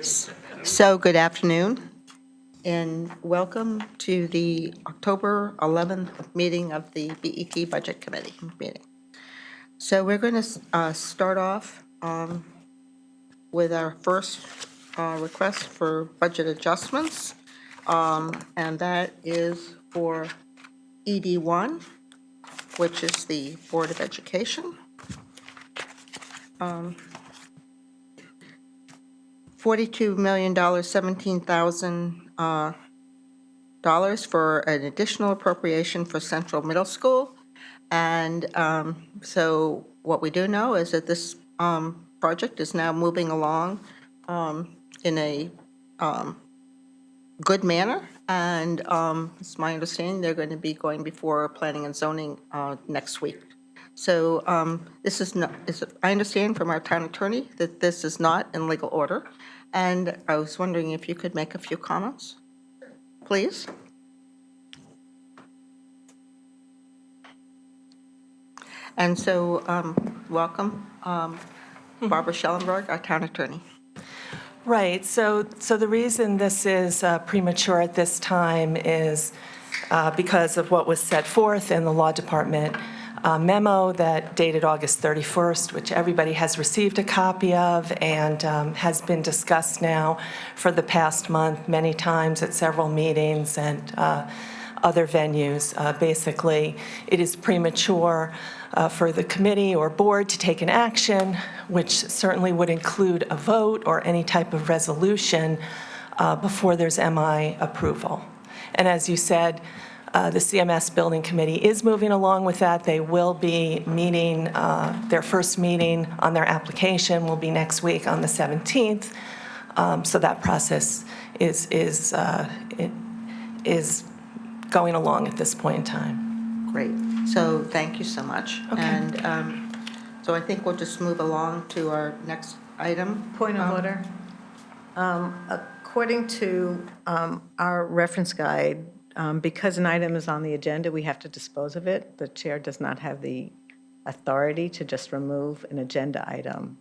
So good afternoon, and welcome to the October 11th meeting of the BET Budget Committee meeting. So we're going to start off with our first request for budget adjustments, and that is for ED1, which is the Board of Education. $42 million, $17,000 for an additional appropriation for Central Middle School. And so what we do know is that this project is now moving along in a good manner. And it's my understanding they're going to be going before Planning and Zoning next week. So this is not, I understand from our town attorney that this is not in legal order. And I was wondering if you could make a few comments, please. And so, welcome, Barbara Schellenberg, our town attorney. Right. So the reason this is premature at this time is because of what was set forth in the Law Department memo that dated August 31st, which everybody has received a copy of and has been discussed now for the past month many times at several meetings and other venues. Basically, it is premature for the committee or board to take an action, which certainly would include a vote or any type of resolution before there's MI approval. And as you said, the CMS Building Committee is moving along with that. They will be meeting, their first meeting on their application will be next week on the 17th. So that process is going along at this point in time. Great. So thank you so much. Okay. And so I think we'll just move along to our next item. Point of order. According to our reference guide, because an item is on the agenda, we have to dispose of it. The chair does not have the authority to just remove an agenda item.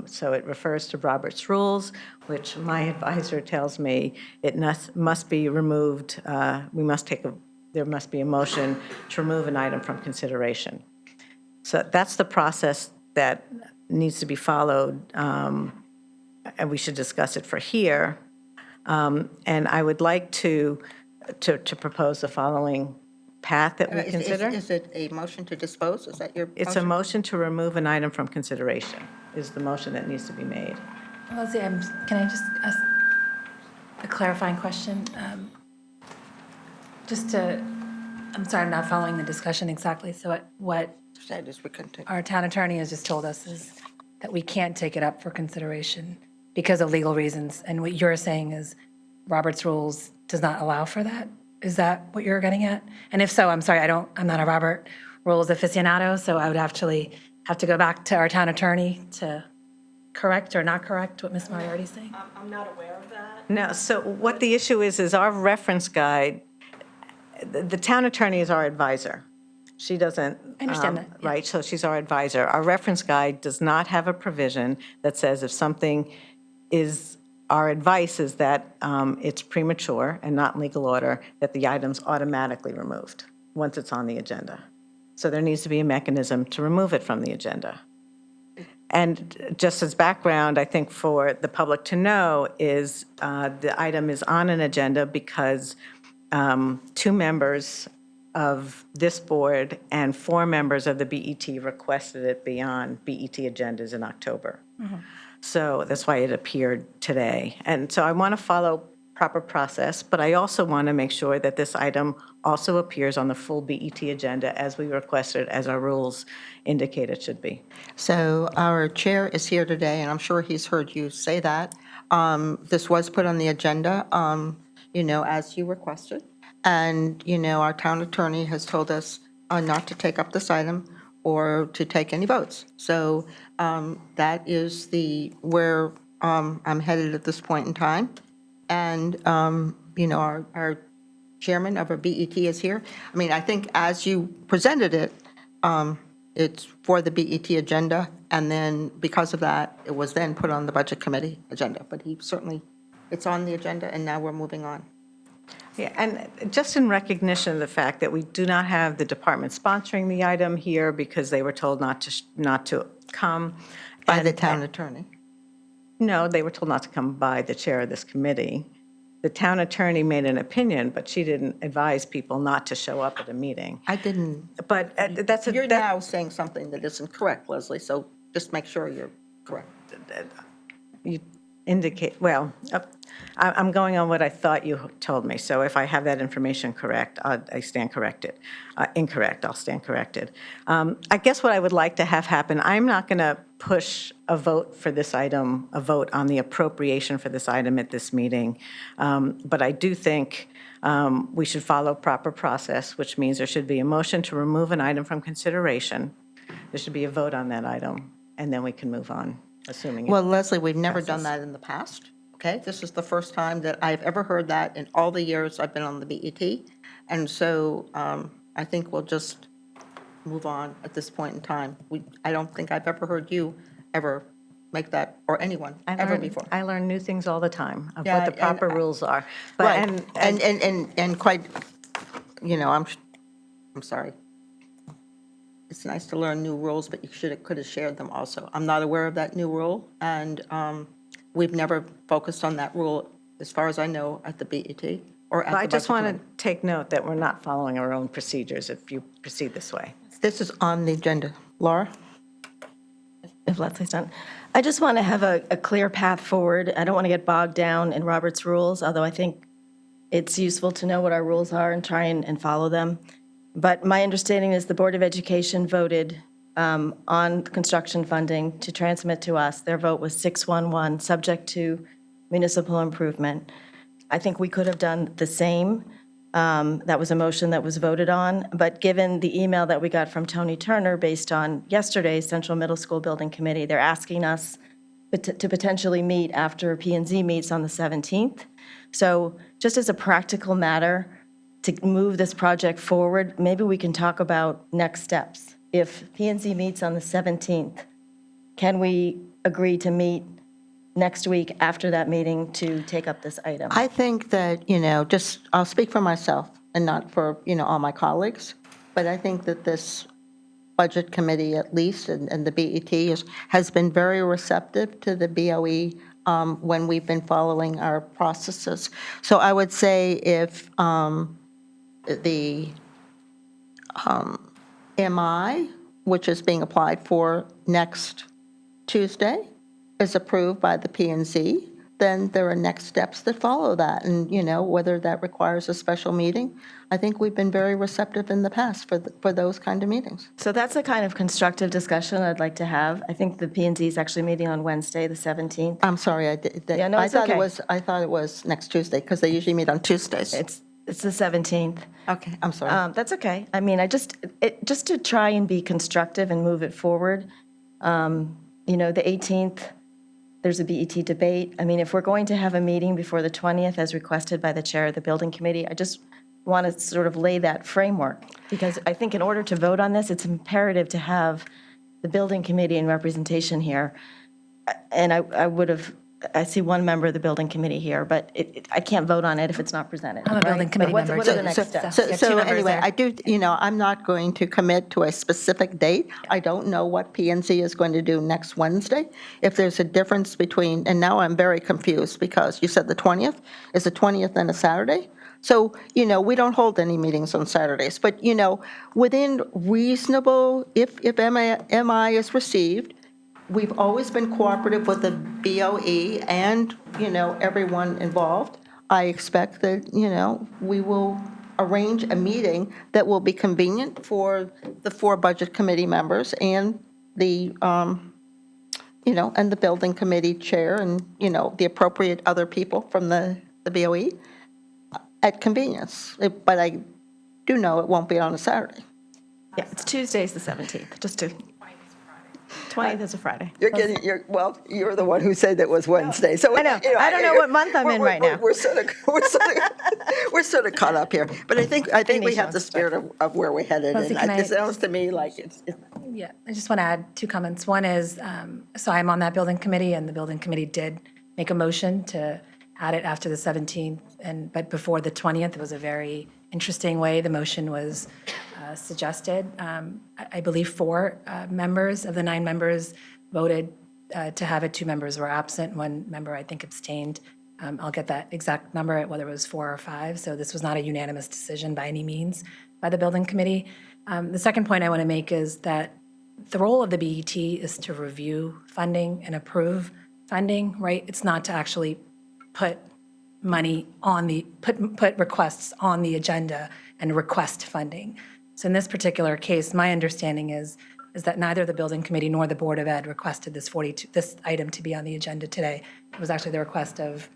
So it refers to Robert's Rules, which my advisor tells me it must be removed. There must be a motion to remove an item from consideration. So that's the process that needs to be followed, and we should discuss it for here. And I would like to propose the following path that we consider. Is it a motion to dispose? Is that your motion? It's a motion to remove an item from consideration is the motion that needs to be made. Leslie, can I just ask a clarifying question? I'm sorry, I'm not following the discussion exactly. So what Said is we continue. our town attorney has just told us is that we can't take it up for consideration because of legal reasons. And what you're saying is Robert's Rules does not allow for that? Is that what you're getting at? And if so, I'm sorry, I'm not a Robert Rules aficionado, so I would actually have to go back to our town attorney to correct or not correct what Ms. Moriarty is saying. I'm not aware of that. No, so what the issue is our reference guide, the town attorney is our advisor. She doesn't. I understand that, yeah. Right, so she's our advisor. Our reference guide does not have a provision that says if something is, our advice is that it's premature and not in legal order, that the item's automatically removed once it's on the agenda. So there needs to be a mechanism to remove it from the agenda. And just as background, I think for the public to know is the item is on an agenda because 2 members of this board and 4 members of the BET requested it be on BET agendas in October. So that's why it appeared today. And so I want to follow proper process, but I also want to make sure that this item also appears on the full BET agenda as we requested, as our rules indicate it should be. So our chair is here today, and I'm sure he's heard you say that. This was put on the agenda, as you requested. And, our town attorney has told us not to take up this item or to take any votes. So that is where I'm headed at this point in time. And, our chairman of our BET is here. I mean, I think as you presented it, It's for the BET agenda, and then because of that, it was then put on the Budget Committee agenda. But he certainly, it's on the agenda, and now we're moving on. Yeah, and just in recognition of the fact that we do not have the department sponsoring the item here because they were told not to come. By and- the town attorney. No, they were told not to come by the chair of this committee. The town attorney made an opinion, but she didn't advise people not to show up at a meeting. I didn't, But that's a, you're that- now saying something that isn't correct, Leslie, so just make sure you're correct. you indicate, well, I'm going on what I thought you told me. So if I have that information correct, I stand corrected. Incorrect, I'll stand corrected. I guess what I would like to have happen, I'm not going to push a vote for this item, a vote on the appropriation for this item at this meeting. But I do think we should follow proper process, which means there should be a motion to remove an item from consideration. There should be a vote on that item, and then we can move on, assuming. Well, Leslie, we've never done that in the past, okay? This is the first time that I've ever heard that in all the years I've been on the BET. And so I think we'll just move on at this point in time. I don't think I've ever heard you ever make that, or anyone, ever before. I learn new things all the time of Yeah, what the proper and- rules are. But, Right, and quite, you know, I'm sorry. It's nice to learn new rules, but you could have shared them also. I'm not aware of that new rule, and we've never focused on that rule, as far as I know, at the BET or at the I just Budget want to Committee. take note that we're not following our own procedures if you proceed this way. This is on the agenda. Laura? If Leslie's done. I just want to have a clear path forward. I don't want to get bogged down in Robert's rules, although I think it's useful to know what our rules are and try and follow them. But my understanding is the Board of Education voted on construction funding to transmit to us. Their vote was 611, subject to municipal improvement. I think we could have done the same. That was a motion that was voted on. But given the email that we got from Tony Turner based on yesterday's Central Middle School Building Committee, they're asking us to potentially meet after P&Z meets on the 17th. So just as a practical matter, to move this project forward, maybe we can talk about next steps. If P&Z meets on the 17th, can we agree to meet next week after that meeting to take up this item? I think that, I'll speak for myself and not for, all my colleagues, but I think that this Budget Committee at least, and the BET has been very receptive to the BOE when we've been following our processes. So I would say if the MI, which is being applied for next Tuesday, is approved by the P&Z, then there are next steps that follow that. And, whether that requires a special meeting, I think we've been very receptive in the past for those kind of meetings. So that's a kind of constructive discussion I'd like to have. I think the P&Z is actually meeting on Wednesday, the 17th. I'm sorry, Yeah, no, I it's thought okay. I thought it was next Tuesday, because they usually meet on Tuesdays. It's the 17th. Okay, I'm sorry. That's okay. I mean, just to try and be constructive and move it forward. The 18th, there's a BET debate. I mean, if we're going to have a meeting before the 20th, as requested by the chair of the building committee, I just want to sort of lay that framework. Because I think in order to vote on this, it's imperative to have the building committee and representation here. And I see one member of the building committee here, but I can't vote on it if it's not presented. I'm a right? building But committee what member, are the too. next steps? Yeah, two So members anyway, there. I do, I'm not going to commit to a specific date. I don't know what PNC is going to do next Wednesday. If there's a difference between, and now I'm very confused because you said the 20th. Is the 20th then a Saturday? So, we don't hold any meetings on Saturdays. But, within reasonable, if MI is received, we've always been cooperative with the BOE and, everyone involved. I expect that, we will arrange a meeting that will be convenient for the 4 budget committee members and the, and the building committee chair and, the appropriate other people from the BOE at convenience. But I do know it won't be on a Saturday. Yeah, it's Tuesday's the 17th, just to, 20th is a Friday. You're you're the one who said it was Wednesday, so. I know. I don't know what month I'm in right now. We're sort of caught up here, but I think we have the spirit of where we're headed, Leslie, and can it I- sounds to me like it's Yeah, I just want to add 2 comments. One is, so I'm on that building committee, and the building committee did make a motion to add it after the 17th, but before the 20th. It was a very interesting way the motion was suggested. I believe 4 members of the 9 members voted to have it. 2 members were absent. 1 member, I think, abstained. I'll get that exact number, whether it was 4 or 5. So this was not a unanimous decision by any means by the building committee. The second point I want to make is that the role of the BET is to review funding and approve funding, right? It's not to actually put money on put requests on the agenda and request funding. So in this particular case, my understanding is that neither the building committee nor the Board of Ed requested this item to be on the agenda today. It was actually the request of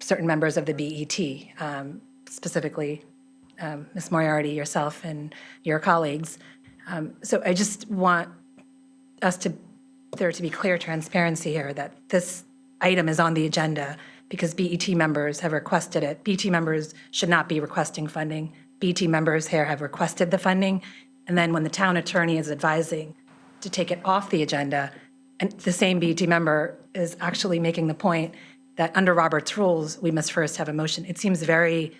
certain members of the BET, specifically Ms. Moriarty, yourself, and your colleagues. So I just want there to be clear transparency here that this item is on the agenda because BET members have requested it. BET members should not be requesting funding. BET members here have requested the funding. And then when the town attorney is advising to take it off the agenda, and the same BET member is actually making the point that under Robert's rules, we must first have a motion. It seems very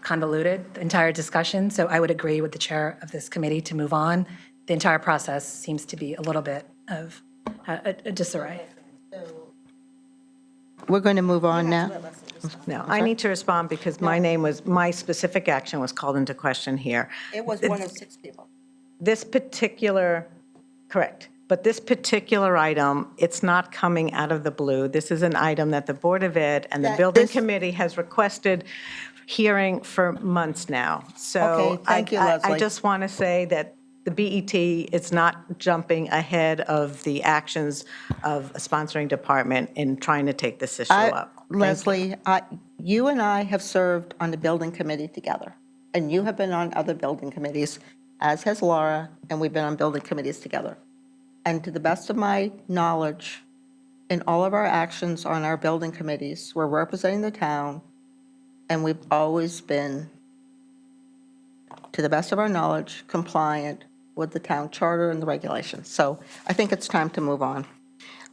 convoluted, the entire discussion, so I would agree with the chair of this committee to move on. The entire process seems to be a little bit of a disarray. We're going to move on now. No, I need to respond because my specific action was called into question here. It was 1 of 6 people. This particular, correct, but this particular item, it's not coming out of the blue. This is an item that the Board of Ed and the Building Committee has requested hearing for months now. So Okay, thank you, I Leslie. just want to say that the BET is not jumping ahead of the actions of a sponsoring department in trying to take this issue up. Thank you. Leslie, you and I have served on the building committee together, and you have been on other building committees, as has Laura, and we've been on building committees together. And to the best of my knowledge, in all of our actions on our building committees, we're representing the town, and we've always been, to the best of our knowledge, compliant with the town charter and the regulations. So I think it's time to move on.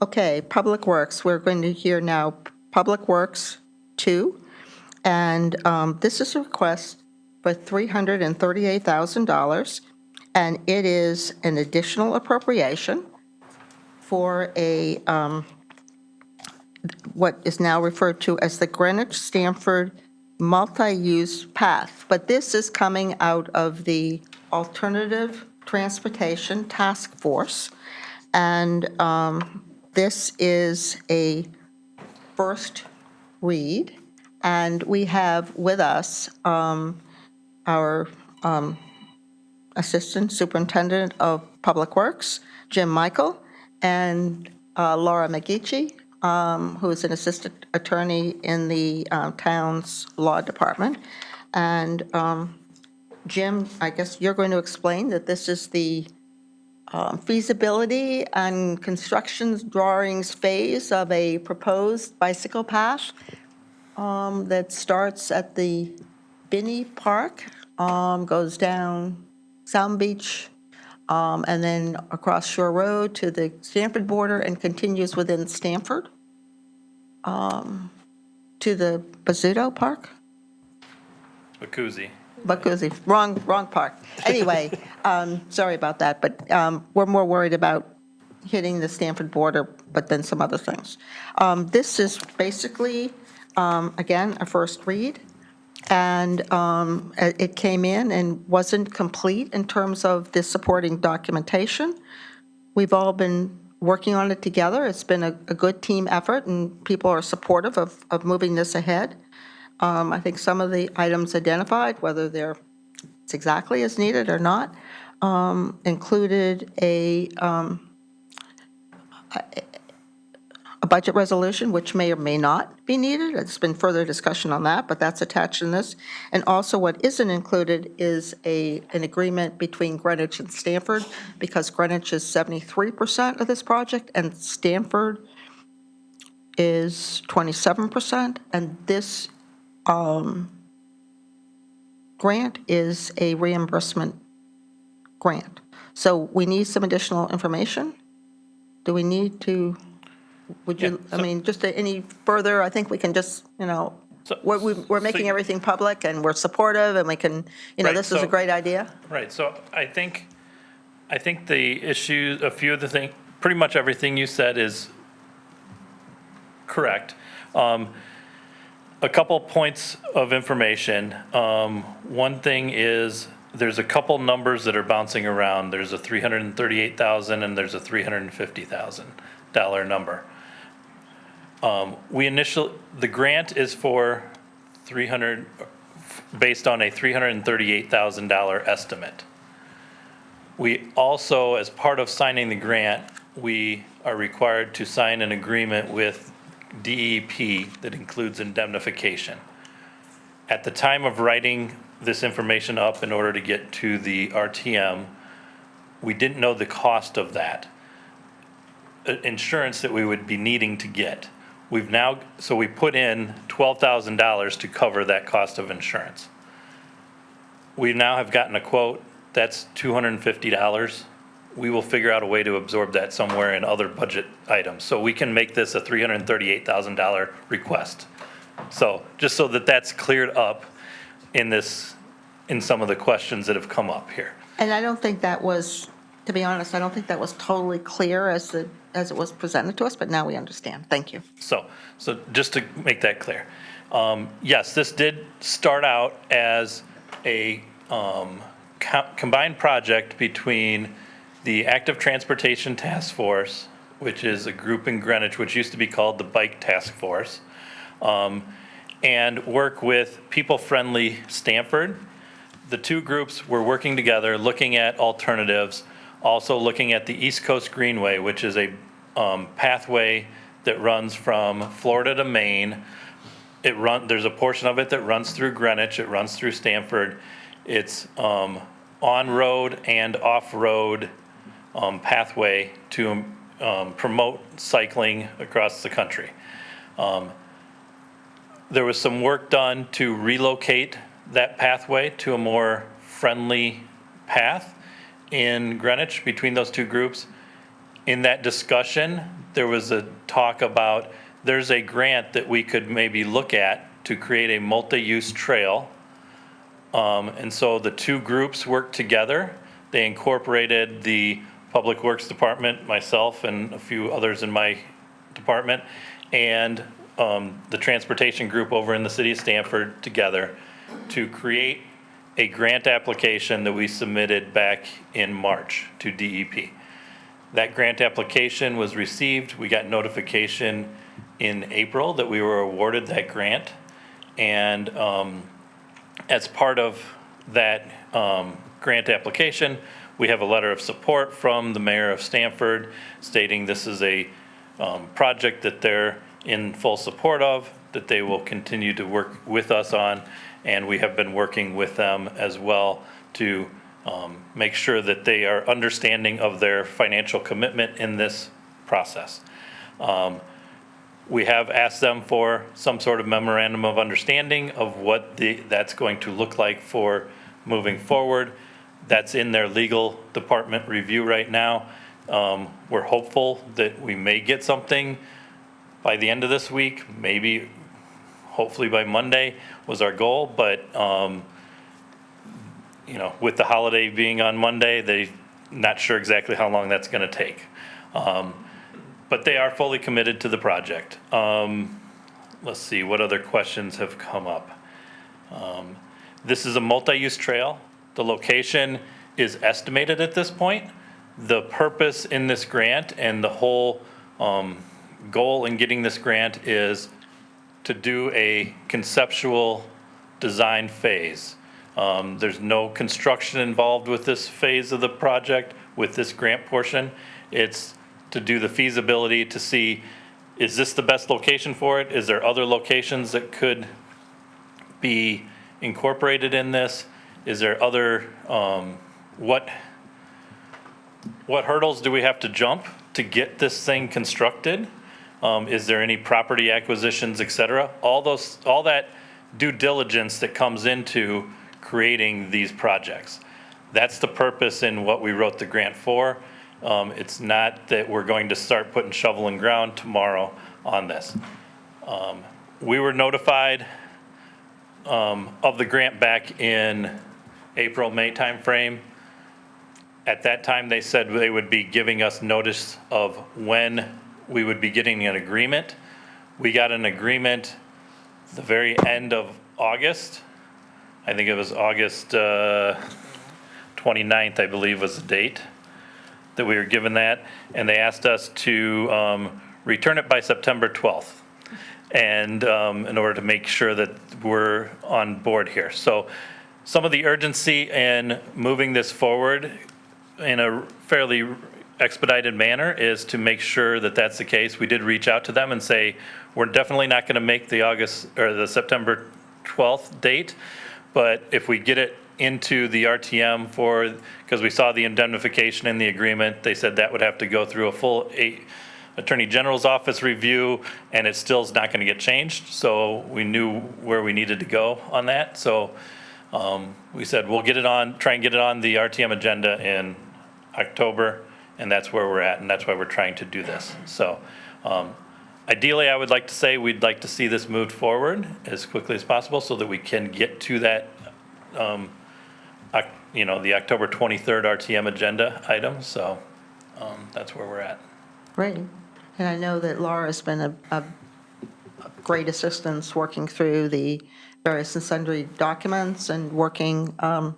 Okay, Public Works, we're going to hear now Public Works 2, and this is a request for $338,000, and it is an additional appropriation for a, what is now referred to as the Greenwich-Stanford multi-use path. But this is coming out of the Alternative Transportation Task Force, and this is a first read, and we have with us our Assistant Superintendent of Public Works, Jim Michael, and Laura McGeechee, who is an assistant attorney in the town's law department. And Jim, I guess you're going to explain that this is the feasibility and construction drawings phase of a proposed bicycle path that starts at the Binney Park, goes down Sound Beach, and then across Shore Road to the Stanford border and continues within Stanford to the Bozzuto Park? Bacuzzi. Bacuzzi, wrong park. Anyway, sorry about that, but we're more worried about hitting the Stanford border, but then some other things. This is basically, again, a first read, and it came in and wasn't complete in terms of the supporting documentation. We've all been working on it together. It's been a good team effort, and people are supportive of moving this ahead. I think some of the items identified, whether it's exactly as needed or not, included a budget resolution, which may or may not be needed. There's been further discussion on that, but that's attached in this. And also what isn't included is an agreement between Greenwich and Stanford, because Greenwich is 73% of this project and Stanford is 27%, and this grant is a reimbursement grant. So we need some additional information? Do we need to, would you, Yeah, I so- mean, just any further, I think we can just, So- we're making so- everything public and we're supportive and we can, Right, this is a so- great idea. Right, so I think the issue, a few of the things, pretty much everything you said is correct. A couple points of information. One thing is, there's a couple numbers that are bouncing around. There's a $338,000 and there's a $350,000 number. The grant is for 300, based on a $338,000 estimate. We also, as part of signing the grant, we are required to sign an agreement with DEP that includes indemnification. At the time of writing this information up in order to get to the RTM, we didn't know the cost of that insurance that we would be needing to get. So we put in $12,000 to cover that cost of insurance. We now have gotten a quote, that's $250. We will figure out a way to absorb that somewhere in other budget items. So we can make this a $338,000 request. So, just so that that's cleared up in some of the questions that have come up here. And I don't think that was, to be honest, I don't think that was totally clear as it was presented to us, but now we understand. Thank you. So just to make that clear, yes, this did start out as a combined project between the Active Transportation Task Force, which is a group in Greenwich, which used to be called the Bike Task Force, and work with People Friendly Stamford. The two groups were working together, looking at alternatives, also looking at the East Coast Greenway, which is a pathway that runs from Florida to Maine. There's a portion of it that runs through Greenwich, it runs through Stamford. It's on-road and off-road pathway to promote cycling across the country. There was some work done to relocate that pathway to a more friendly path in Greenwich between those two groups. In that discussion, there was a talk about, there's a grant that we could maybe look at to create a multi-use trail. And so the two groups worked together. They incorporated the Public Works Department, myself, and a few others in my department, and the transportation group over in the city of Stamford together to create a grant application that we submitted back in March to DEP. That grant application was received. We got notification in April that we were awarded that grant. And as part of that grant application, we have a letter of support from the mayor of Stamford stating this is a project that they're in full support of, that they will continue to work with us on, and we have been working with them as well to make sure that they are understanding of their financial commitment in this process. We have asked them for some sort of memorandum of understanding of what that's going to look like for moving forward. That's in their legal department review right now. We're hopeful that we may get something by the end of this week, maybe, hopefully by Monday was our goal, but, with the holiday being on Monday, they're not sure exactly how long that's gonna take. But they are fully committed to the project. Let's see, what other questions have come up? This is a multi-use trail. The location is estimated at this point. The purpose in this grant and the whole goal in getting this grant is to do a conceptual design phase. There's no construction involved with this phase of the project, with this grant portion. It's to do the feasibility to see, is this the best location for it? Is there other locations that could be incorporated in this? Is there other, what hurdles do we have to jump to get this thing constructed? Is there any property acquisitions, et cetera? All that due diligence that comes into creating these projects. That's the purpose in what we wrote the grant for. It's not that we're going to start putting shovel in ground tomorrow on this. We were notified of the grant back in April, May timeframe. At that time, they said they would be giving us notice of when we would be getting an agreement. We got an agreement the very end of August. I think it was August 29th, I believe was the date that we were given that. And they asked us to return it by September 12th. And in order to make sure that we're on board here. So some of the urgency in moving this forward in a fairly expedited manner is to make sure that that's the case. We did reach out to them and say, we're definitely not going to make the August or the September 12th date, but if we get it into the RTM for, because we saw the indemnification in the agreement, they said that would have to go through a full Attorney General's office review, and it still is not going to get changed. So we knew where we needed to go on that. So we said, we'll get it on, try and get it on the RTM agenda in October, and that's where we're at, and that's why we're trying to do this. So ideally, I would like to say we'd like to see this moved forward as quickly as possible so that we can get to that, the October 23rd RTM agenda item. So that's where we're at. Great. And I know that Laura's been a great assistance working through the various and sundry documents and working on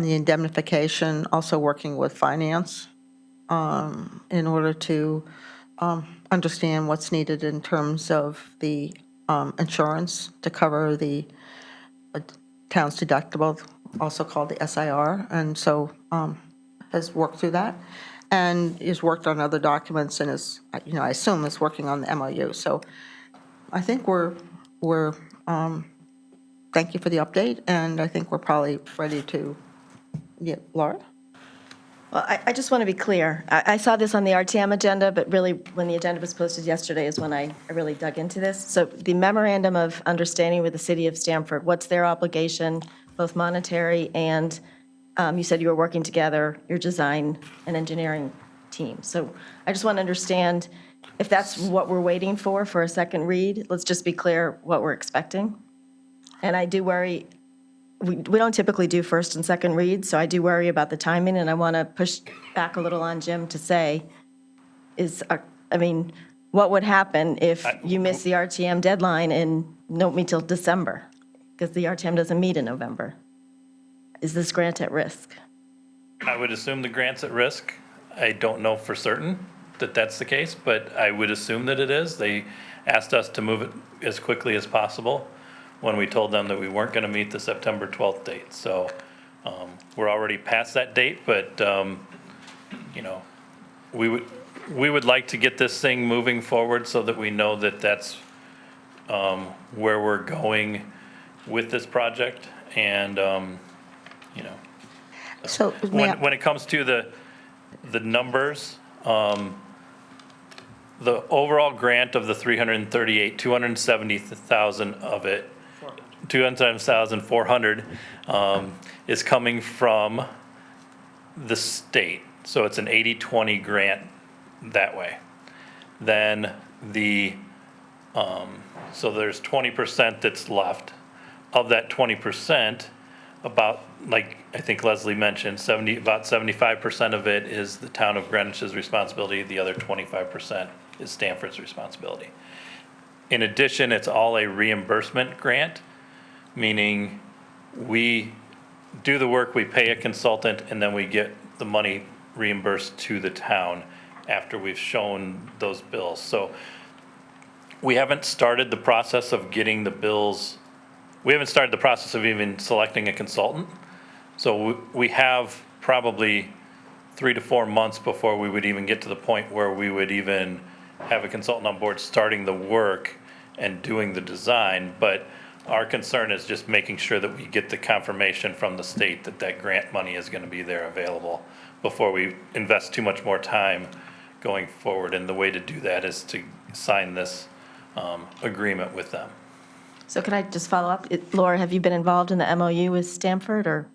the indemnification, also working with finance in order to understand what's needed in terms of the insurance to cover the town's deductible, also called the SIR, and so has worked through that and has worked on other documents and is, I assume is working on the MOU. So I think we're thank you for the update, and I think we're probably ready to, Laura? Well, I just want to be clear. I saw this on the RTM agenda, but really, when the agenda was posted yesterday is when I really dug into this. So the memorandum of understanding with the city of Stamford, what's their obligation, both monetary and, you said you were working together, your design and engineering team. So I just want to understand if that's what we're waiting for a second read. Let's just be clear what we're expecting. And I do worry, we don't typically do first and second reads, so I do worry about the timing, and I want to push back a little on Jim to say, what would happen if you miss the RTM deadline and don't meet till December? Because the RTM doesn't meet in November. Is this grant at risk? I would assume the grant's at risk. I don't know for certain that that's the case, but I would assume that it is. They asked us to move it as quickly as possible when we told them that we weren't going to meet the September 12th date. So we're already past that date, but, we would like to get this thing moving forward so that we know that that's where we're going with this project. And, So may I- when it comes to the numbers, the overall grant of the 338, 270,000 of it, 207,400 is coming from the state. So it's an 80-20 grant that way. Then so there's 20% that's left. Of that 20%, about, like I think Leslie mentioned, about 75% of it is the town of Greenwich's responsibility. The other 25% is Stamford's responsibility. In addition, it's all a reimbursement grant, meaning we do the work, we pay a consultant, and then we get the money reimbursed to the town after we've shown those bills. So we haven't started the process of getting the bills. We haven't started the process of even selecting a consultant. So we have probably 3 to 4 months before we would even get to the point where we would even have a consultant on board starting the work and doing the design. But our concern is just making sure that we get the confirmation from the state that that grant money is going to be there available before we invest too much more time going forward. And the way to do that is to sign this agreement with them. So could I just follow up? Laura, have you been involved in the MOU with Stanford, or?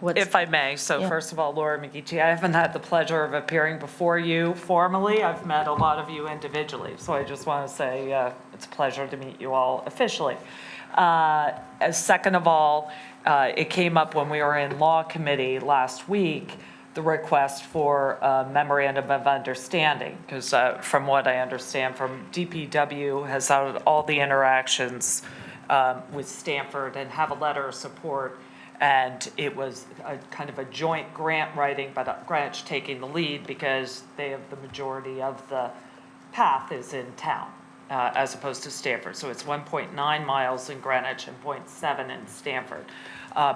what's- If I may, so Yeah. first of all, Laura McGeechee, I haven't had the pleasure of appearing before you formally. I've met a lot of you individually, so I just want to say it's a pleasure to meet you all officially. Second of all, it came up when we were in Law Committee last week, the request for a memorandum of understanding, because from what I understand from DPW has had all the interactions with Stanford and have a letter of support. And it was a kind of a joint grant writing, but Greenwich taking the lead because they have the majority of the path is in town, as opposed to Stanford. So it's 1.9 miles in Greenwich and 0.7 in Stanford.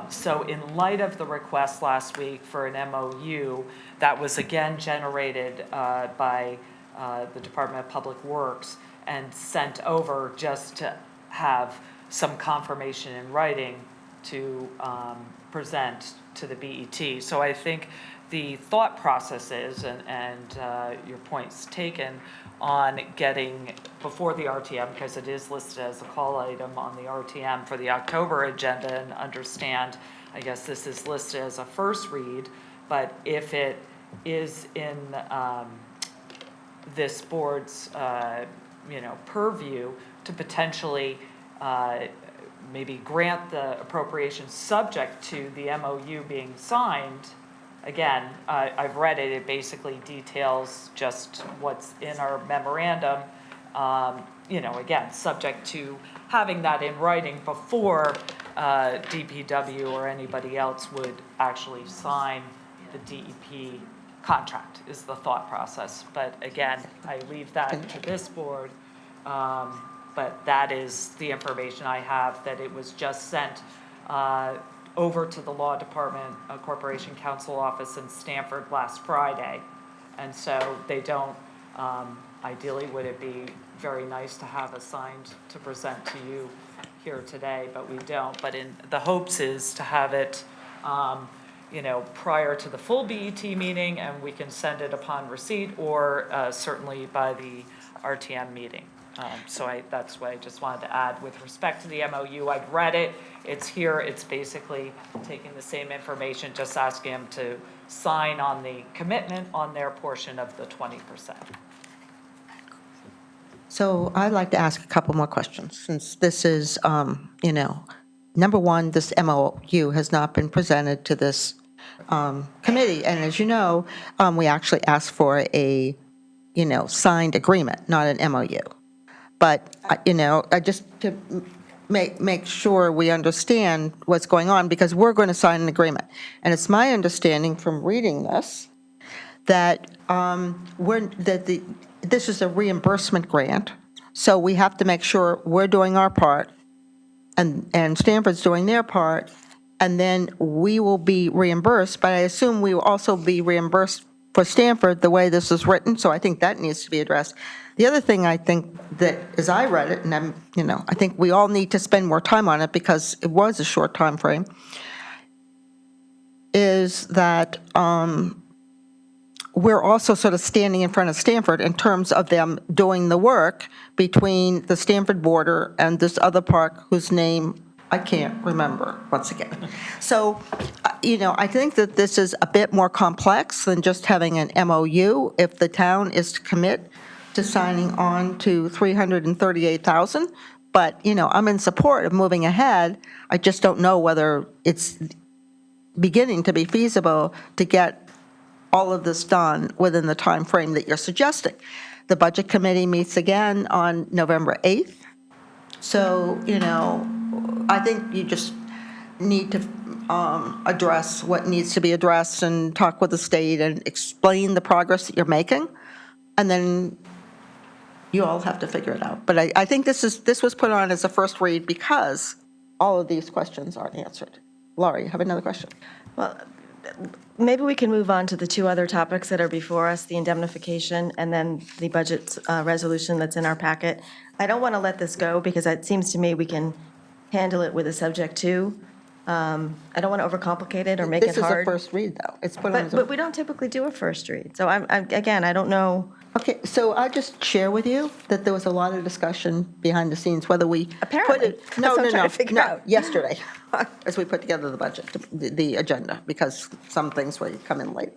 So in light of the request last week for an MOU, that was again generated by the Department of Public Works and sent over just to have some confirmation in writing to present to the BET. So I think the thought process is, and your point's taken, on getting before the RTM, because it is listed as a call item on the RTM for the October agenda, and understand, I guess this is listed as a first read, but if it is in this board's, purview to potentially maybe grant the appropriation subject to the MOU being signed. Again, I've read it, it basically details just what's in our memorandum. Again, subject to having that in writing before DPW or anybody else would actually sign the DEP contract is the thought process. But again, I leave that to this board. But that is the information I have, that it was just sent over to the Law Department, Corporation Counsel Office in Stamford last Friday. And so they don't, ideally, would it be very nice to have assigned to present to you here today, but we don't. But in the hopes is to have it, prior to the full BET meeting, and we can send it upon receipt, or certainly by the RTM meeting. That's what I just wanted to add with respect to the MOU. I've read it, it's here, it's basically taking the same information, just asking them to sign on the commitment on their portion of the 20%. So I'd like to ask a couple more questions, since this is, number one, this MOU has not been presented to this committee. And as you know, we actually asked for a, signed agreement, not an MOU. But, I just to make sure we understand what's going on, because we're going to sign an agreement. And it's my understanding from reading this that this is a reimbursement grant, so we have to make sure we're doing our part and Stanford's doing their part, and then we will be reimbursed, but I assume we will also be reimbursed for Stanford the way this is written, so I think that needs to be addressed. The other thing I think that, as I read it, and I think we all need to spend more time on it because it was a short time frame, is that we're also sort of standing in front of Stanford in terms of them doing the work between the Stanford border and this other park whose name I can't remember once again. So, I think that this is a bit more complex than just having an MOU. If the town is to commit to signing on to $338,000, but, I'm in support of moving ahead. I just don't know whether it's beginning to be feasible to get all of this done within the time frame that you're suggesting. The Budget Committee meets again on November 8th. So, I think you just need to address what needs to be addressed and talk with the state and explain the progress that you're making. And then you all have to figure it out. But I think this was put on as a first read because all of these questions aren't answered. Laurie, you have another question? Well, maybe we can move on to the two other topics that are before us, the indemnification and then the budget resolution that's in our packet. I don't want to let this go because it seems to me we can handle it with a subject to. I don't want to overcomplicate it or make it This is a hard. first read, though. It's put on as But a... we don't typically do a first read. So again, I don't know. Okay, so I'll just share with you that there was a lot of discussion behind the scenes, whether we put Apparently. it... That's No, what I'm no, trying no, to figure no, out. yesterday, as we put together the budget, the agenda, because some things were come in late,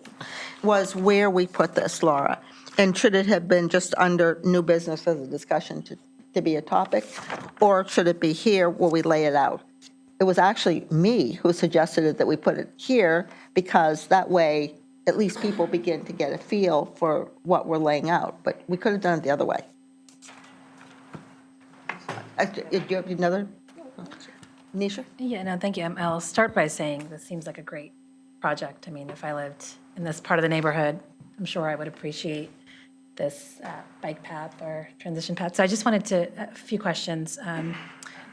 was where we put this, Laura. And should it have been just under new business as a discussion to be a topic? Or should it be here where we lay it out? It was actually me who suggested it, that we put it here, because that way, at least people begin to get a feel for what we're laying out, but we could have done it the other way. Do you have another? Nisha? Yeah, no, thank you. I'll start by saying this seems like a great project. I mean, if I lived in this part of the neighborhood, I'm sure I would appreciate this bike path or transition path. So I just wanted a few questions.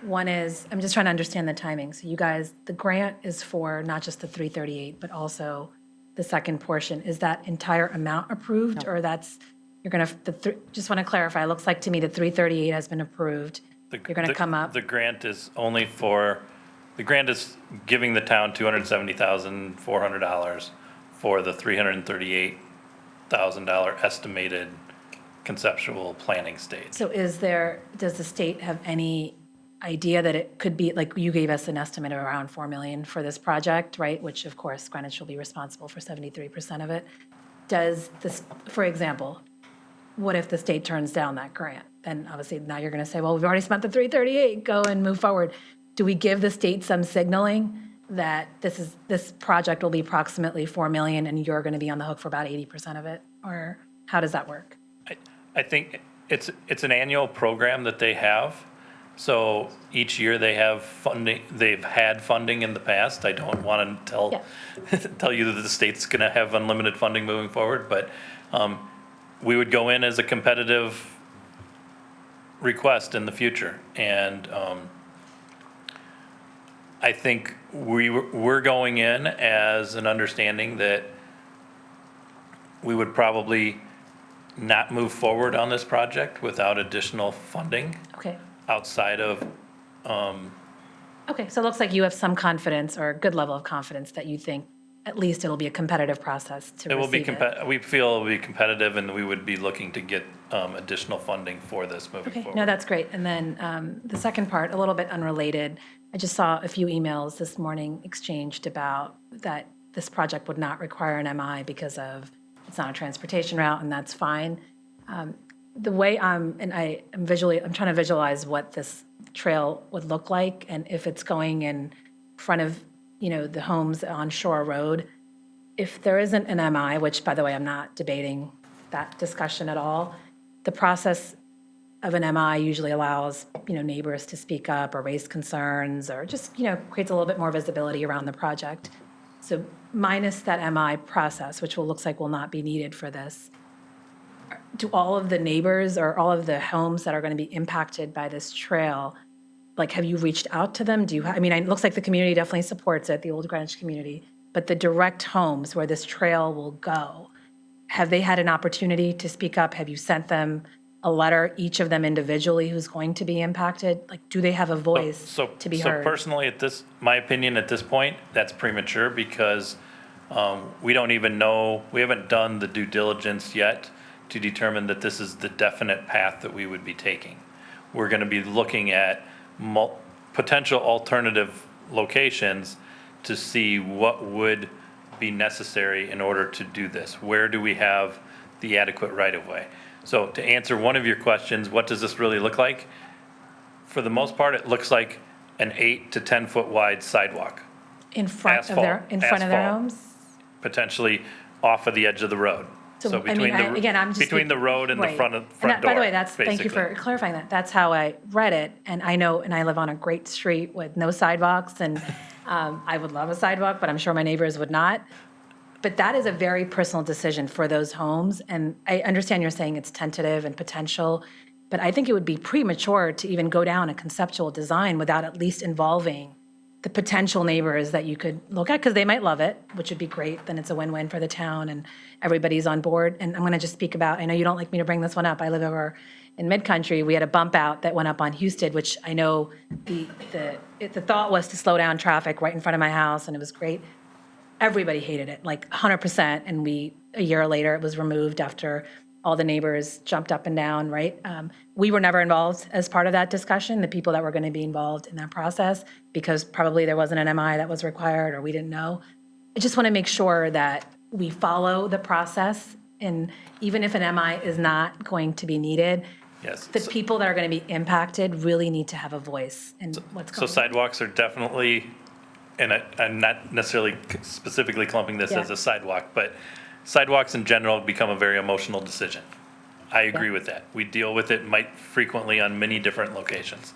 One is, I'm just trying to understand the timing. So you guys, the grant is for not just the 338, but also the second portion. Is that entire amount approved, or that's, you're going to, just want to clarify, it looks like to me the 338 has been approved. You're going to come up, The grant is only for, the grant is giving the town $270,400 for the $338,000 estimated conceptual planning stage. so does the state have any idea that it could be, like you gave us an estimate of around 4 million for this project, right? Which of course Greenwich will be responsible for 73% of it. Does this, for example, what if the state turns down that grant? Then obviously now you're going to say, well, we've already spent the 338, go and move forward. Do we give the state some signaling that this project will be approximately 4 million and you're going to be on the hook for about 80% of it? Or how does that work? I think it's an annual program that they have. So each year they have funding, they've had funding in the past. I don't want to tell you that the state's going to have unlimited funding moving forward, but we would go in as a competitive request in the future. And I think we're going in as an understanding that we would probably not move forward on this project without additional funding Okay. outside of, Okay, so it looks like you have some confidence or a good level of confidence that you think at least it'll be a competitive process to it will be, receive it. we feel it will be competitive, and we would be looking to get additional funding for this moving Okay, forward. no, that's great. And then the second part, a little bit unrelated. I just saw a few emails this morning exchanged about that this project would not require an MI because of, it's not a transportation route, and that's fine. The way I'm trying to visualize what this trail would look like, and if it's going in front of, the homes on Shore Road. If there isn't an MI, which, by the way, I'm not debating that discussion at all, the process of an MI usually allows, neighbors to speak up or raise concerns, or just, creates a little bit more visibility around the project. So minus that MI process, which looks like will not be needed for this, do all of the neighbors or all of the homes that are going to be impacted by this trail, like, have you reached out to them? It looks like the community definitely supports it, the Old Greenwich community, but the direct homes where this trail will go, have they had an opportunity to speak up? Have you sent them a letter, each of them individually who's going to be impacted? Like, do they have a voice to be heard? So personally, my opinion at this point, that's premature, because we don't even know, we haven't done the due diligence yet to determine that this is the definite path that we would be taking. We're going to be looking at potential alternative locations to see what would be necessary in order to do this. Where do we have the adequate right-of-way? So to answer one of your questions, what does this really look like? For the most part, it looks like an 8 to 10 foot wide sidewalk, In front of their asphalt. homes? potentially off of the edge of the road. So between the road and the right. front And door, by the way, thank you for basically. clarifying that. That's how I read it. And I know, and I live on a great street with no sidewalks, and I would love a sidewalk, but I'm sure my neighbors would not. But that is a very personal decision for those homes. And I understand you're saying it's tentative and potential, but I think it would be premature to even go down a conceptual design without at least involving the potential neighbors that you could look at, because they might love it, which would be great, then it's a win-win for the town and everybody's on board. And I'm gonna just speak about, I know you don't like me to bring this one up, I live over in Mid-Country, we had a bump out that went up on Houston, which I know the thought was to slow down traffic right in front of my house, and it was great. Everybody hated it, like 100%, and a year later, it was removed after all the neighbors jumped up and down, right? We were never involved as part of that discussion, the people that were going to be involved in that process, because probably there wasn't an MI that was required, or we didn't know. I just want to make sure that we follow the process, and even if an MI is not going to be needed, Yes. the people that are going to be impacted really need to have a voice in what's So going on. sidewalks are definitely, and I'm not necessarily specifically clumping this Yeah. as a sidewalk, but sidewalks in general become a very emotional decision. I agree with that. We deal with it might frequently on many different locations.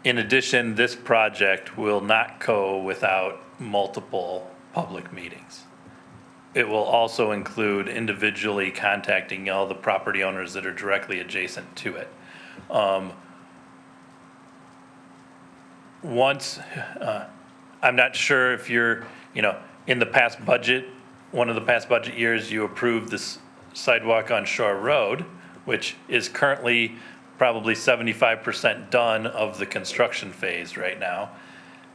In addition, this project will not go without multiple public meetings. It will also include individually contacting all the property owners that are directly adjacent to it. I'm not sure if you're, in the past budget, one of the past budget years, you approved this sidewalk on Shore Road, which is currently probably 75% done of the construction phase right now.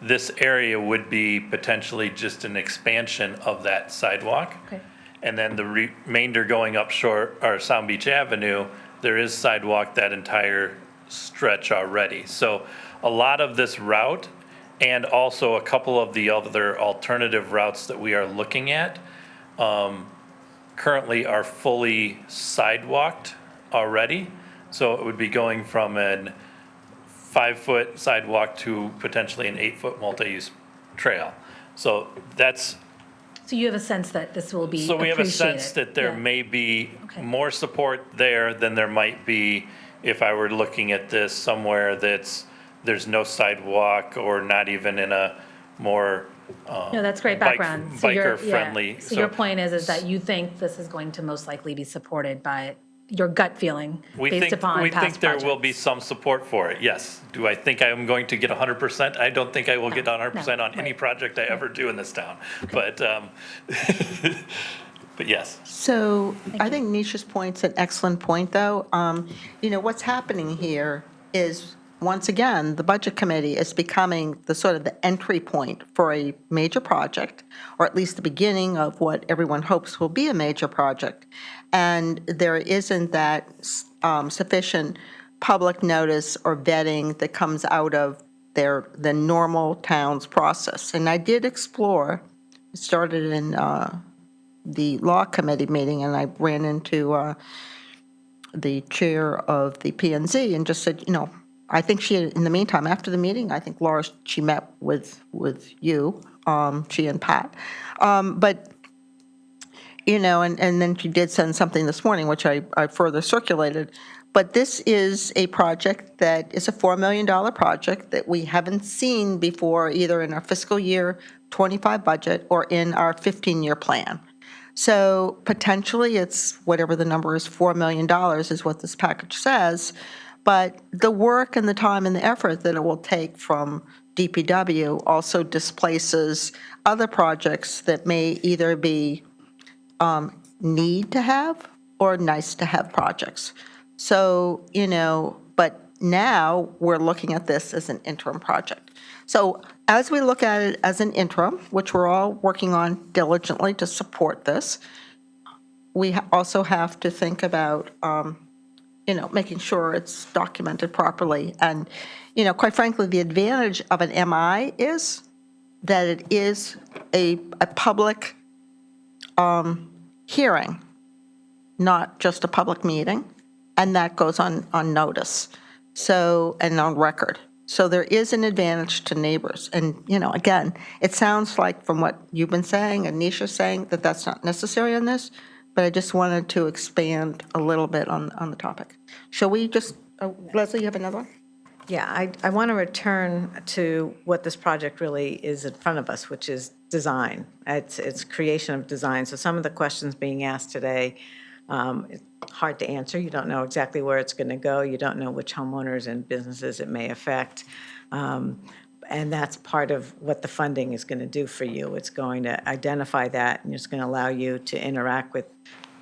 This area would be potentially just an expansion of that sidewalk. Okay. And then the remainder going up Shore, or Sound Beach Avenue, there is sidewalk that entire stretch already. So a lot of this route, and also a couple of the other alternative routes that we are looking at, currently are fully sidewalked already. So it would be going from an 5-foot sidewalk to potentially an 8-foot multi-use trail. So that's, So you have a sense that this will be so we have a sense appreciated. that there Yeah. may be Okay. more support there than there might be if I were looking at this somewhere there's no sidewalk, or not even in a more No, that's great bike- background. So your- yeah. biker-friendly. So your point is that you think this is going to most likely be supported by your gut feeling based upon We past think there will be projects. some support for it, yes. Do I think I am going to get 100%? I don't think I will get 100% on any right. project I ever do in this town. But, but yes. So I think Nisha's point's an excellent point, though. What's happening here is, once again, the Budget Committee is becoming the sort of the entry point for a major project, or at least the beginning of what everyone hopes will be a major project. And there isn't that sufficient public notice or vetting that comes out of the normal town's process. And I did explore, it started in the Law Committee meeting, and I ran into the chair of the P&Z and just said, I think she, in the meantime, after the meeting, I think Laura, she met with you, she and Pat. But, and then she did send something this morning, which I further circulated. But this is a project that is a $4 million project that we haven't seen before, either in our fiscal year 25 budget or in our 15-year plan. So potentially, it's whatever the number is, $4 million is what this package says. But the work and the time and the effort that it will take from DPW also displaces other projects that may either be need to have or nice to have projects. So, but now we're looking at this as an interim project. So as we look at it as an interim, which we're all working on diligently to support this, we also have to think about, making sure it's documented properly. And, quite frankly, the advantage of an MI is that it is a public hearing, not just a public meeting, and that goes on notice, and on record. So there is an advantage to neighbors. And, again, it sounds like from what you've been saying and Nisha's saying that that's not necessary on this, but I just wanted to expand a little bit on the topic. Shall we just, Leslie, you have another one? Yeah, I want to return to what this project really is in front of us, which is design. It's creation of design. So some of the questions being asked today, it's hard to answer. You don't know exactly where it's going to go. You don't know which homeowners and businesses it may affect. And that's part of what the funding is going to do for you. It's going to identify that, and it's going to allow you to interact with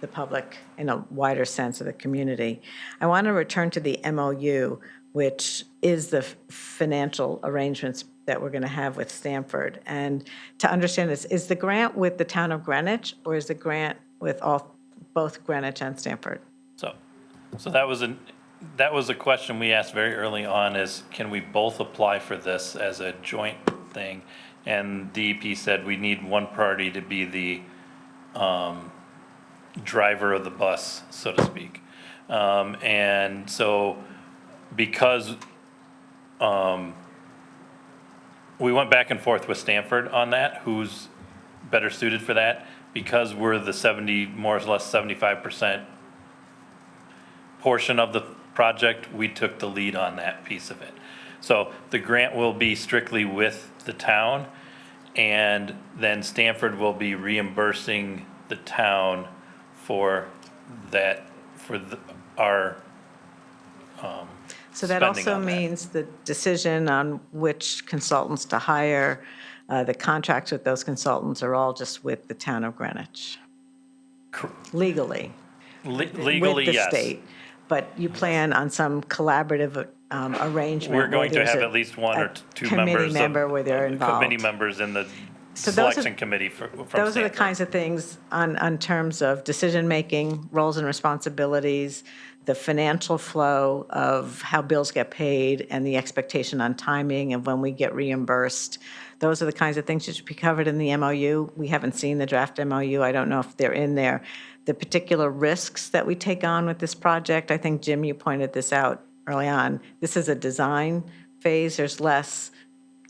the public in a wider sense of the community. I want to return to the MOU, which is the financial arrangements that we're going to have with Stanford. And to understand this, is the grant with the town of Greenwich, or is the grant with both Greenwich and Stanford? So that was a question we asked very early on, is can we both apply for this as a joint thing? And DEP said we need one party to be the driver of the bus, so to speak. And so because we went back and forth with Stanford on that, who's better suited for that, because we're the more or less 75% portion of the project, we took the lead on that piece of it. So the grant will be strictly with the town, and then Stanford will be reimbursing the town for that, our So that spending also on that. means the decision on which consultants to hire, the contracts with those consultants are all just with the town of Greenwich, legally. Legally, With the yes. state. But you plan on some collaborative arrangement? We're going where to have there's at least one or a two committee member of, where they're involved. committee members in the So those are- selection committee from Those are the Stanford. kinds of things on terms of decision-making, roles and responsibilities, the financial flow of how bills get paid, and the expectation on timing of when we get reimbursed. Those are the kinds of things that should be covered in the MOU. We haven't seen the draft MOU. I don't know if they're in there. The particular risks that we take on with this project, I think, Jim, you pointed this out early on. This is a design phase. There's less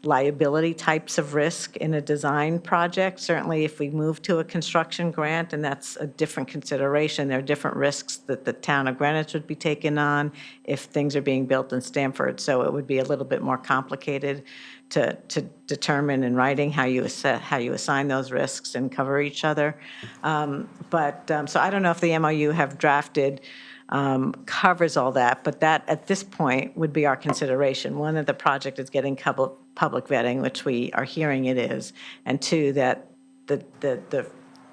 liability types of risk in a design project. Certainly, if we move to a construction grant, and that's a different consideration, there are different risks that the town of Greenwich would be taking on if things are being built in Stamford. So it would be a little bit more complicated to determine in writing how you assign those risks and cover each other. So I don't know if the MOU have drafted covers all that, but that, at this point, would be our consideration. One, that the project is getting public vetting, which we are hearing it is, and two, that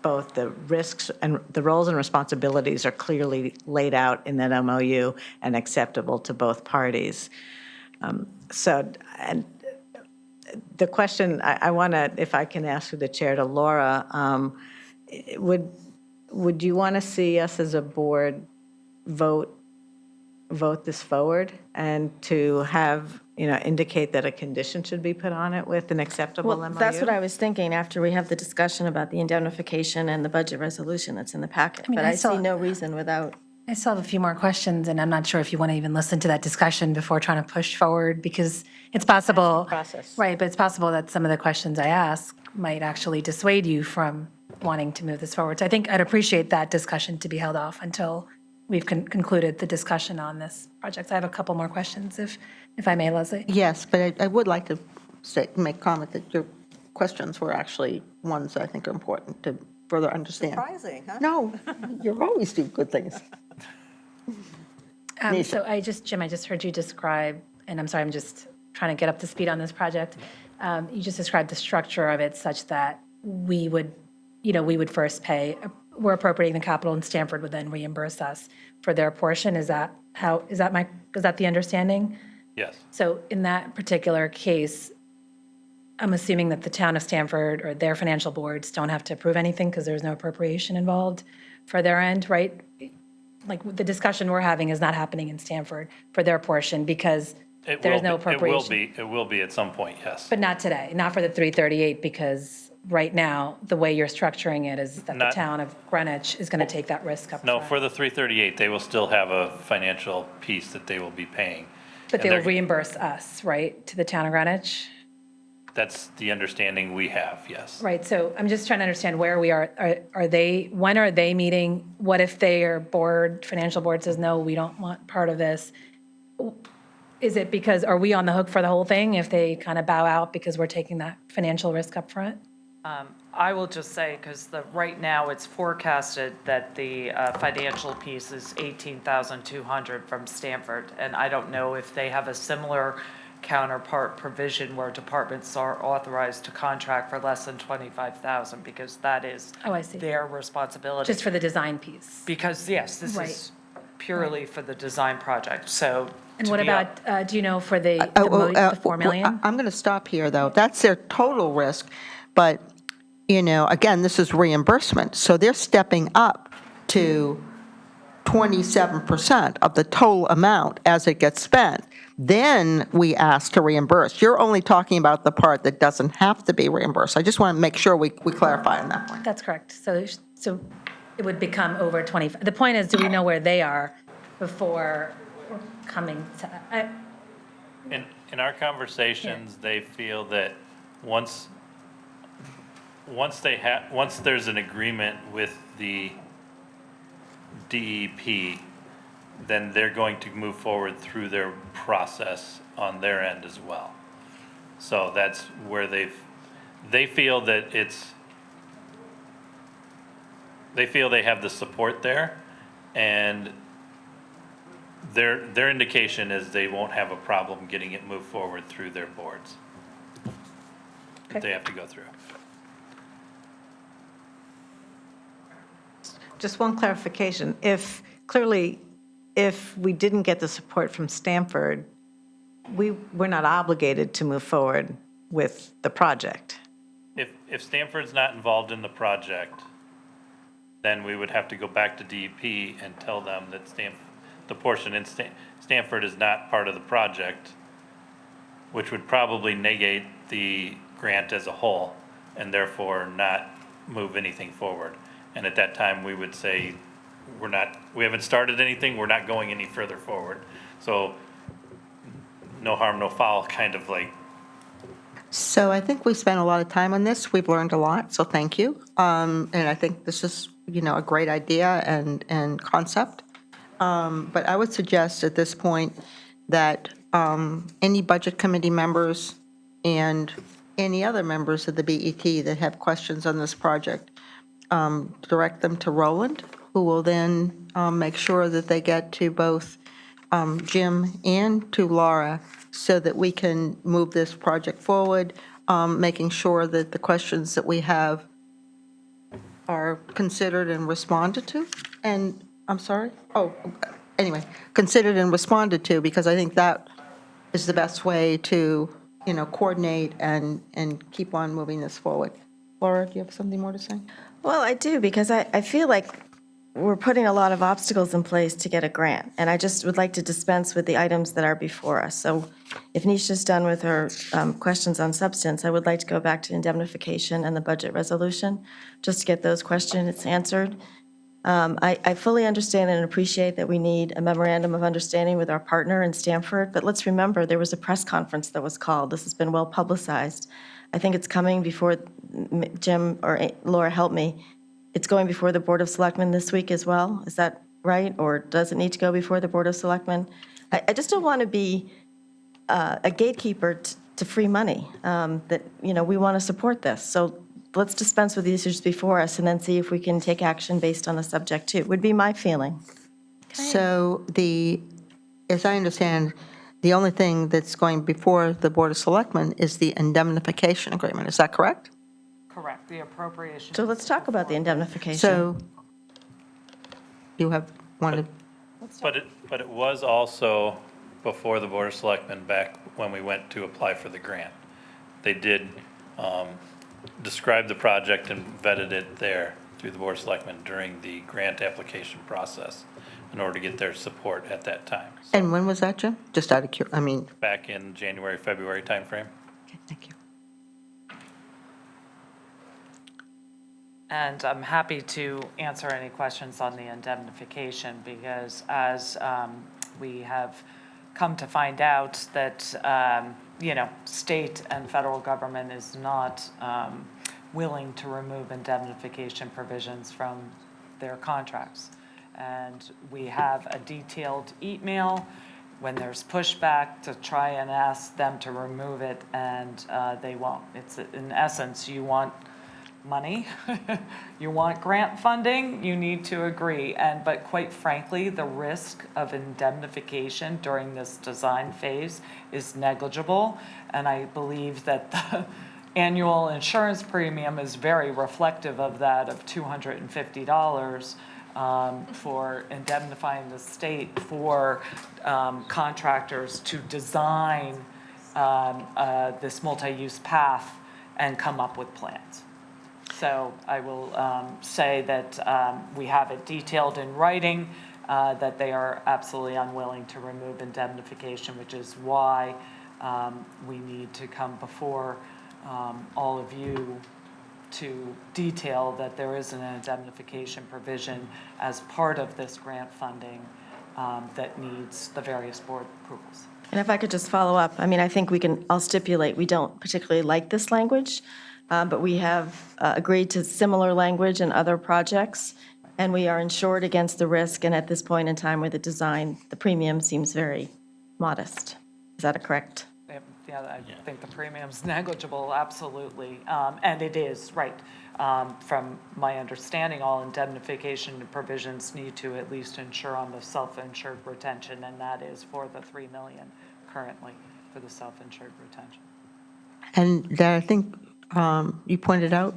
both the risks and the roles and responsibilities are clearly laid out in that MOU and acceptable to both parties. And the question I want to, if I can ask through the chair to Laura, would you want to see us as a board vote this forward and to have, indicate that a condition should be put on it with an acceptable Well, MOU? that's what I was thinking after we have the discussion about the indemnification and the budget resolution that's in the packet. mean, But I I saw- see no reason without, I still have a few more questions, and I'm not sure if you want to even listen to that discussion before trying to push forward, because it's possible. Process. Right, but it's possible that some of the questions I ask might actually dissuade you from wanting to move this forward. So I think I'd appreciate that discussion to be held off until we've concluded the discussion on this project. So I have a couple more questions, if I may, Leslie. Yes, but I would like to make comment that your questions were actually ones I think are important to further understand. Surprising, huh? No, you always do good things. So Jim, I just heard you describe, and I'm sorry, I'm just trying to get up to speed on this project. You just described the structure of it such that we would first pay, we're appropriating the capital, and Stanford would then reimburse us for their portion. Is that the understanding? Yes. So in that particular case, I'm assuming that the town of Stanford or their financial boards don't have to approve anything because there's no appropriation involved for their end, right? Like, the discussion we're having is not happening in Stanford for their portion because there's no appropriation. It will be at some point, yes. But not today, not for the 338, because right now, the way you're structuring it is that the Not- town of Greenwich is going to take that risk up No, front. for the 338, they will still have a financial piece that they will be paying. But And they will they're- reimburse us, right, to the town of Greenwich? That's the understanding we have, yes. Right, so I'm just trying to understand where we are. When are they meeting? What if their financial board says, no, we don't want part of this? Is it because, are we on the hook for the whole thing if they kind of bow out because we're taking that financial risk up front? I will just say, because right now it's forecasted that the financial piece is $18,200 from Stanford, and I don't know if they have a similar counterpart provision where departments are authorized to contract for less than 25,000, because that is Oh, I see. their responsibility. Just for the design piece. Because, yes, this Right. is purely for the design project, so. And to what be up- about, do you know for the Oh, 4 million? I'm going to stop here, though. That's their total risk, but, again, this is reimbursement, so they're stepping up to 27% of the total amount as it gets spent. Then we ask to reimburse. You're only talking about the part that doesn't have to be reimbursed. I just want to make sure we clarify on that point. That's correct. So it would become over 25. The point is, do we know where they are before we're coming to, In our conversations, they feel that once there's an agreement with the DEP, then they're going to move forward through their process on their end as well. So that's where they feel that they feel they have the support there, and their indication is they won't have a problem getting it moved forward through their boards that they have to go through. Just one clarification. If we didn't get the support from Stanford, we're not obligated to move forward with the project. If Stanford's not involved in the project, then we would have to go back to DEP and tell them that the portion in Stanford is not part of the project, which would probably negate the grant as a whole, and therefore not move anything forward. And at that time, we would say, we haven't started anything, we're not going any further forward. So, no harm, no foul, kind of like. So I think we spent a lot of time on this. We've learned a lot, so thank you. And I think this is, a great idea and concept. But I would suggest at this point that any Budget Committee members and any other members of the BET that have questions on this project, direct them to Roland, who will then make sure that they get to both Jim and to Laura so that we can move this project forward, making sure that the questions that we have are considered and responded to. And, I'm sorry? Anyway, considered and responded to, because I think that is the best way to, coordinate and keep on moving this forward. Laura, do you have something more to say? Well, I do, because I feel like we're putting a lot of obstacles in place to get a grant, and I just would like to dispense with the items that are before us. So if Nisha's done with her questions on substance, I would like to go back to indemnification and the budget resolution, just to get those questions answered. I fully understand and appreciate that we need a memorandum of understanding with our partner in Stanford, but let's remember, there was a press conference that was called. This has been well publicized. I think it's coming before, Jim or Laura, help me, it's going before the Board of Selectmen this week as well? Is that right? Or does it need to go before the Board of Selectmen? I just don't want to be a gatekeeper to free money, that, we want to support this. So let's dispense with the issues before us and then see if we can take action based on the subject too, would be my feeling. So as I understand, the only thing that's going before the Board of Selectmen is the indemnification agreement. Is that correct? Correct, the appropriation. So let's talk about the indemnification. So you have wanted, But it was also before the Board of Selectmen back when we went to apply for the grant. They did describe the project and vetted it there through the Board of Selectmen during the grant application process in order to get their support at that time. So and when was that, Jim? Just out of back in January, February timeframe. okay, thank you. And I'm happy to answer any questions on the indemnification, because as we have come to find out that, state and federal government is not willing to remove indemnification provisions from their contracts. And we have a detailed email when there's pushback to try and ask them to remove it, and they won't. It's, in essence, you want money, you want grant funding, you need to agree. But quite frankly, the risk of indemnification during this design phase is negligible. And I believe that the annual insurance premium is very reflective of that, of $250 for indemnifying the state for contractors to design this multi-use path and come up with plans. So I will say that we have it detailed in writing, that they are absolutely unwilling to remove indemnification, which is why we need to come before all of you to detail that there is an indemnification provision as part of this grant funding that needs the various board approvals. And if I could just follow up, I mean, I think I'll stipulate, we don't particularly like this language, but we have agreed to similar language in other projects, and we are insured against the risk, and at this point in time where the premium seems very modest. Is that correct? Yeah, I think the premium's negligible, absolutely. And it is, right. From my understanding, all indemnification provisions need to at least insure on the self-insured retention, and that is for the $3 million currently for the self-insured retention. And that I think you pointed out,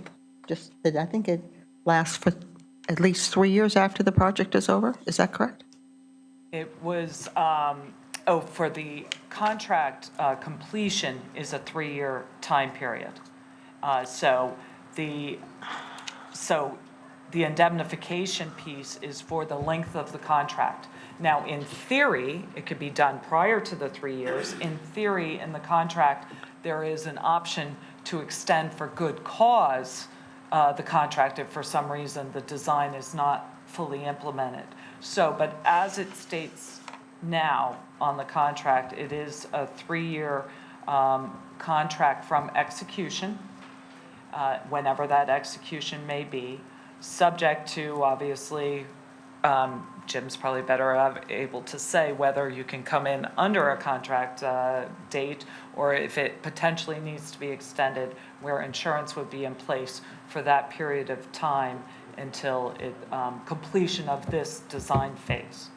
just that I think it lasts for at least 3 years after the project is over. Is that correct? It was, for the contract completion is a 3-year time period. So the indemnification piece is for the length of the contract. Now, in theory, it could be done prior to the 3 years. In theory, in the contract, there is an option to extend for good cause the contract if for some reason the design is not fully implemented. So, but as it states now on the contract, it is a 3-year contract from execution, whenever that execution may be, subject to, obviously, Jim's probably better able to say whether you can come in under a contract date or if it potentially needs to be extended, where insurance would be in place for that period of time until completion of this design phase.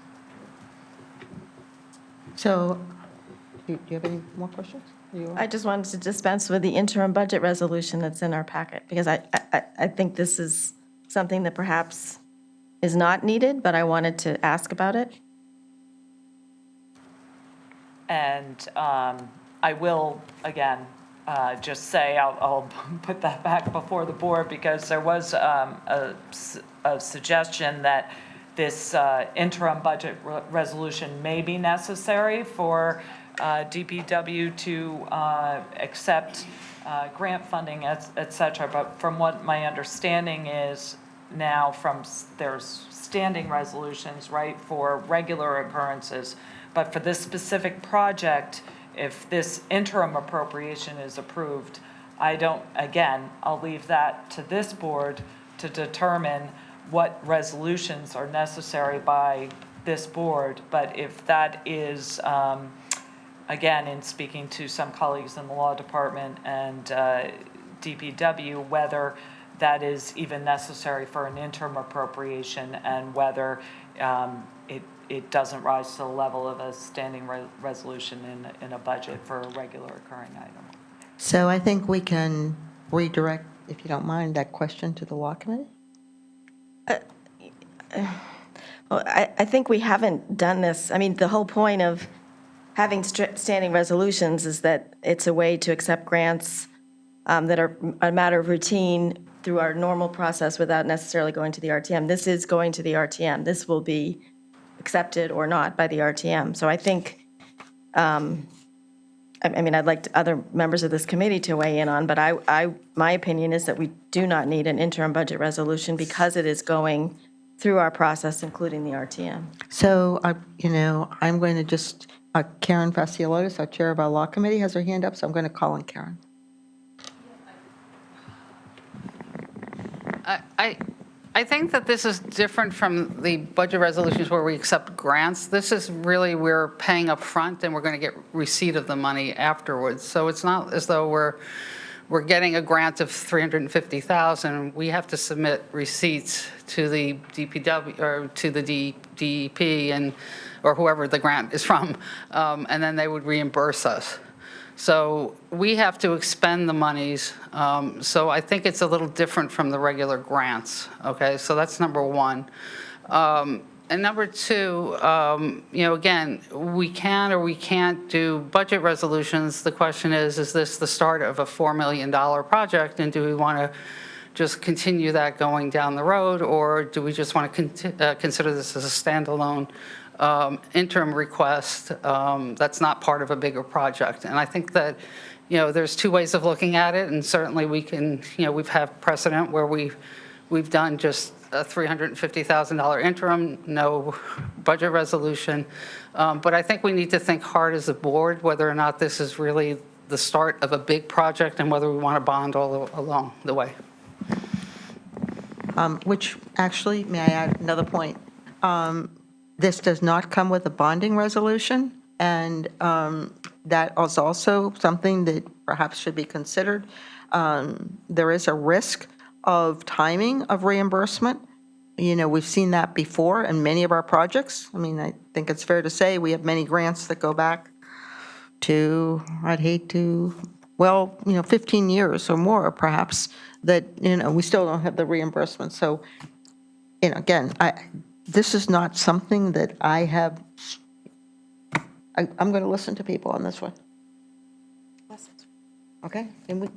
So, do you have any more questions? I just wanted to dispense with the interim budget resolution that's in our packet, because I think this is something that perhaps is not needed, but I wanted to ask about it. And I will, again, just say, I'll put that back before the board, because there was a suggestion that this interim budget resolution may be necessary for DPW to accept grant funding, et cetera. But from what my understanding is now, there's standing resolutions, right, for regular occurrences. But for this specific project, if this interim appropriation is approved, I'll leave that to this board to determine what resolutions are necessary by this board. But if that is, again, in speaking to some colleagues in the law department and DPW, whether that is even necessary for an interim appropriation, and whether it doesn't rise to the level of a standing resolution in a budget for a regular occurring item. So I think we can redirect, if you don't mind, that question to the law committee? Well, I think we haven't done this. I mean, the whole point of having standing resolutions is that it's a way to accept grants that are a matter of routine through our normal process without necessarily going to the RTM. This is going to the RTM. This will be accepted or not by the RTM. So I think, I mean, I'd like other members of this committee to weigh in on, but my opinion is that we do not need an interim budget resolution because it is going through our process, including the RTM. So, I'm going to just, Karen Fasciolotis, our chair of our law committee, has her hand up, so I'm going to call on Karen. I think that this is different from the budget resolutions where we accept grants. This is really, we're paying up front and we're going to get receipt of the money afterwards. So it's not as though we're we're getting a grant of $350,000, we have to submit receipts to the DPW, or to the DEP, and, or whoever the grant is from, and then they would reimburse us. So we have to expend the monies, so I think it's a little different from the regular grants, okay? So that's number one. And number two, again, we can or we can't do budget resolutions. The question is this the start of a $4 million project, and do we want to just continue that going down the road, or do we just want to consider this as a standalone interim request that's not part of a bigger project? And I think that, there's two ways of looking at it, and certainly we can, we've had precedent where we've done just a $350,000 interim, no budget resolution. But I think we need to think hard as a board whether or not this is really the start of a big project and whether we want to bond all along the way. Which actually, may I add another point? This does not come with a bonding resolution, and that is also something that perhaps should be considered. There is a risk of timing of reimbursement. We've seen that before in many of our projects. I mean, I think it's fair to say we have many grants that go back to, 15 years or more, perhaps, that, we still don't have the reimbursement. So, again, this is not something that I have, I'm going to listen to people on this one. Okay? And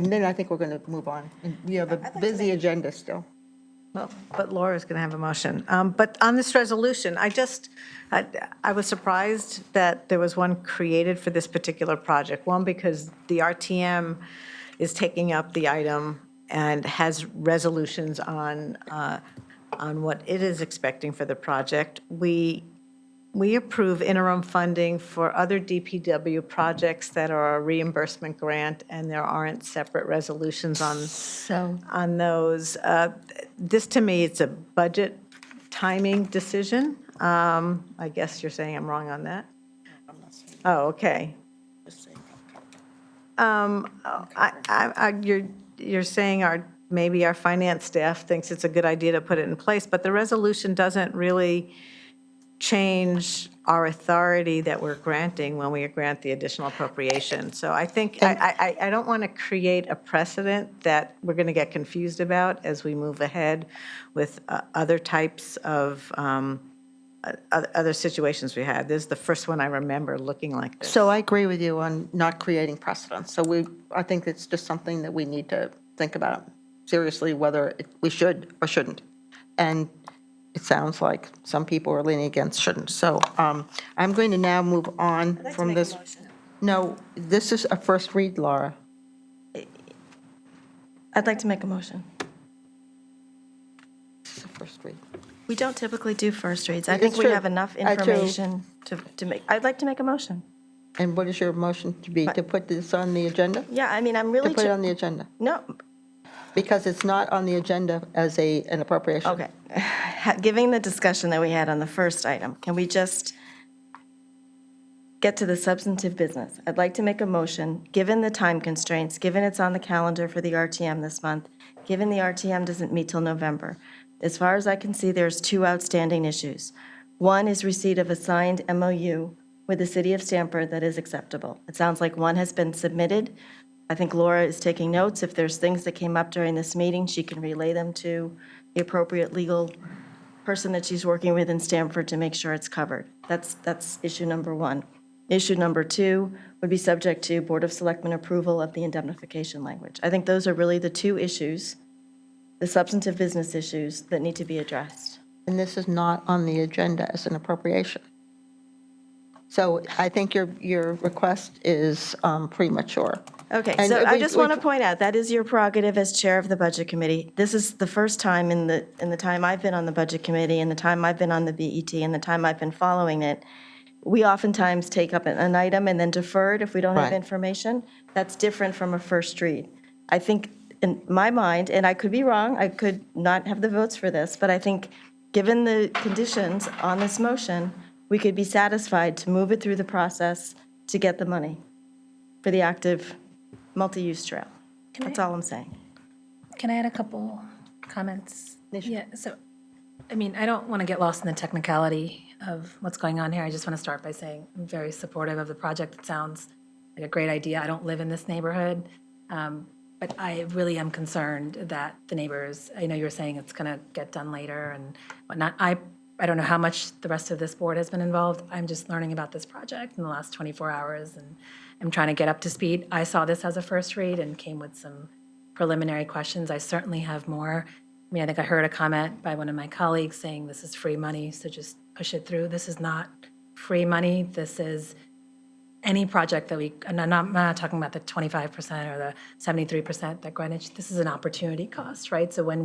then I think we're going to move on. And we have a busy agenda still. Well, but Laura's going to have a motion. But on this resolution, I was surprised that there was one created for this particular project. One, because the RTM is taking up the item and has resolutions on what it is expecting for the project. We approve interim funding for other DPW projects that are a reimbursement grant, and there aren't separate resolutions on those. This, to me, it's a budget timing decision. I guess you're saying I'm wrong on that? Oh, okay. You're saying maybe our finance staff thinks it's a good idea to put it in place, but the resolution doesn't really change our authority that we're granting when we grant the additional appropriation. So I think, I don't want to create a precedent that we're going to get confused about as we move ahead with other types of, other situations we had. This is the first one I remember looking like this. So I agree with you on not creating precedents. So I think it's just something that we need to think about seriously, whether we should or shouldn't. And it sounds like some people are leaning against shouldn't. So I'm going to now move on from this. No, this is a first read, Laura. I'd like to make a motion. This is a first read. We don't typically do first reads. I think we true. have enough I do. information to make, I'd like to make a motion. And what is your motion to be? To put this on the agenda? Yeah, I mean, I'm To really, put it on the agenda? no, Because it's not on the agenda as an appropriation. okay. Giving the discussion that we had on the first item, can we just get to the substantive business? I'd like to make a motion, given the time constraints, given it's on the calendar for the RTM this month, given the RTM doesn't meet till November. As far as I can see, there's two outstanding issues. One is receipt of a signed MOU with the city of Stamford that is acceptable. It sounds like one has been submitted. I think Laura is taking notes. If there's things that came up during this meeting, she can relay them to the appropriate legal person that she's working with in Stamford to make sure it's covered. That's issue number one. Issue number two would be subject to Board of Selectmen approval of the indemnification language. I think those are really the two issues, the substantive business issues that need to be addressed. And this is not on the agenda as an appropriation. So I think your request is premature. Okay, And so I we- just we- want to point out, that is your prerogative as chair of the Budget Committee. This is the first time in the time I've been on the Budget Committee, and the time I've been on the BET, and the time I've been following it, we oftentimes take up an item and then defer it if we don't have Right. information. That's different from a first read. I think, in my mind, and I could be wrong, I could not have the votes for this, but I think, given the conditions on this motion, we could be satisfied to move it through the process to get the money for the active multi-use trail. That's all I'm saying. Can I add a couple comments? Yeah, so, I mean, I don't want to get lost in the technicality of what's going on here. I just want to start by saying I'm very supportive of the project. It sounds like a great idea. I don't live in this neighborhood, but I really am concerned that the neighbors, I know you were saying it's going to get done later and whatnot. I don't know how much the rest of this board has been involved. I'm just learning about this project in the last 24 hours, and I'm trying to get up to speed. I saw this as a first read and came with some preliminary questions. I certainly have more. I mean, I think I heard a comment by one of my colleagues saying this is free money, so just push it through. This is not free money. This is any project that we, and I'm not talking about the 25% or the 73% that Greenwich, this is an opportunity cost, right? So when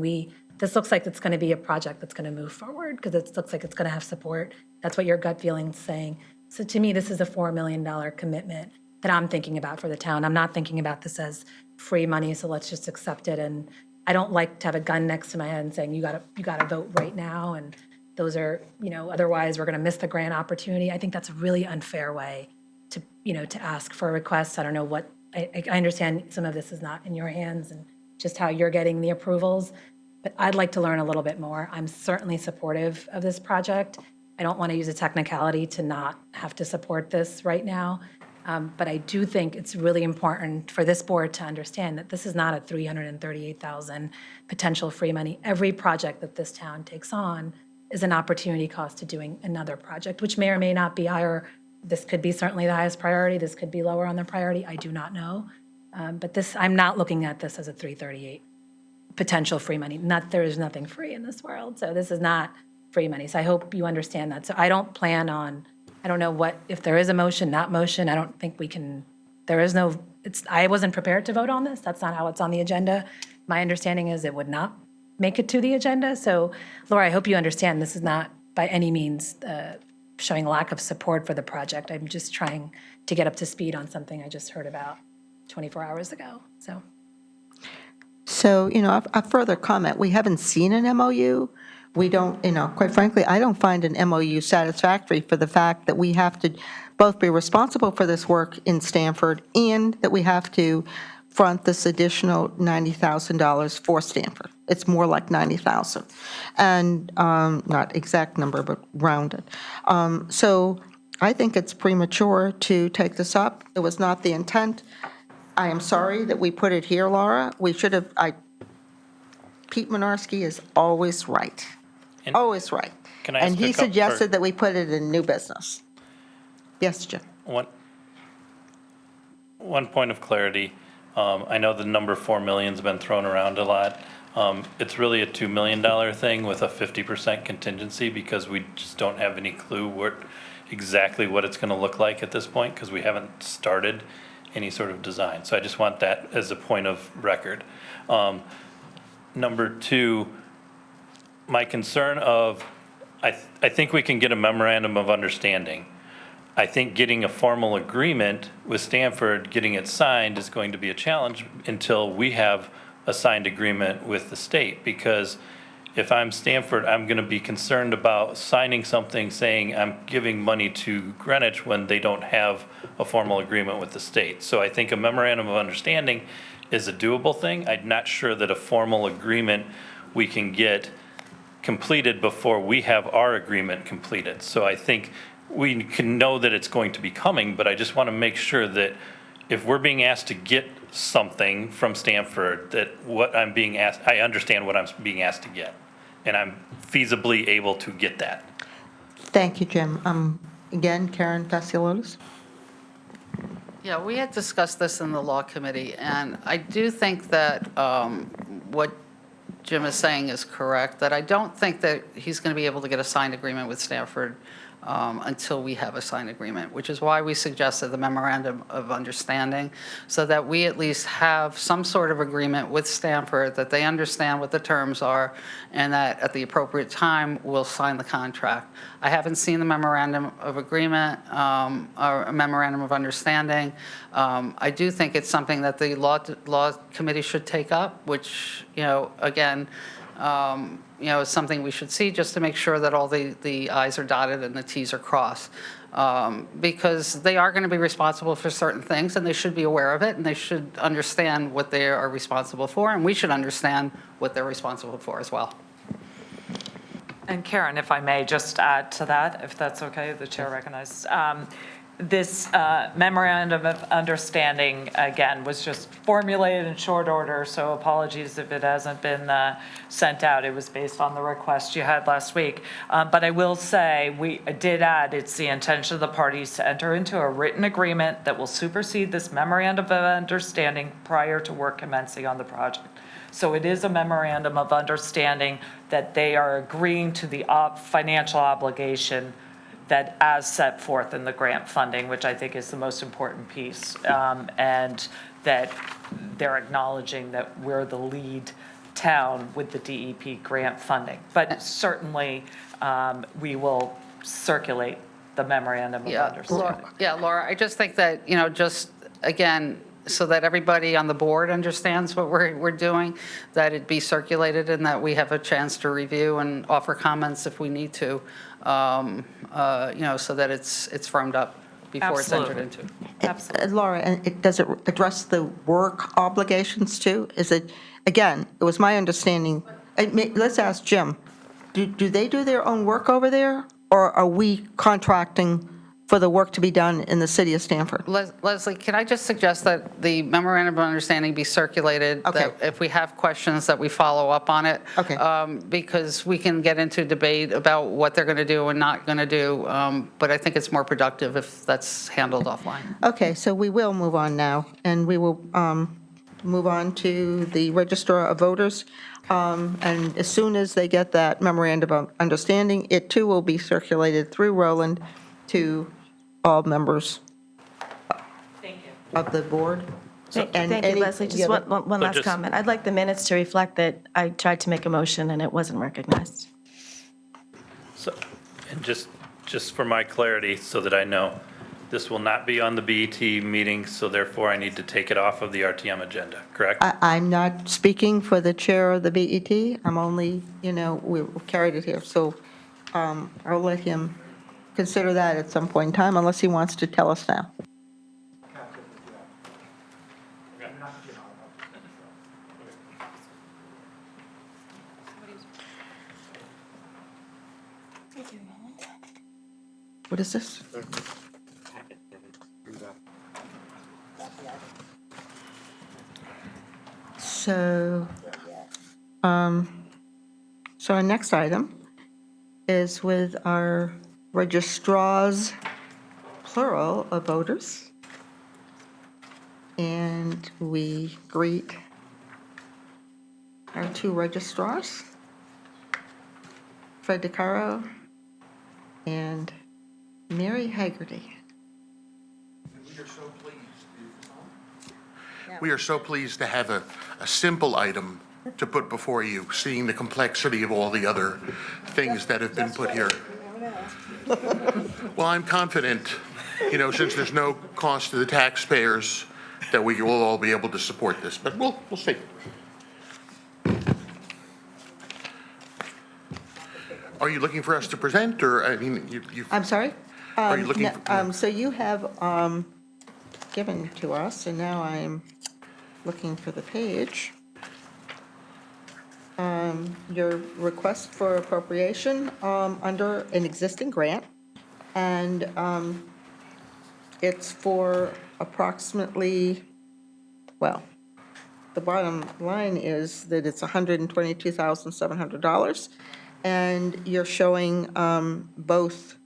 this looks like it's going to be a project that's going to move forward because it looks like it's going to have support. That's what your gut feeling's saying. So to me, this is a $4 million commitment that I'm thinking about for the town. I'm not thinking about this as free money, so let's just accept it. And I don't like to have a gun next to my head and saying, you gotta vote right now. And those are, otherwise we're going to miss the grant opportunity. I think that's a really unfair way to ask for a request. I don't know what, I understand some of this is not in your hands and just how you're getting the approvals, but I'd like to learn a little bit more. I'm certainly supportive of this project. I don't want to use a technicality to not have to support this right now. But I do think it's really important for this board to understand that this is not a $338,000 potential free money. Every project that this town takes on is an opportunity cost to doing another project, which may or may not be higher. This could be certainly the highest priority. This could be lower on the priority. I do not know. But I'm not looking at this as a 338 potential free money. There is nothing free in this world. So this is not free money. So I hope you understand that. So I don't plan on, I don't know if there is a motion, not motion, I don't think we can, I wasn't prepared to vote on this. That's not how it's on the agenda. My understanding is it would not make it to the agenda. So Laura, I hope you understand this is not by any means showing lack of support for the project. I'm just trying to get up to speed on something I just heard about 24 hours ago, so. So, a further comment, we haven't seen an MOU. We don't, quite frankly, I don't find an MOU satisfactory for the fact that we have to both be responsible for this work in Stamford and that we have to front this additional $90,000 for Stamford. It's more like $90,000. And not exact number, but rounded. So I think it's premature to take this up. It was not the intent. I am sorry that we put it here, Laura. We should have, Pete Minarski is always right. Always right. Can I ask And he a couple- suggested that we put it in new business. Yes, Jim? One point of clarity. I know the number 4 million's been thrown around a lot. It's really a $2 million thing with a 50% contingency because we just don't have any clue exactly what it's going to look like at this point because we haven't started any sort of design. So I just want that as a point of record. Number two, my concern of, I think we can get a memorandum of understanding. I think getting a formal agreement with Stamford, getting it signed is going to be a challenge until we have a signed agreement with the state. Because if I'm Stamford, I'm going to be concerned about signing something saying I'm giving money to Greenwich when they don't have a formal agreement with the state. So I think a memorandum of understanding is a doable thing. I'm not sure that a formal agreement we can get completed before we have our agreement completed. So I think we can know that it's going to be coming, but I just want to make sure that if we're being asked to get something from Stamford, that what I'm being asked, I understand what I'm being asked to get, and I'm feasibly able to get that. Thank you, Jim. Again, Karen Fasciolotis? Yeah, we had discussed this in the law committee, and I do think that what Jim is saying is correct, that I don't think that he's going to be able to get a signed agreement with Stamford until we have a signed agreement, which is why we suggested the memorandum of understanding, so that we at least have some sort of agreement with Stamford, that they understand what the terms are, and that at the appropriate time, we'll sign the contract. I haven't seen the memorandum of agreement or a memorandum of understanding. I do think it's something that the law committee should take up, which, again, is something we should see just to make sure that all the i's are dotted and the t's are crossed. because they are going to be responsible for certain things, and they should be aware of it, and they should understand what they are responsible for, and we should understand what they're responsible for as well. And Karen, if I may just add to that, if that's okay, the chair recognizes. This memorandum of understanding, again, was just formulated in short order, so apologies if it hasn't been sent out. It was based on the request you had last week. But I will say, we did add, it's the intention of the parties to enter into a written agreement that will supersede this memorandum of understanding prior to work commencing on the project. So it is a memorandum of understanding that they are agreeing to the financial obligation that as set forth in the grant funding, which I think is the most important piece, and that they're acknowledging that we're the lead town with the DEP grant funding. But certainly, we will circulate the memorandum of understanding. Laura, I just think that, just, again, so that everybody on the board understands what we're doing, that it be circulated and that we have a chance to review and offer comments if we need to, so that it's firmed up before it's entered into. Absolutely. Laura, and does it address the work obligations too? Is it, again, it was my understanding, let's ask Jim, do they do their own work over there? Or are we contracting for the work to be done in the city of Stamford? Leslie, can I just suggest that the memorandum of understanding be circulated? Okay. That if we have questions, that we follow up on it. Okay. Because we can get into debate about what they're going to do and not going to do, but I think it's more productive if that's handled offline. Okay, so we will move on now, and we will move on to the Registrar of Voters. And as soon as they get that memorandum of understanding, it too will be circulated through Roland to all members of the board. Thank And you, any- Leslie. Just yeah, one last just- comment. I'd like the minutes to reflect that I tried to make a motion and it wasn't recognized. So, and just for my clarity, so that I know, this will not be on the BET meeting, so therefore I need to take it off of the RTM agenda, correct? I'm not speaking for the chair of the BET. I'm only, we carried it here. So I'll let him consider that at some point in time, unless he wants to tell us now. What is this? So, so our next item is with our registrars, plural, of voters. And we greet our two registrars, Fred DeCaro and Mary Haggerty. We are so pleased to have a simple item to put before you, seeing the complexity of all the other things that have been put here. Well, I'm confident, since there's no cost to the taxpayers, that we will all be able to support this, but we'll see. Are you looking for us to present, or, I'm sorry? Are you looking No, for- So you have given to us, and now I'm looking for the page. Your request for appropriation under an existing grant, and it's for approximately, well, the bottom line is that it's $122,700, and you're showing both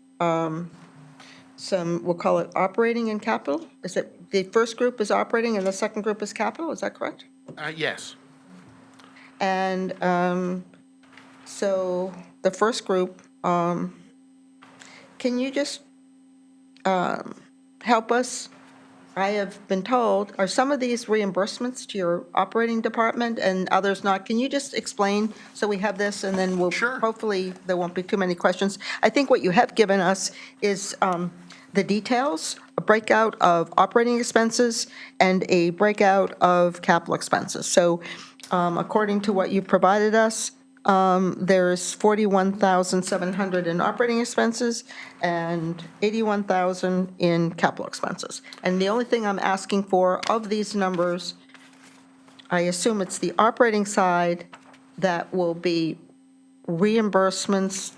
some, we'll call it operating and capital? Is it, the first group is operating and the second group is capital, is that correct? Yes. And so the first group, can you just help us? I have been told, are some of these reimbursements to your operating department and others not? Can you just explain so we have this, and then we'll, Sure. hopefully there won't be too many questions. I think what you have given us is the details, a breakout of operating expenses and a breakout of capital expenses. So according to what you provided us, There's 41,700 in operating expenses and 81,000 in capital expenses. And the only thing I'm asking for of these numbers, I assume it's the operating side that will be reimbursements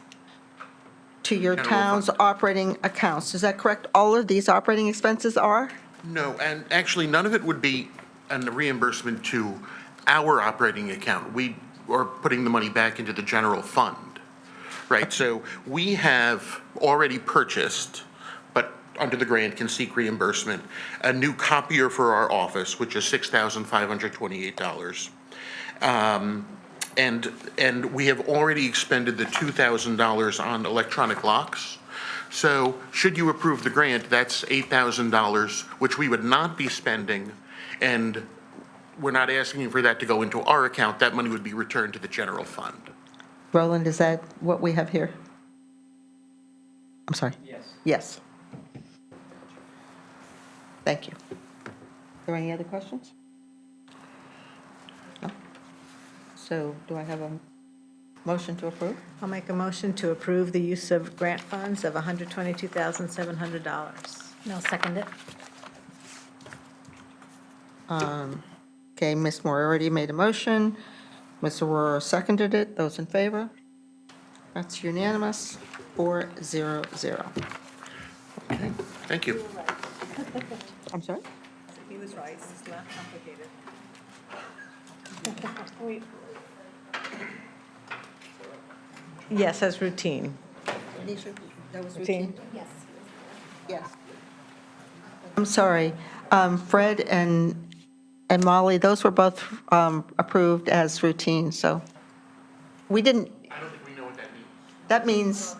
to your General town's fund. operating accounts. Is that correct? All of these operating expenses are? No, and actually, none of it would be a reimbursement to our operating account. We are putting the money back into the general fund, right? So we have already purchased, but under the grant can seek reimbursement, a new copier for our office, which is $6,528. And we have already expended the $2,000 on electronic locks. So should you approve the grant, that's $8,000, which we would not be spending, and we're not asking for that to go into our account. That money would be returned to the general fund. Roland, is that what we have here? I'm sorry. Yes. Yes. Thank you. Are there any other questions? No? So do I have a motion to approve? I'll make a motion to approve the use of grant funds of $122,700. And I'll second it. Okay, Ms. Moriarty made a motion. Ms. Aurora seconded it. Those in favor? That's unanimous, 400. Okay, thank you. I'm sorry? He was right, it's not complicated. Yes, as routine. That was Routine. Yes. Yes. I'm sorry. Fred and Molly, those were both approved as routine, so we didn't, I don't think we know what that means. that means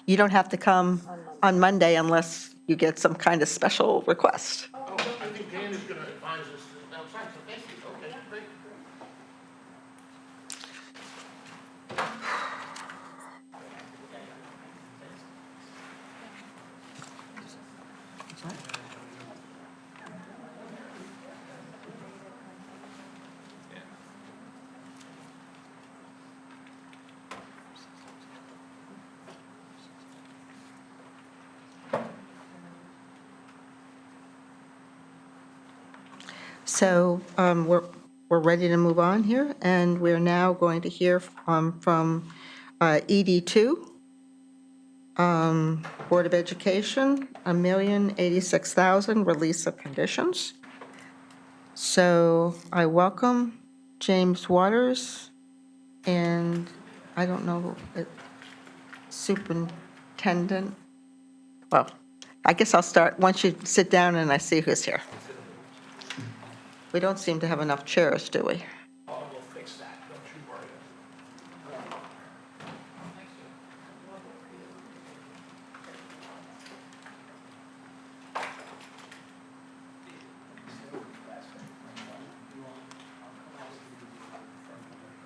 you don't have to come on Monday unless you get some kind of special request. Oh, I think Dan is going to advise us outside, so thank you. Okay, great. So we're ready to move on here, and we're now going to hear from ED2, Board of Education, $1,086,000, release of conditions. So I welcome James Waters, and I don't know, Superintendent, well, I guess I'll start, once you sit down and I see who's here. We don't seem to have enough chairs, do we? We'll fix that, don't you worry.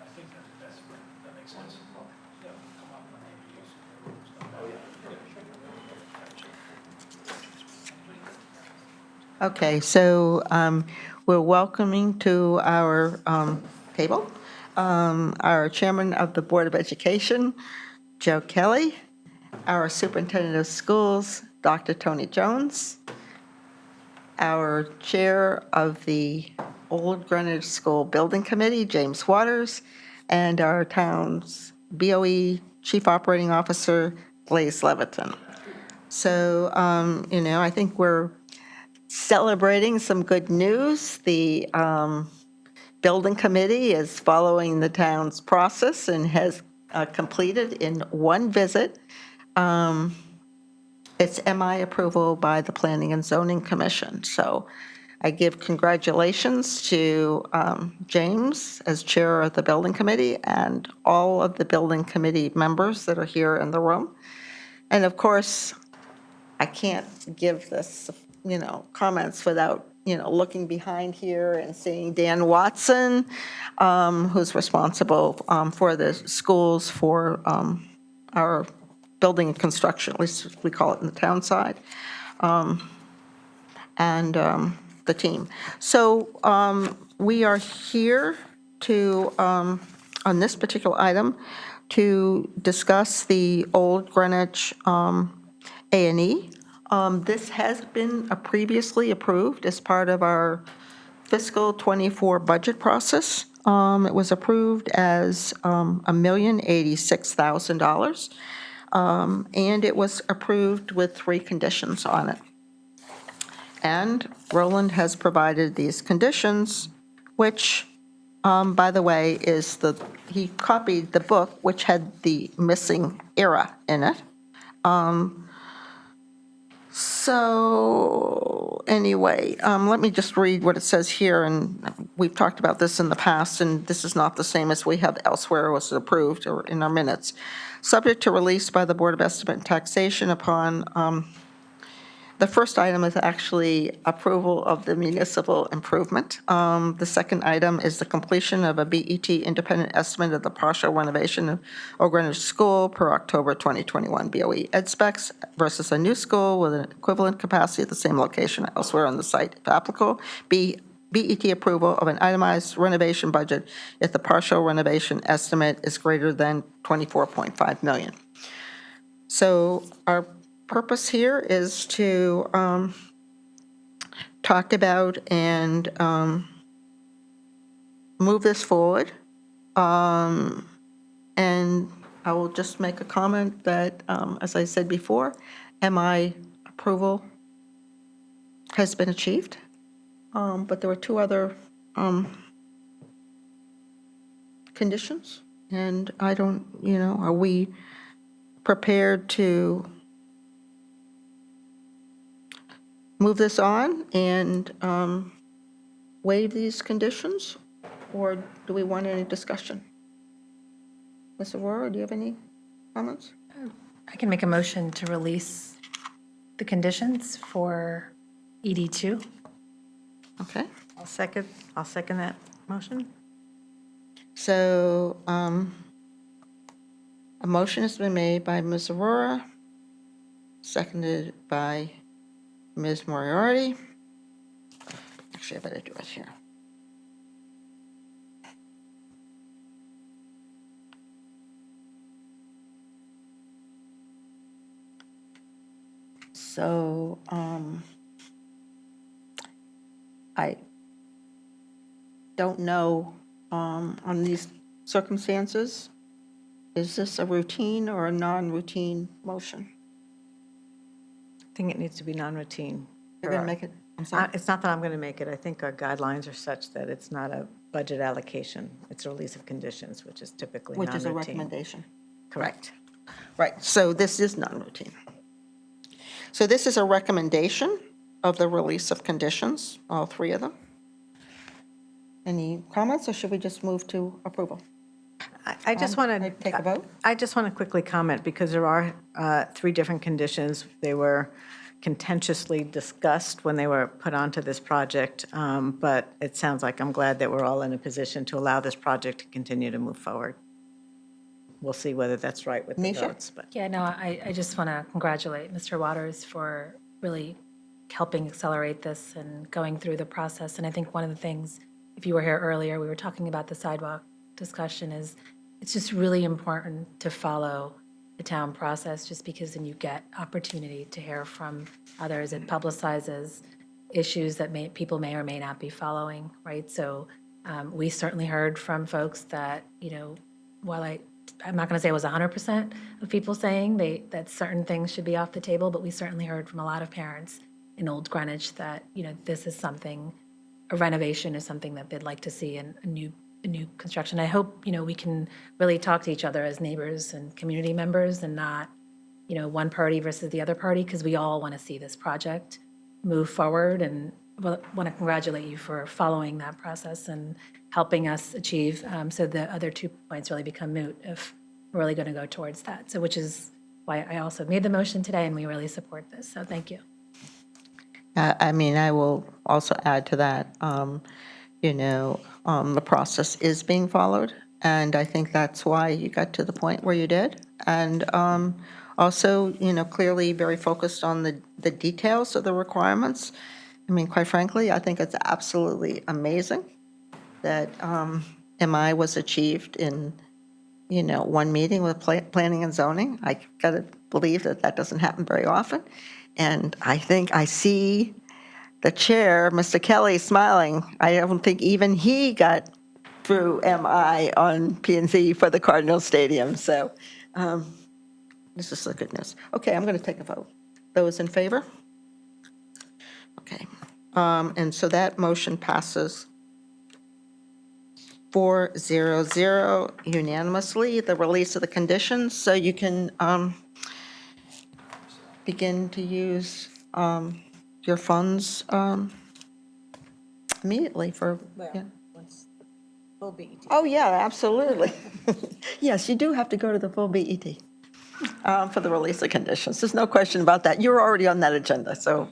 I think that's the best, that makes sense. Yeah, come up when they use it. Oh, yeah. Okay, so we're welcoming to our table our Chairman of the Board of Education, Joe Kelly, our Superintendent of Schools, Dr. Tony Jones, our Chair of the Old Greenwich School Building Committee, James Waters, and our town's BOE Chief Operating Officer, Blaise Leviton. So, I think we're celebrating some good news. The building committee is following the town's process and has completed in one visit its MI approval by the Planning and Zoning Commission. So I give congratulations to James as chair of the building committee and all of the building committee members that are here in the room. And of course, I can't give this, comments without, looking behind here and seeing Dan Watson, who's responsible for the schools for our building and construction, at least we call it in the town side, and the team. So we are here to on this particular item to discuss the Old Greenwich A&E. This has been previously approved as part of our fiscal '24 budget process. It was approved as $1,086,000, and it was approved with 3 conditions on it. And Roland has provided these conditions, which, by the way, he copied the book, which had the missing era in it. So anyway, let me just read what it says here, and we've talked about this in the past, and this is not the same as we have elsewhere, was approved or in our minutes. Subject to release by the Board of Estimate and Taxation upon, the first item is actually approval of the municipal improvement. The second item is the completion of a BET independent estimate of the partial renovation of Old Greenwich School per October 2021 BOE ed specs versus a new school with an equivalent capacity at the same location elsewhere on the site if applicable. BET approval of an itemized renovation budget if the partial renovation estimate is greater than $24.5 million. So our purpose here is to talk about and move this forward. And I will just make a comment that, as I said before, MI approval has been achieved. But there were 2 other conditions. And I don't, are we prepared to move this on and waive these conditions, or do we want any discussion? Ms. Aurora, do you have any comments? I can make a motion to release the conditions for ED2. Okay, I'll second that motion. so a motion has been made by Ms. Aurora, seconded by Ms. Moriarty. Actually, I better do it here. So, I don't know, on these circumstances, is this a routine or a non-routine motion? I think it needs to be non-routine. You're going to make it, I'm sorry? It's not that I'm going to make it. I think our guidelines are such that it's not a budget allocation. It's a release of conditions, which is typically Which non-routine. is a recommendation. Correct. Right, so this is non-routine. So this is a recommendation of the release of conditions, all 3 of them. Any comments, or should we just move to approval? I just want to Take a vote? I just want to quickly comment, because there are 3 different conditions. They were contentiously discussed when they were put onto this project, but it sounds like I'm glad that we're all in a position to allow this project to continue to move forward. We'll see whether that's right with the Misha? votes, but. Yeah, no, I just want to congratulate Mr. Waters for really helping accelerate this and going through the process. And I think one of the things, if you were here earlier, we were talking about the sidewalk discussion, is it's just really important to follow the town process, just because then you get opportunity to hear from others. It publicizes issues that people may or may not be following, right? So we certainly heard from folks that, while I'm not going to say it was 100% of people saying that certain things should be off the table, but we certainly heard from a lot of parents in Old Greenwich that, this is something, a renovation is something that they'd like to see in a new construction. I hope, we can really talk to each other as neighbors and community members, and not, one party versus the other party, because we all want to see this project move forward. And want to congratulate you for following that process and helping us achieve, so the other 2 points really become moot if we're really going to go towards that. So, which is why I also made the motion today, and we really support this. So thank you. I mean, I will also add to that, the process is being followed, and I think that's why you got to the point where you did. And also, clearly very focused on the details of the requirements. I mean, quite frankly, I think it's absolutely amazing that MI was achieved in, one meeting with planning and zoning. I gotta believe that that doesn't happen very often. And I think I see the chair, Mr. Kelly, smiling. I don't think even he got through MI on P&Z for the Cardinal Stadium. So this is the good news. Okay, I'm going to take a vote. Those in favor? Okay. And so that motion passes 400 unanimously, the release of the conditions. So you can begin to use your funds immediately for, yeah. Oh, yeah, absolutely. Yes, you do have to go to the full BET for the release of conditions. There's no question about that. You're already on that agenda, so,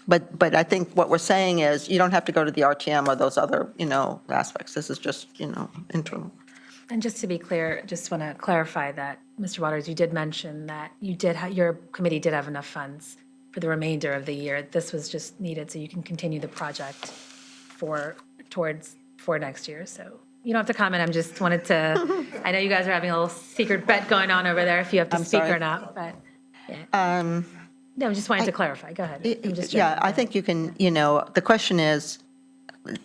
But I think what we're saying is you don't have to go to the RTM or those other, aspects. This is just, internal. And just to be clear, just want to clarify that, Mr. Waters, you did mention that your committee did have enough funds for the remainder of the year. This was just needed so you can continue the project for next year. So you don't have to comment. I just wanted to, I know you guys are having a little secret bet going on over there if you have to I'm speak sorry. or not, but yeah. No, I just wanted to clarify. Go ahead. I'm just Yeah, joking. I think you can, the question is,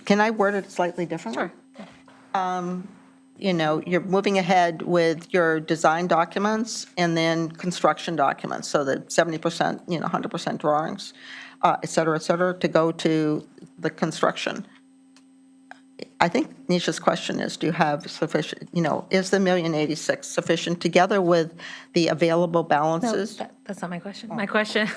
can I word it slightly differently? Sure. You're moving ahead with your design documents and then construction documents, so that 70%, 100% drawings, et cetera, to go to the construction. I think Nisha's question is, do you have sufficient, is the $1,086,000 sufficient together with the available No, balances? that's not my question. My question,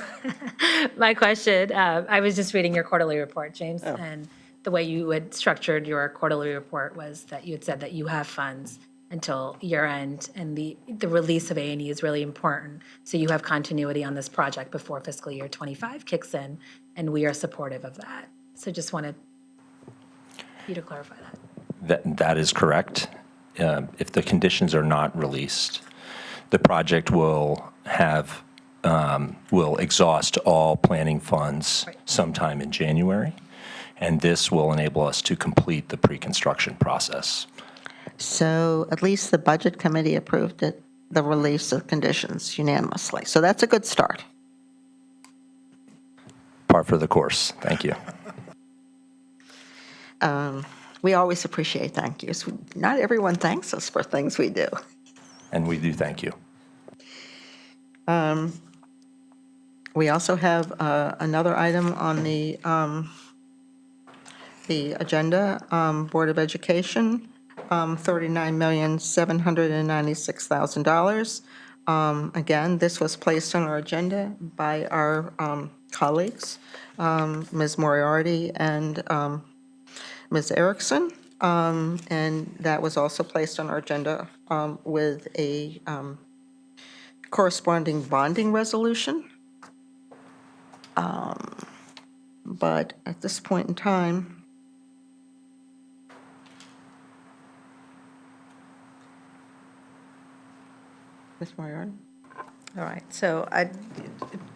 I was just reading your quarterly report, James, and the way you had structured your quarterly report was that you had said that you have funds until year end, and the release of A&E is really important. So you have continuity on this project before fiscal year 25 kicks in, and we are supportive of that. So just wanted you to clarify that. That is correct. If the conditions are not released, the project will exhaust all planning funds sometime in January, and this will enable us to complete the pre-construction process. So at least the Budget Committee approved it, the release of conditions unanimously. So that's a good start. Par for the course. Thank you. We always appreciate thank yous. Not everyone thanks us for things we do. And we do thank you. We also have another item on the agenda, Board of Education, $39,796,000. Again, this was placed on our agenda by our colleagues, Ms. Moriarty and Ms. Erickson, and that was also placed on our agenda with a corresponding bonding resolution. But at this point in time, Ms. Moriarty? All right, so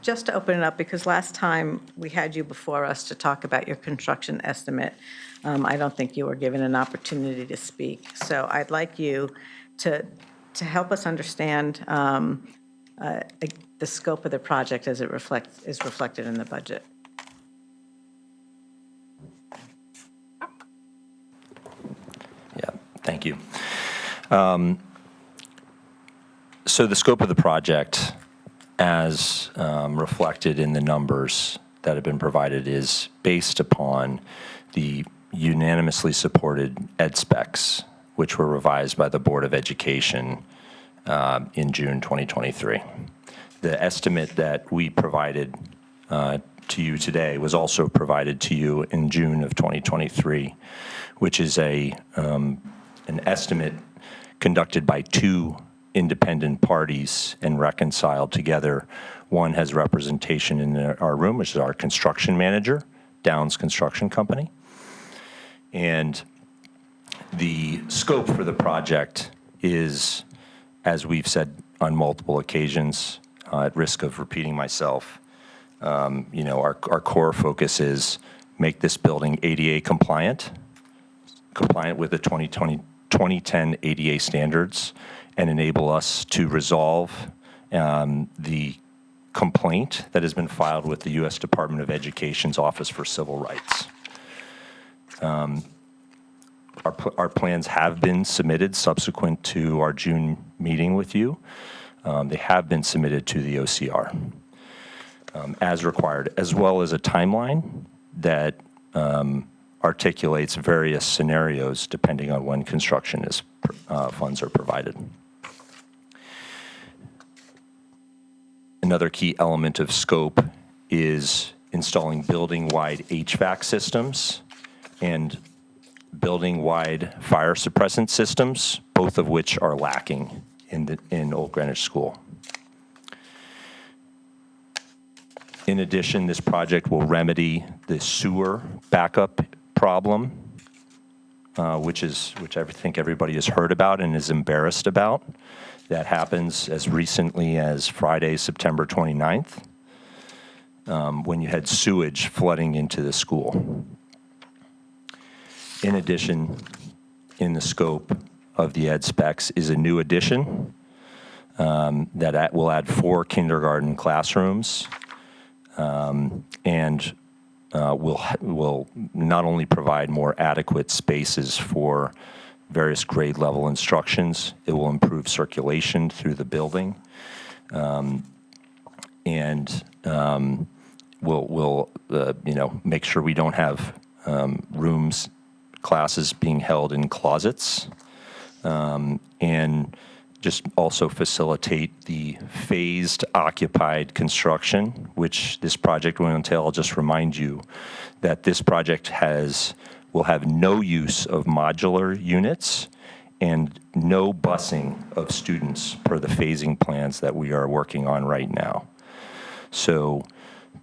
just to open it up, because last time we had you before us to talk about your construction estimate, I don't think you were given an opportunity to speak. So I'd like you to help us understand the scope of the project as it is reflected in the budget. Yeah, thank you. So the scope of the project, as reflected in the numbers that have been provided, is based upon the unanimously supported ed specs, which were revised by the Board of Education in June 2023. The estimate that we provided to you today was also provided to you in June of 2023, which is an estimate conducted by two independent parties and reconciled together. One has representation in our room, which is our construction manager, Downs Construction Company. And the scope for the project is, as we've said on multiple occasions, at risk of repeating myself, our core focus is make this building ADA compliant, compliant with the 2010 ADA standards and enable us to resolve the complaint that has been filed with the U.S. Department of Education's Office for Civil Rights. Our plans have been submitted subsequent to our June meeting with you. They have been submitted to the OCR as required, as well as a timeline that articulates various scenarios depending on when construction funds are provided. Another key element of scope is installing building-wide HVAC systems and building-wide fire suppressant systems, both of which are lacking in Old Greenwich School. In addition, this project will remedy the sewer backup problem, which I think everybody has heard about and is embarrassed about. That happens as recently as Friday, September 29th, when you had sewage flooding into the school. In addition, in the scope of the ed specs is a new addition that will add 4 kindergarten classrooms and will not only provide more adequate spaces for various grade level instructions, it will improve circulation through the building, and will make sure we don't have classes being held in closets, and just also facilitate the phased occupied construction, which this project will entail. I'll just remind you that this project will have no use of modular units and no busing of students per the phasing plans that we are working on right now. So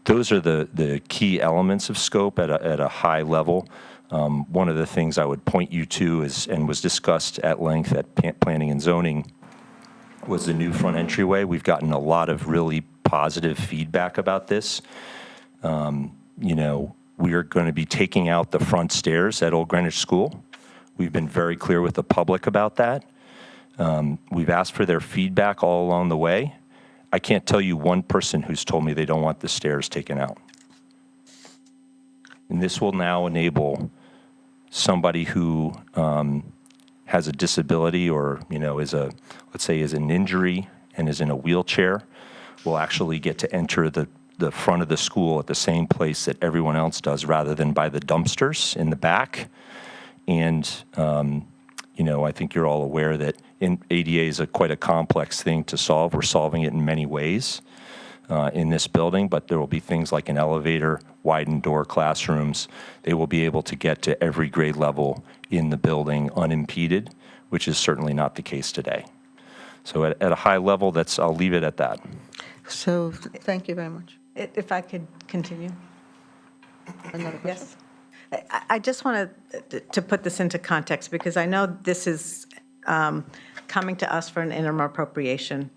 those are the key elements of scope at a high level. One of the things I would point you to is, and was discussed at length at Planning and Zoning, was the new front entryway. We've gotten a lot of really positive feedback about this. We are going to be taking out the front stairs at Old Greenwich School. We've been very clear with the public about that. We've asked for their feedback all along the way. I can't tell you one person who's told me they don't want the stairs taken out. And this will now enable somebody who has a disability or, is an injury and is in a wheelchair, will actually get to enter the front of the school at the same place that everyone else does, rather than by the dumpsters in the back. And, I think you're all aware that ADA is quite a complex thing to solve. We're solving it in many ways in this building, but there will be things like an elevator, widened door classrooms. They will be able to get to every grade level in the building unimpeded, which is certainly not the case today. So at a high level, I'll leave it at that. So thank you very much. If I could continue? Another question? Yes. I just want to put this into context, because I know this is coming to us for an interim appropriation,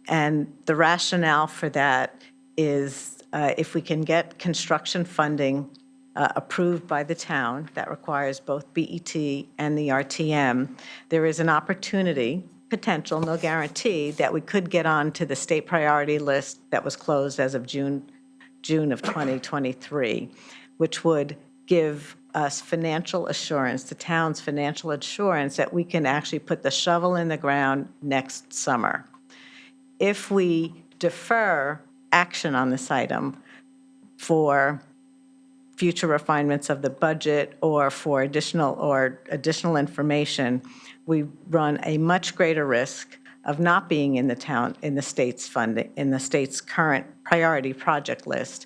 and the rationale for that is if we can get construction funding approved by the town that requires both BET and the RTM, there is an opportunity, potential, no guarantee, that we could get on to the state priority list that was closed as of June of 2023, which would give us financial assurance, the town's financial assurance, that we can actually put the shovel in the ground next summer. If we defer action on this item for future refinements of the budget or for additional information, we run a much greater risk of not being in the state's funding, in the state's current priority project list,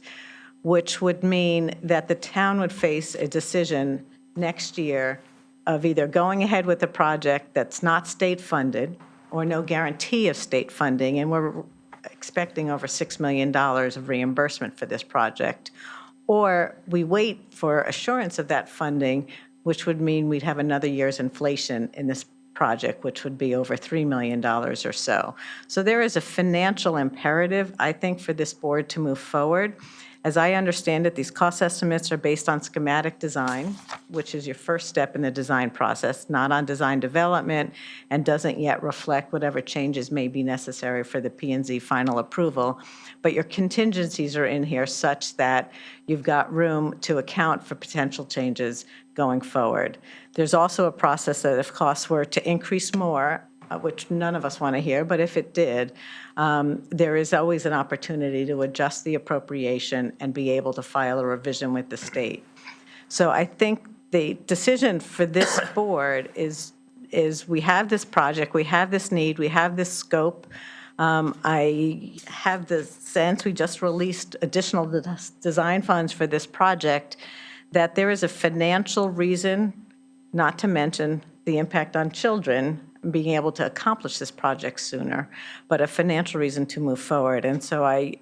which would mean that the town would face a decision next year of either going ahead with a project that's not state funded or no guarantee of state funding, and we're expecting over $6 million of reimbursement for this project, or we wait for assurance of that funding, which would mean we'd have another year's inflation in this project, which would be over $3 million or so. So there is a financial imperative, I think, for this board to move forward. As I understand it, these cost estimates are based on schematic design, which is your first step in the design process, not on design development, and doesn't yet reflect whatever changes may be necessary for the P&Z final approval. But your contingencies are in here such that you've got room to account for potential changes going forward. There's also a process that if costs were to increase more, which none of us want to hear, but if it did, there is always an opportunity to adjust the appropriation and be able to file a revision with the state. So I think the decision for this board is we have this project, we have this need, we have this scope. I have the sense, we just released additional design funds for this project, that there is a financial reason, not to mention the impact on children, being able to accomplish this project sooner, but a financial reason to move forward. And so I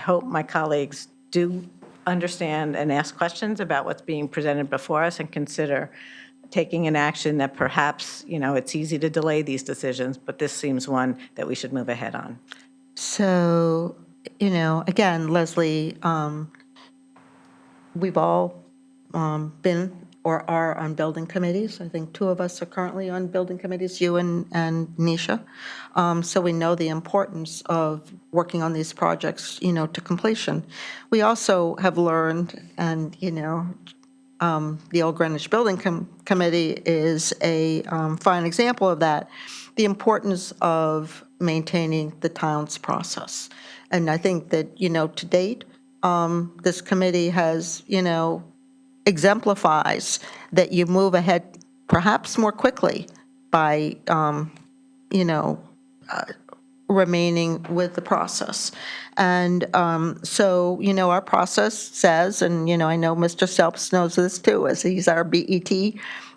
hope my colleagues do understand and ask questions about what's being presented before us and consider taking an action that perhaps, it's easy to delay these decisions, but this seems one that we should move ahead on. So, again, Leslie, we've all been or are on building committees. I think two of us are currently on building committees, you and Nisha. So we know the importance of working on these projects, to completion. We also have learned, and, the Old Greenwich Building Committee is a fine example of that, the importance of maintaining the town's process. And I think that, to date, this committee has, exemplifies that you move ahead perhaps more quickly by, remaining with the process. And so, our process says, and, I know Mr. Phelps knows this too, as he's our BET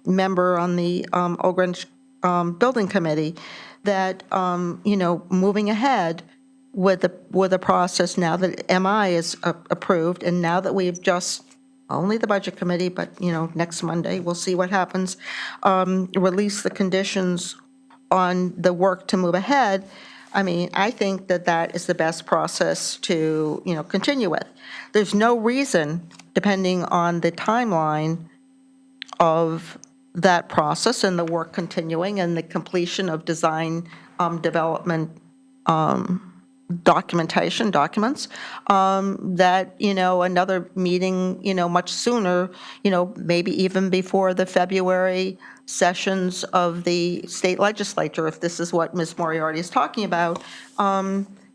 member on the Old Greenwich Building Committee, that, moving ahead with the process now that MI is approved, and now that we've just, only the Budget Committee, but, next Monday, we'll see what happens, release the conditions on the work to move ahead. I mean, I think that is the best process to, continue with. There's no reason, depending on the timeline of that process and the work continuing and the completion of design development documents, that, another meeting, much sooner, maybe even before the February sessions of the state legislature, if this is what Ms. Moriarty is talking about,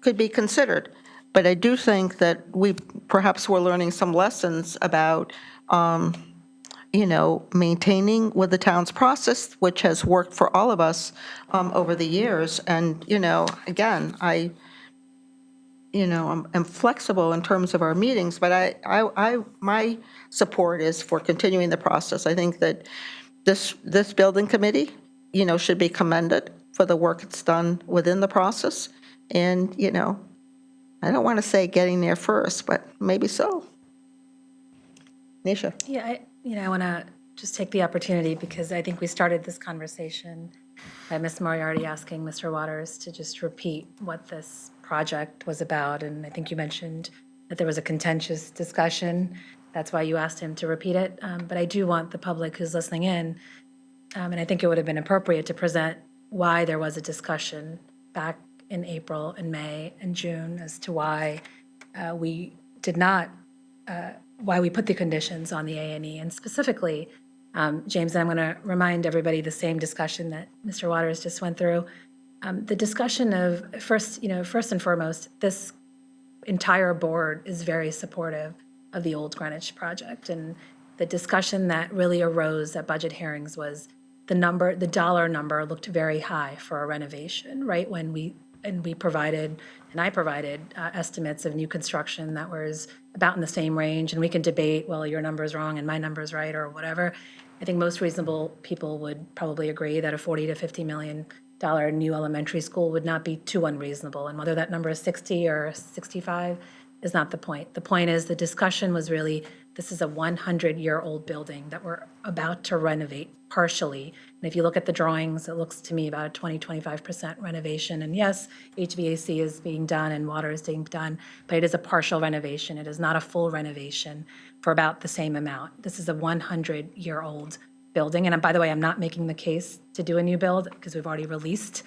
could be considered. But I do think that perhaps we're learning some lessons about, maintaining with the town's process, which has worked for all of us over the years. And, again, I'm flexible in terms of our meetings, but my support is for continuing the process. I think that this building committee, should be commended for the work it's done within the process. And, I don't want to say getting there first, but maybe so. Nisha? Yeah, I want to just take the opportunity because I think we started this conversation by Ms. Moriarty asking Mr. Waters to just repeat what this project was about. And I think you mentioned that there was a contentious discussion. That's why you asked him to repeat it. But I do want the public who's listening in, and I think it would have been appropriate to present why there was a discussion back in April and May and June as to why we did not, why we put the conditions on the A&E. And specifically, James, I'm going to remind everybody the same discussion that Mr. Waters just went through. The discussion of, first and foremost, this entire board is very supportive of the Old Greenwich project. And the discussion that really arose at budget hearings was the dollar number looked very high for a renovation, right? I provided estimates of new construction that was about in the same range, and we can debate, well, your number's wrong and my number's right or whatever. I think most reasonable people would probably agree that a $40 to $50 million new elementary school would not be too unreasonable, and whether that number is 60 or 65 is not the point. The point is the discussion was really This is a 100-year-old building that we're about to renovate partially. And if you look at the drawings, it looks to me about a 20-25% renovation. And yes, HVAC is being done and water is being done, but it is a partial renovation. It is not a full renovation for about the same amount. This is a 100-year-old building. And by the way, I'm not making the case to do a new build because we've already released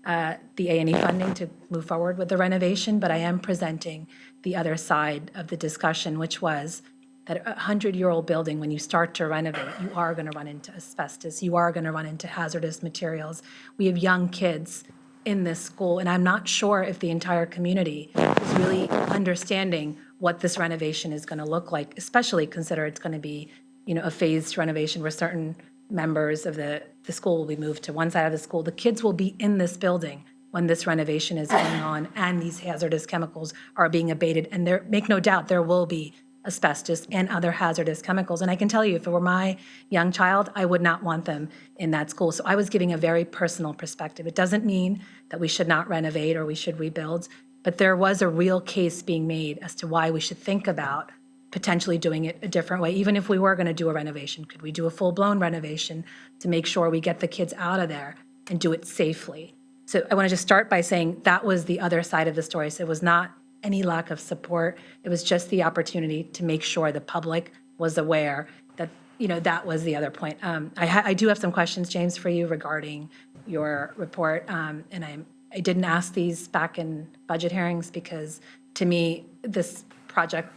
the A&E funding to move forward with the renovation, but I am presenting the other side of the discussion, which was that a 100-year-old building, when you start to renovate, you are going to run into asbestos, you are going to run into hazardous materials. We have young kids in this school, and I'm not sure if the entire community is really understanding what this renovation is going to look like, especially consider it's going to be, a phased renovation where certain members of the school will be moved to one side of the school. The kids will be in this building when this renovation is going on and these hazardous chemicals are being abated. And there, make no doubt, there will be asbestos and other hazardous chemicals. And I can tell you, if it were my young child, I would not want them in that school. So I was giving a very personal perspective. It doesn't mean that we should not renovate or we should rebuild, but there was a real case being made as to why we should think about potentially doing it a different way. Even if we were going to do a renovation, could we do a full-blown renovation to make sure we get the kids out of there and do it safely? So I want to just start by saying that was the other side of the story. So it was not any lack of support. It was just the opportunity to make sure the public was aware that, that was the other point. I do have some questions, James, for you regarding your report. And I didn't ask these back in budget hearings because, to me, this project,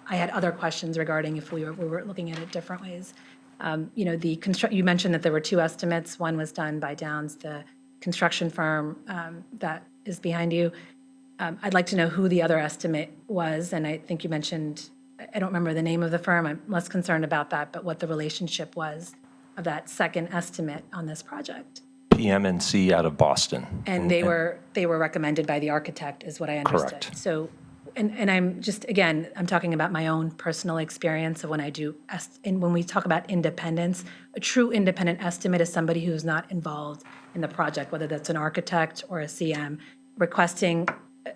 I had other questions regarding if we were looking at it different ways. You mentioned that there were two estimates. One was done by Downs, the construction firm that is behind you. I'd like to know who the other estimate was, and I think you mentioned, I don't remember the name of the firm. I'm less concerned about that, but what the relationship was of that second estimate on this project. PMNC out of Boston. And they were recommended by the architect, is what I understood. Correct. So, and I'm just, again, I'm talking about my own personal experience of when I do, and when we talk about independence, a true independent estimate is somebody who's not involved in the project, whether that's an architect or a CM, requesting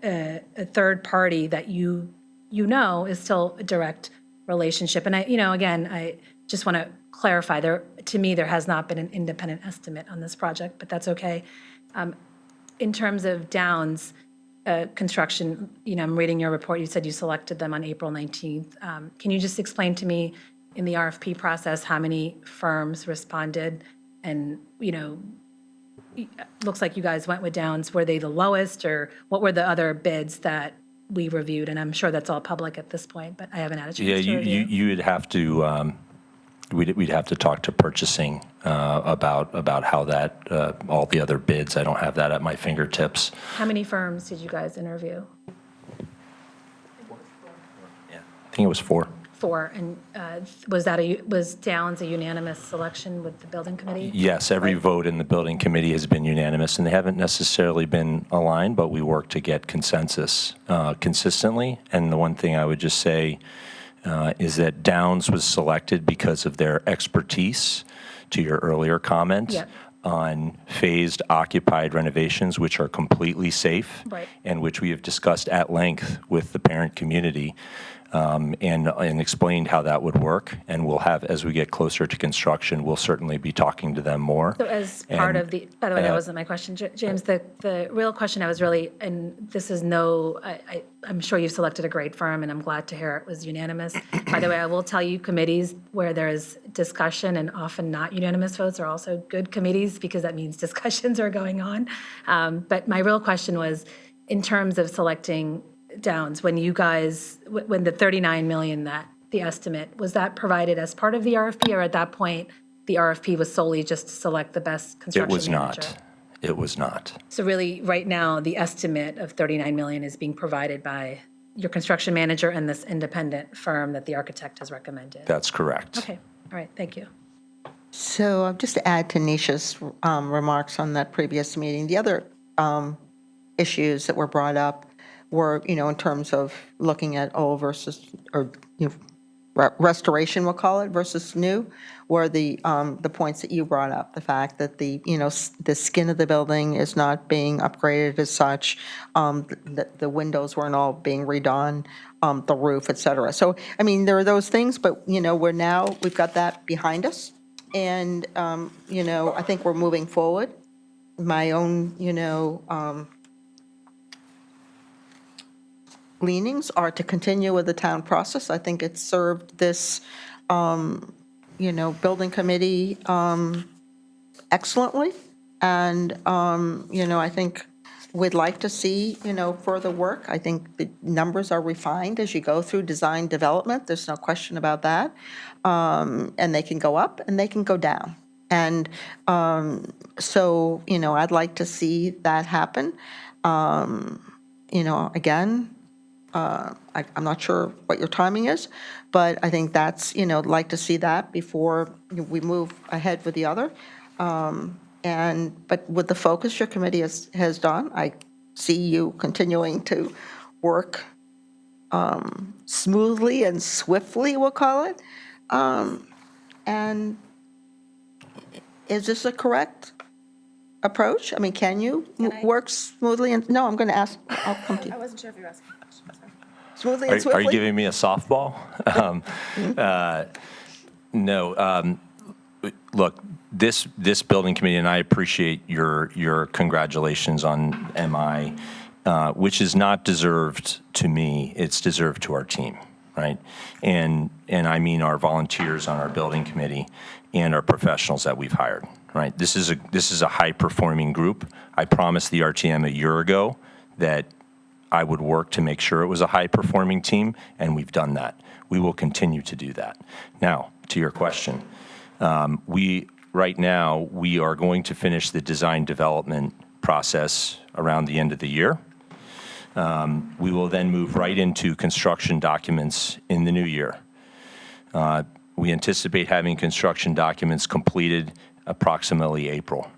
a third party that you know is still a direct relationship. And I just want to clarify, to me, there has not been an independent estimate on this project, but that's okay. In terms of Downs construction, I'm reading your report, you said you selected them on April 19th. Can you just explain to me in the RFP process how many firms responded? And, looks like you guys went with Downs. Were they the lowest, or what were the other bids that we reviewed? And I'm sure that's all public at this point, but I haven't had a chance to review. You would have to, we'd have to talk to purchasing about how that, all the other bids, I don't have that at my fingertips. How many firms did you guys interview? I think it was 4. 4, and was Downs a unanimous selection with the building committee? Yes, every vote in the building committee has been unanimous, and they haven't necessarily been aligned, but we work to get consensus consistently. And the one thing I would just say is that Downs was selected because of their expertise, to your earlier comment, Yep. on phased occupied renovations, which are completely safe, Right. and which we have discussed at length with the parent community. And explained how that would work. And we'll have, as we get closer to construction, we'll certainly be talking to them more. So as part And, of the, by the way, that wasn't my question, James, the real question I was really, and this is I'm sure you've selected a great firm, and I'm glad to hear it was unanimous. By the way, I will tell you, committees where there's discussion and often not unanimous votes are also good committees, because that means discussions are going on. But my real question was, in terms of selecting Downs, when the $39 million, that the estimate, was that provided as part of the RFP, or at that point, the RFP was solely just to select the best It construction was manager? not. It was not. So really, right now, the estimate of $39 million is being provided by your construction manager and this independent firm that the architect has recommended? That's correct. Okay, all right, thank you. So just to add to Nisha's remarks on that previous meeting, the other issues that were brought up were, in terms of looking at O versus, or restoration, we'll call it, versus new, were the points that you brought up, the fact that the skin of the building is not being upgraded as such, the windows weren't all being redone, the roof, et cetera. So, I mean, there are those things, but, we've got that behind us, and, I think we're moving forward. My own, leanings are to continue with the town process. I think it's served this, building committee excellently. And, I think we'd like to see, further work. I think the numbers are refined as you go through design development. There's no question about that. And they can go up and they can go down. And so, I'd like to see that happen. Again, I'm not sure what your timing is, but I think that's, like to see that before we move ahead with the other. But with the focus your committee has done, I see you continuing to work smoothly and swiftly, we'll call it. And is this a correct approach? I mean, can you work smoothly? And no, I'm going to ask, I'll come to you. I wasn't sure if you were asking questions. Smoothly and Are swiftly? you giving me a softball? No. Look, this building committee, and I appreciate your congratulations on MI, which is not deserved to me. It's deserved to our team, right? And I mean our volunteers on our building committee and our professionals that we've hired, right? This is a high-performing group. I promised the RTM a year ago that I would work to make sure it was a high-performing team, and we've done that. We will continue to do that. Now, to your question, right now, we are going to finish the design development process around the end of the year. We will then move right into construction documents in the new year. We anticipate having construction documents completed approximately April.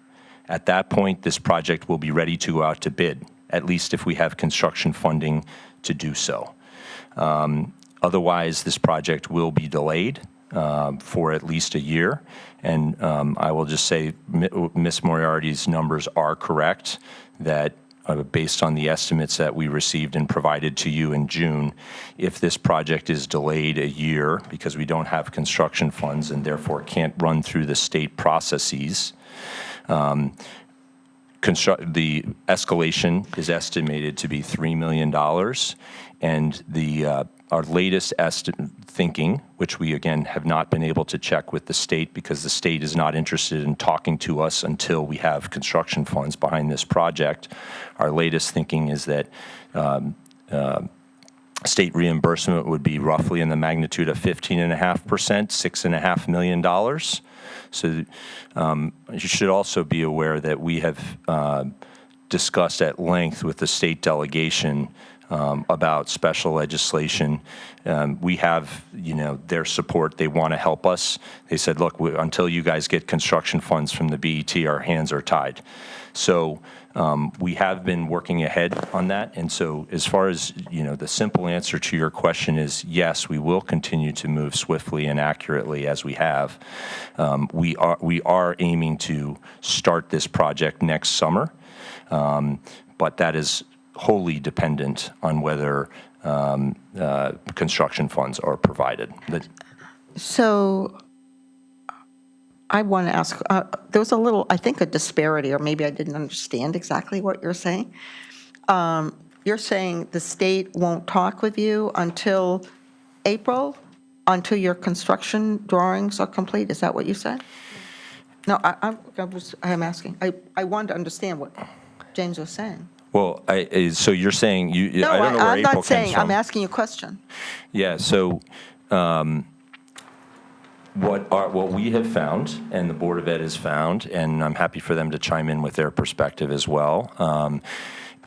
At that point, this project will be ready to go out to bid, at least if we have construction funding to do so. Otherwise, this project will be delayed for at least a year. And I will just say Ms. Moriarty's numbers are correct, that based on the estimates that we received and provided to you in June, if this project is delayed a year because we don't have construction funds and therefore can't run through the state processes, the escalation is estimated to be $3 million, and our latest thinking, which we again have not been able to check with the state because the state is not interested in talking to us until we have construction funds behind this project. Our latest thinking is that state reimbursement would be roughly in the magnitude of 15.5%, $6.5 million. So you should also be aware that we have discussed at length with the state delegation about special legislation. We have, their support. They want to help us. They said, look, until you guys get construction funds from the BET, our hands are tied. So we have been working ahead on that. And so as far as, the simple answer to your question is yes, we will continue to move swiftly and accurately as we have. We are aiming to start this project next summer, but that is wholly dependent on whether construction funds are provided. So I want to ask, there was I think a disparity, or maybe I didn't understand exactly what you're saying. You're saying the state won't talk with you until April, until your construction drawings are complete? Is that what you said? No, I'm asking. I wanted to understand what James was saying. Well, so you're saying No, I don't know where I'm April not saying, comes from. I'm asking you a question. Yeah, so what we have found, and the Board of Ed has found, and I'm happy for them to chime in with their perspective as well,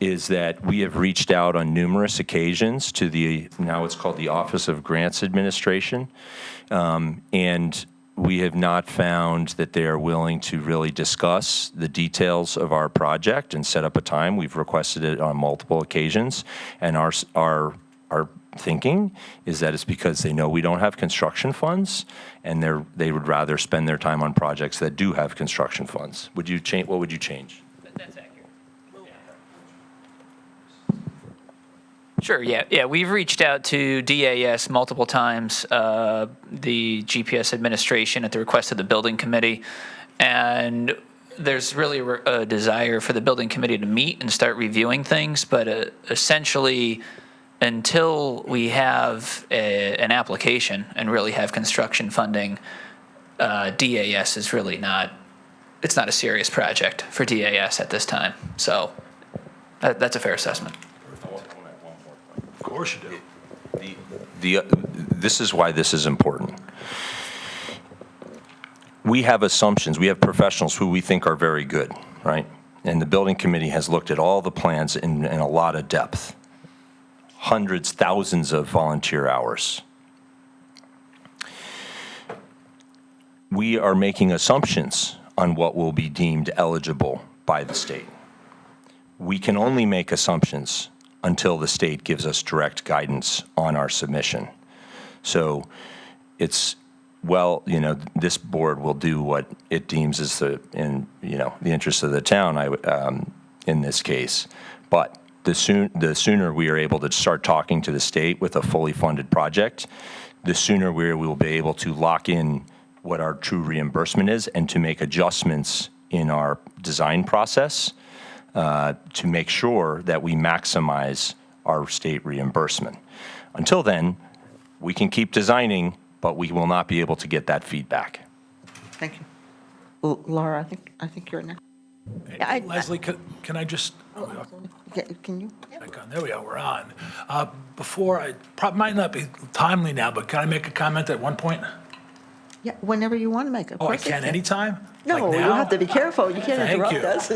is that we have reached out on numerous occasions to now it's called the Office of Grants Administration, and we have not found that they are willing to really discuss the details of our project and set up a time. We've requested it on multiple occasions, and our thinking is that it's because they know we don't have construction funds, and they would rather spend their time on projects that do have construction funds. Would you change? What would you change? That's accurate. Sure, yeah. We've reached out to DAS multiple times, the GPS administration at the request of the building committee, and there's really a desire for the building committee to meet and start reviewing things, but essentially, until we have an application and really have construction funding, DAS is really it's not a serious project for DAS at this time. So that's a fair assessment. Of course you do. This is why this is important. We have assumptions. We have professionals who we think are very good, right? And the building committee has looked at all the plans in a lot of depth. Hundreds, thousands of volunteer hours. We are making assumptions on what will be deemed eligible by the state. We can only make assumptions until the state gives us direct guidance on our submission. So it's, well, this board will do what it deems is the interest of the town, in this case. But the sooner we are able to start talking to the state with a fully funded project, the sooner we will be able to lock in what our true reimbursement is and to make adjustments in our design process to make sure that we maximize our state reimbursement. Until then, we can keep designing, but we will not be able to get that feedback. Thank you. Laura, I think you're next. Leslie, can I just? Can you? There we are, we're on. Might not be timely now, but can I make a comment at one point? Yeah, whenever you want to make it. Oh, I can anytime? No, Like you now? have to be careful. You can't Thank interrupt you. us.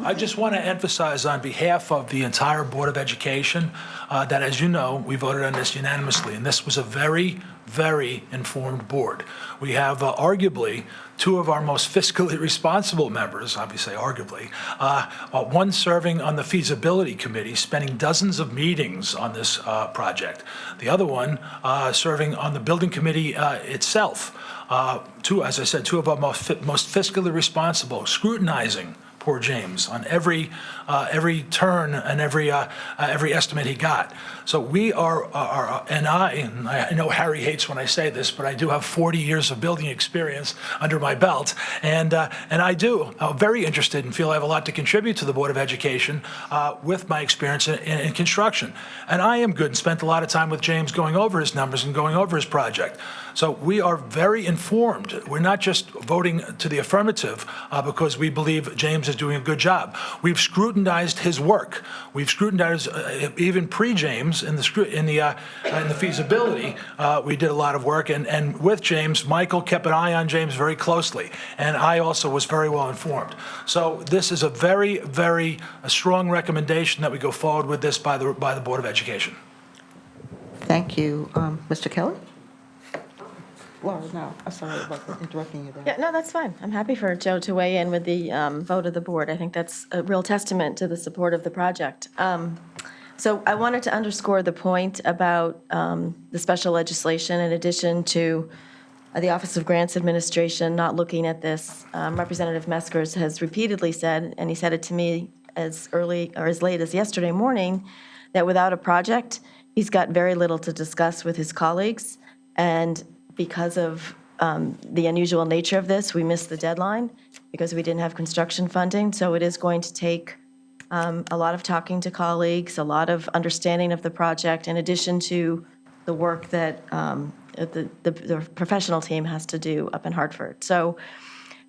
I just want to emphasize on behalf of the entire Board of Education that, as you know, we voted on this unanimously, and this was a very, very informed board. We have arguably two of our most fiscally responsible members, obviously arguably, one serving on the feasibility committee, spending dozens of meetings on this project. The other one serving on the building committee itself. As I said, two of our most fiscally responsible, scrutinizing poor James on every turn and every estimate he got. So we and I know Harry hates when I say this, but I do have 40 years of building experience under my belt, and I'm very interested and feel I have a lot to contribute to the Board of Education with my experience in construction. And I am good and spent a lot of time with James going over his numbers and going over his project. So we are very informed. We're not just voting to the affirmative because we believe James is doing a good job. We've scrutinized his work. We've scrutinized even pre-James in the feasibility. We did a lot of work, and with James, Michael kept an eye on James very closely, and I also was very well informed. So this is a very, very strong recommendation that we go forward with this by the Board of Education. Thank you. Mr. Kelly? Laura, no, I'm sorry about interrupting you there. Yeah, no, that's fine. I'm happy for Joe to weigh in with the vote of the board. I think that's a real testament to the support of the project. So I wanted to underscore the point about the special legislation in addition to the Office of Grants Administration not looking at this. Representative Meskers has repeatedly said, and he said it to me as early or as late as yesterday morning, that without a project, he's got very little to discuss with his colleagues. And because of the unusual nature of this, we missed the deadline because we didn't have construction funding. So it is going to take a lot of talking to colleagues, a lot of understanding of the project, in addition to the work that the professional team has to do up in Hartford. So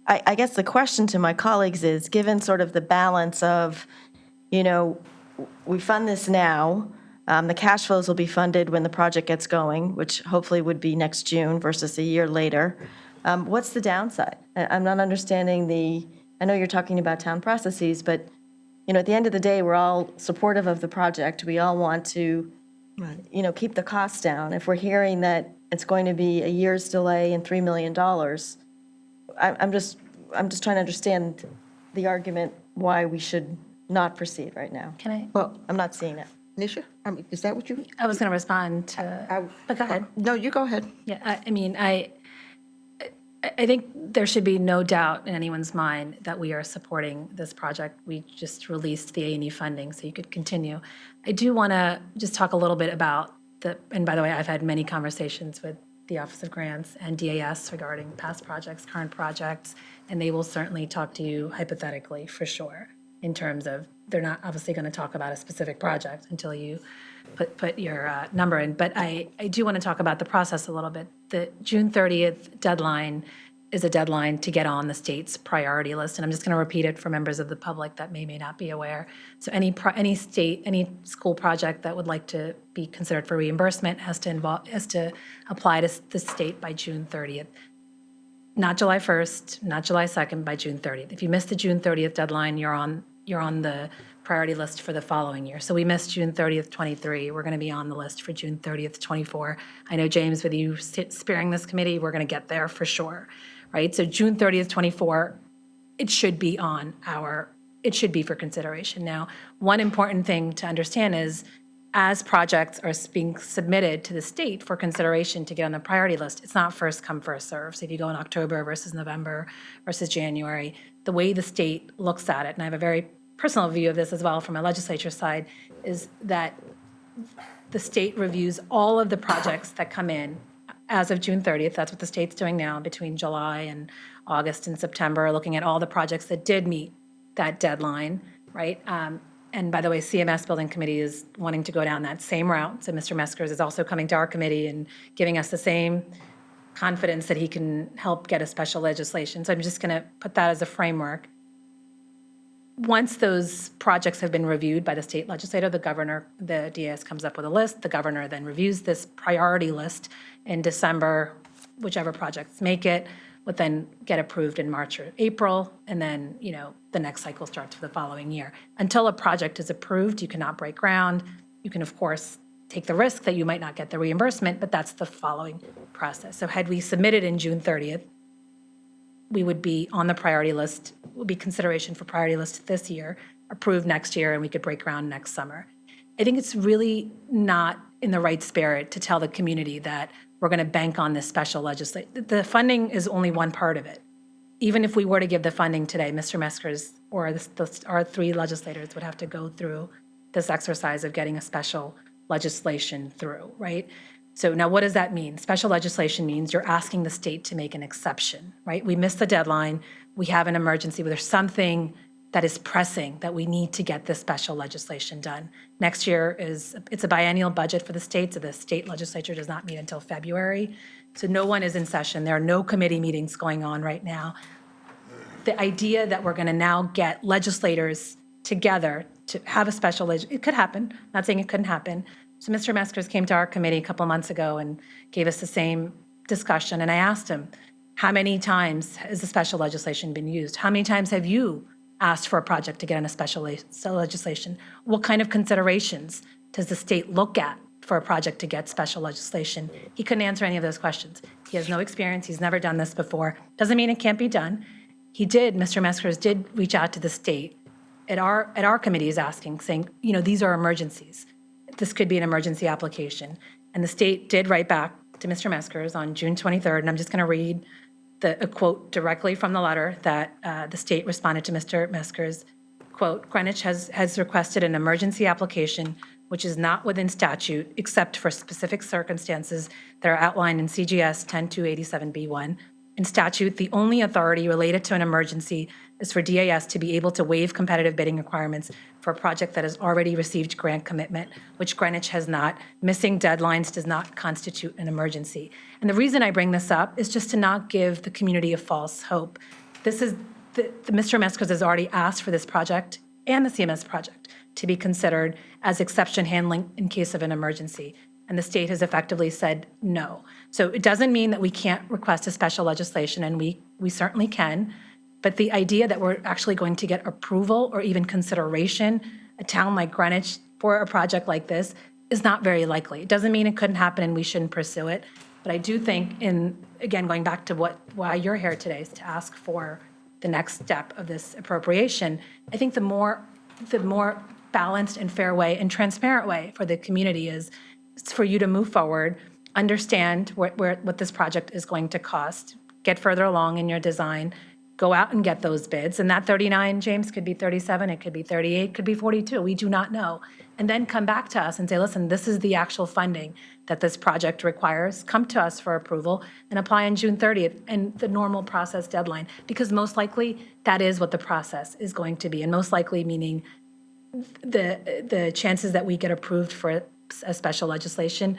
I guess the question to my colleagues is, given sort of the balance of, we fund this now, the cash flows will be funded when the project gets going, which hopefully would be next June versus a year later. What's the downside? I'm not understanding I know you're talking about town processes, but, at the end of the day, we're all supportive of the project. We all want to, keep the costs down. If we're hearing that it's going to be a year's delay and $3 million, I'm just trying to understand the argument why we should not proceed right now. Can I? Well, I'm not seeing it. Nisha? I mean, is that what you? I was going to respond to, but go ahead. No, you go ahead. Yeah, I mean, I think there should be no doubt in anyone's mind that we are supporting this project. We just released the A&E funding, so you could continue. I do want to just talk a little bit about and by the way, I've had many conversations with the Office of Grants and DAS regarding past projects, current projects, and they will certainly talk to you hypothetically, for sure, in terms of, they're not obviously going to talk about a specific project until you put your number in. But I do want to talk about the process a little bit. The June 30th deadline is a deadline to get on the state's priority list. And I'm just going to repeat it for members of the public that may not be aware. So any school project that would like to be considered for reimbursement has to apply to the state by June 30th. Not July 1st, not July 2nd, by June 30th. If you miss the June 30th deadline, you're on the priority list for the following year. So we missed June 30th, 23. We're going to be on the list for June 30th, 24. I know, James, with you spearing this committee, we're going to get there for sure, right? So June 30th, 24, it should be for consideration. Now, one important thing to understand is, as projects are being submitted to the state for consideration to get on the priority list, it's not first come, first serve. So if you go in October versus November versus January, the way the state looks at it, and I have a very personal view of this as well from a legislature side, is that the state reviews all of the projects that come in as of June 30th. That's what the state's doing now, between July and August and September, looking at all the projects that did meet that deadline, right? And by the way, CMS Building Committee is wanting to go down that same route. So Mr. Meskers is also coming to our committee and giving us the same confidence that he can help get a special legislation. So I'm just going to put that as a framework. Once those projects have been reviewed by the state legislator, the governor, the DAS comes up with a list. The governor then reviews this priority list in December. Whichever projects make it would then get approved in March or April, and then, the next cycle starts for the following year. Until a project is approved, you cannot break ground. You can, of course, take the risk that you might not get the reimbursement, but that's the following process. So had we submitted in June 30th, we would be on the priority list, would be consideration for priority list this year, approved next year, and we could break ground next summer. I think it's really not in the right spirit to tell the community that we're going to bank on this special legislation. The funding is only one part of it. Even if we were to give the funding today, Mr. Meskers or our three legislators would have to go through this exercise of getting a special legislation through, right? So now what does that mean? Special legislation means you're asking the state to make an exception, right? We missed the deadline. We have an emergency where there's something that is pressing that we need to get this special legislation done. Next year it's a biennial budget for the state, so the state legislature does not meet until February. So no one is in session. There are no committee meetings going on right now. The idea that we're going to now get legislators together to have a special it could happen. I'm not saying it couldn't happen. So Mr. Meskers came to our committee a couple months ago and gave us the same discussion. And I asked him, how many times has the special legislation been used? How many times have you asked for a project to get on a special legislation? What kind of considerations does the state look at for a project to get special legislation? He couldn't answer any of those questions. He has no experience. He's never done this before. Doesn't mean it can't be done. Mr. Meskers did reach out to the state at our committee is asking, saying, these are emergencies. This could be an emergency application. And the state did write back to Mr. Meskers on June 23rd, and I'm just going to read a quote directly from the letter that the state responded to Mr. Meskers. Quote, Greenwich has requested an emergency application which is not within statute except for specific circumstances that are outlined in CGS 10287B1. In statute, the only authority related to an emergency is for DAS to be able to waive competitive bidding requirements for a project that has already received grant commitment, which Greenwich has not. Missing deadlines does not constitute an emergency. And the reason I bring this up is just to not give the community a false hope. Mr. Meskers has already asked for this project and the CMS project to be considered as exception handling in case of an emergency. And the state has effectively said no. So it doesn't mean that we can't request a special legislation, and we certainly can. But the idea that we're actually going to get approval or even consideration, a town like Greenwich, for a project like this is not very likely. It doesn't mean it couldn't happen and we shouldn't pursue it. But I do think, again, going back to why you're here today is to ask for the next step of this appropriation. I think the more balanced and fair way and transparent way for the community is for you to move forward, understand what this project is going to cost, get further along in your design, go out and get those bids. And that 39, James, could be 37, it could be 38, could be 42. We do not know. And then come back to us and say, listen, this is the actual funding that this project requires. Come to us for approval and apply on June 30th and the normal process deadline. Because most likely, that is what the process is going to be. And most likely meaning the chances that we get approved for a special legislation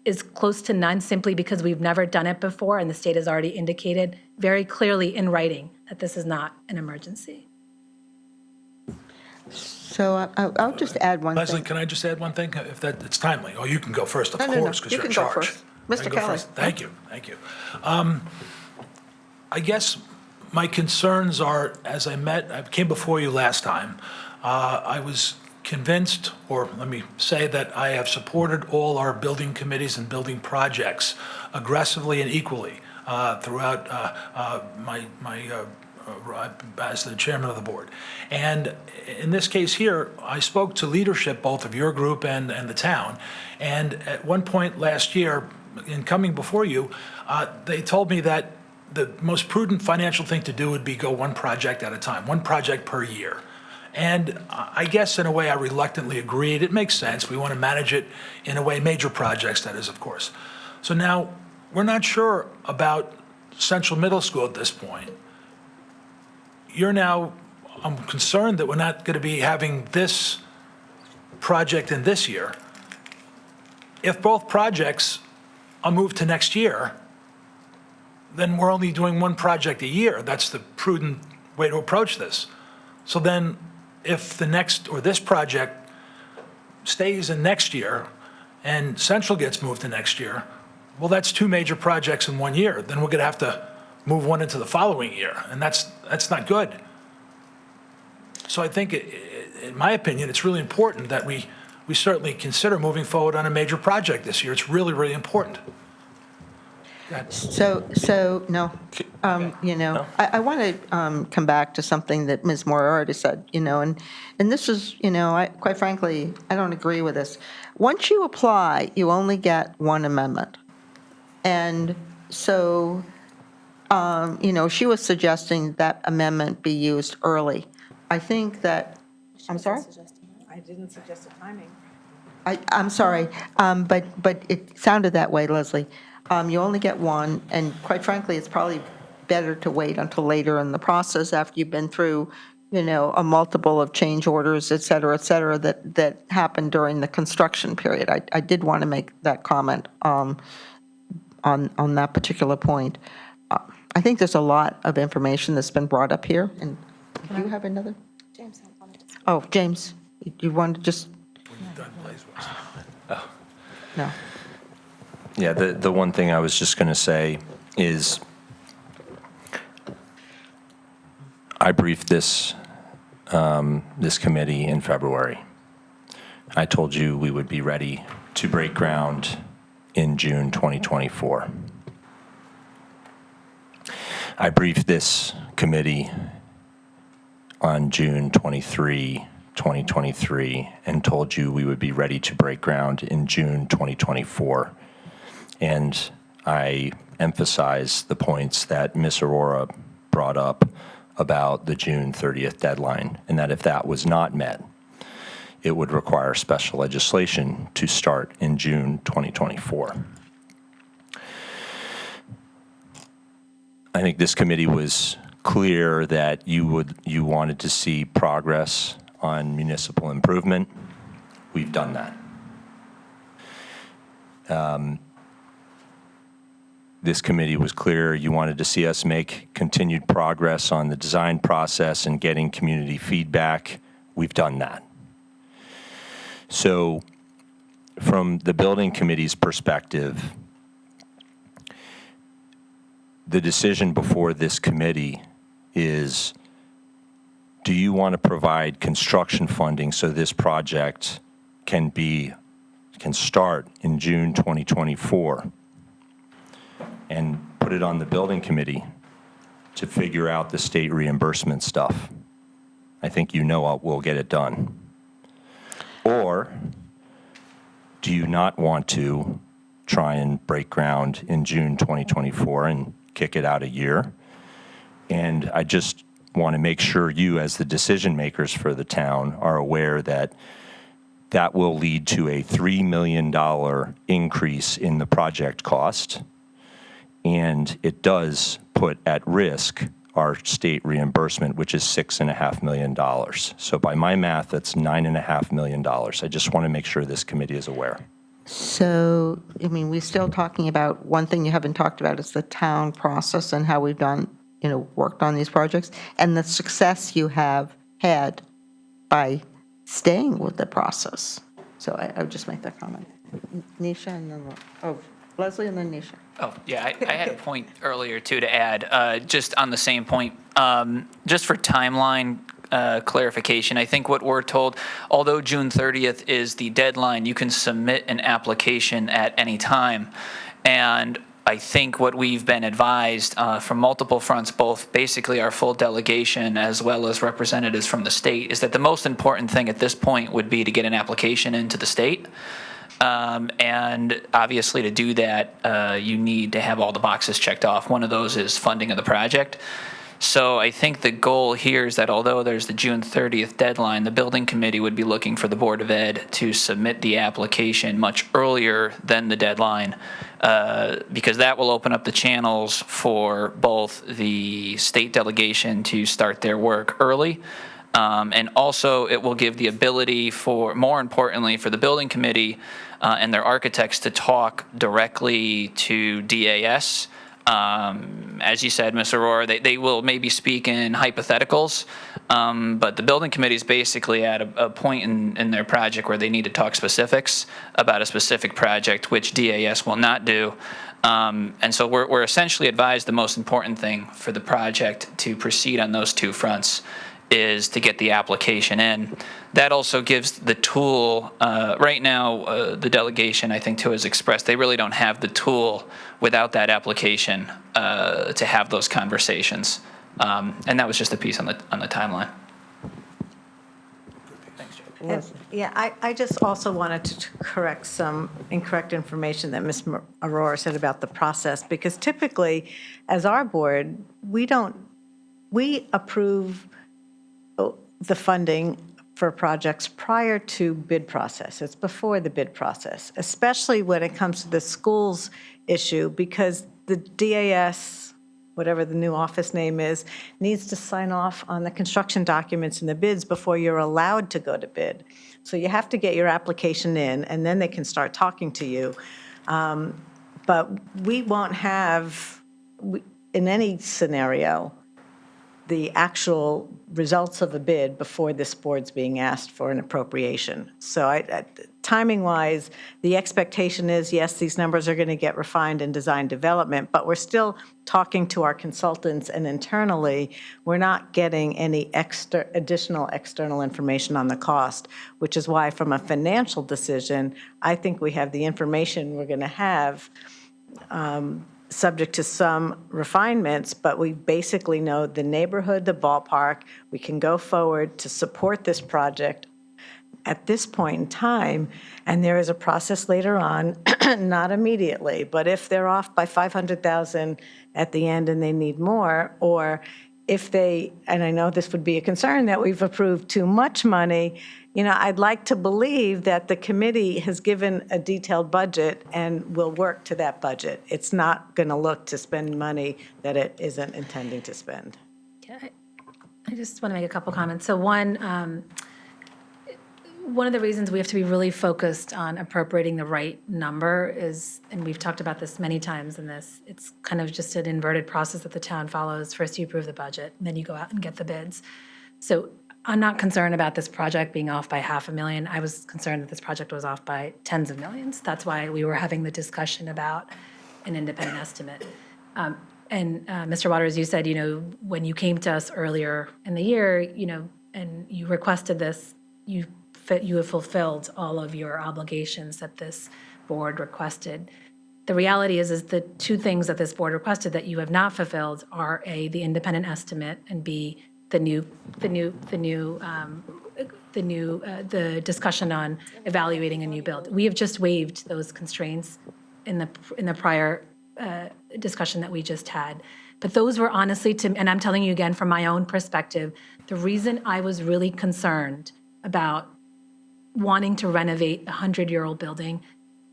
is close to none, simply because we've never done it before, and the state has already indicated very clearly in writing that this is not an emergency. So I'll just add one Leslie, thing. can I just add one thing, if that, it's timely? Oh, you can go first, of No, no, no. course, because You you're in can go charge. first. I Mr. can go Kelly. first. Thank you, thank you. I guess my concerns are, as I came before you last time, I was convinced, or let me say that I have supported all our building committees and building projects aggressively and equally throughout as the chairman of the board. And in this case here, I spoke to leadership, both of your group and the town, and at one point last year, in coming before you, they told me that the most prudent financial thing to do would be go one project at a time, one project per year. And I guess in a way I reluctantly agreed. It makes sense. We want to manage it in a way, major projects, that is, of course. So now, we're not sure about Central Middle School at this point. I'm concerned that we're not going to be having this project in this year. If both projects are moved to next year, then we're only doing one project a year. That's the prudent way to approach this. So then, if the next, or this project stays in next year, and Central gets moved to next year, well, that's two major projects in 1 year. Then we're going to have to move one into the following year, and that's not good. So I think, in my opinion, it's really important that we certainly consider moving forward on a major project this year. It's really, really important. Go ahead. So, no, I want to come back to something that Ms. Moore already said, and this is, quite frankly, I don't agree with this. Once you apply, you only get one amendment. And so, she was suggesting that amendment be used early. I think that, I'm sorry? I didn't suggest a timing. I'm sorry, but it sounded that way, Leslie. You only get one, and quite frankly, it's probably better to wait until later in the process after you've been through, a multiple of change orders, et cetera, that happened during the construction period. I did want to make that comment on that particular point. I think there's a lot of information that's been brought up here, and do you have another? James, I wanted to. Oh, James, you want to just, no. Yeah, the one thing I was just going to say is I briefed this committee in February. I told you we would be ready to break ground in June 2024. I briefed this committee on June 23, 2023, and told you we would be ready to break ground in June 2024. And I emphasize the points that Ms. Aurora brought up about the June 30th deadline, and that if that was not met, it would require special legislation to start in June 2024. I think this committee was clear that you wanted to see progress on municipal improvement. We've done that. This committee was clear you wanted to see us make continued progress on the design process and getting community feedback. We've done that. So from the building committee's perspective, the decision before this committee is, do you want to provide construction funding so this project can start in June 2024? And put it on the building committee to figure out the state reimbursement stuff. I think we'll get it done. Or do you not want to try and break ground in June 2024 and kick it out a year? And I just want to make sure you, as the decision makers for the town, are aware that that will lead to a $3 million increase in the project cost. And it does put at risk our state reimbursement, which is $6.5 million. So by my math, that's $9.5 million. I just want to make sure this committee is aware. So, I mean, we're still talking about, one thing you haven't talked about is the town process and how we've done, worked on these projects, and the success you have had by staying with the process. So I would just make that comment. Nisha and then, Leslie and then Nisha. Oh, yeah, I had a point earlier, too, to add, just on the same point. Just for timeline clarification, I think what we're told, although June 30th is the deadline, you can submit an application at any time. And I think what we've been advised from multiple fronts, both basically our full delegation as well as representatives from the state, is that the most important thing at this point would be to get an application into the state. And obviously to do that, you need to have all the boxes checked off. One of those is funding of the project. So I think the goal here is that although there's the June 30th deadline, the building committee would be looking for the Board of Ed to submit the application much earlier than the deadline, because that will open up the channels for both the state delegation to start their work early. And also, it will give the ability for, more importantly, for the building committee and their architects to talk directly to DAS. As you said, Ms. Aurora, they will maybe speak in hypotheticals, but the building committee is basically at a point in their project where they need to talk specifics about a specific project, which DAS will not do. And so we're essentially advised the most important thing for the project to proceed on those two fronts is to get the application in. That also gives the tool, right now, the delegation, I think, too, has expressed they really don't have the tool without that application to have those conversations. And that was just a piece on the timeline. Thanks, Joe. Yeah, I just also wanted to correct some incorrect information that Ms. Aurora said about the process, because typically, as our board, we approve the funding for projects prior to bid process. It's before the bid process, especially when it comes to the schools issue, because the DAS, whatever the new office name is, needs to sign off on the construction documents and the bids before you're allowed to go to bid. So you have to get your application in, and then they can start talking to you. But we won't have, in any scenario, the actual results of a bid before this board's being asked for an appropriation. So timing-wise, the expectation is, yes, these numbers are going to get refined in design development, but we're still talking to our consultants, and internally, we're not getting any additional external information on the cost, which is why, from a financial decision, I think we have the information we're going to have, subject to some refinements, but we basically know the neighborhood, the ballpark. We can go forward to support this project at this point in time, and there is a process later on, not immediately, but if they're off by $500,000 at the end and they need more, or if they, and I know this would be a concern, that we've approved too much money, I'd like to believe that the committee has given a detailed budget and will work to that budget. It's not going to look to spend money that it isn't intending to spend. Yeah, I just want to make a couple comments. So one of the reasons we have to be really focused on appropriating the right number is, and we've talked about this many times in this, it's kind of just an inverted process that the town follows. First you approve the budget, and then you go out and get the bids. So I'm not concerned about this project being off by $500,000. I was concerned that this project was off by tens of millions. That's why we were having the discussion about an independent estimate. And Mr. Waters, you said, when you came to us earlier in the year, and you requested this, you have fulfilled all of your obligations that this board requested. The reality is the two things that this board requested that you have not fulfilled are A, the independent estimate, and B, the new the discussion on evaluating a new build. We have just waived those constraints in the prior discussion that we just had. But those were honestly, and I'm telling you again from my own perspective, the reason I was really concerned about wanting to renovate a 100-year-old building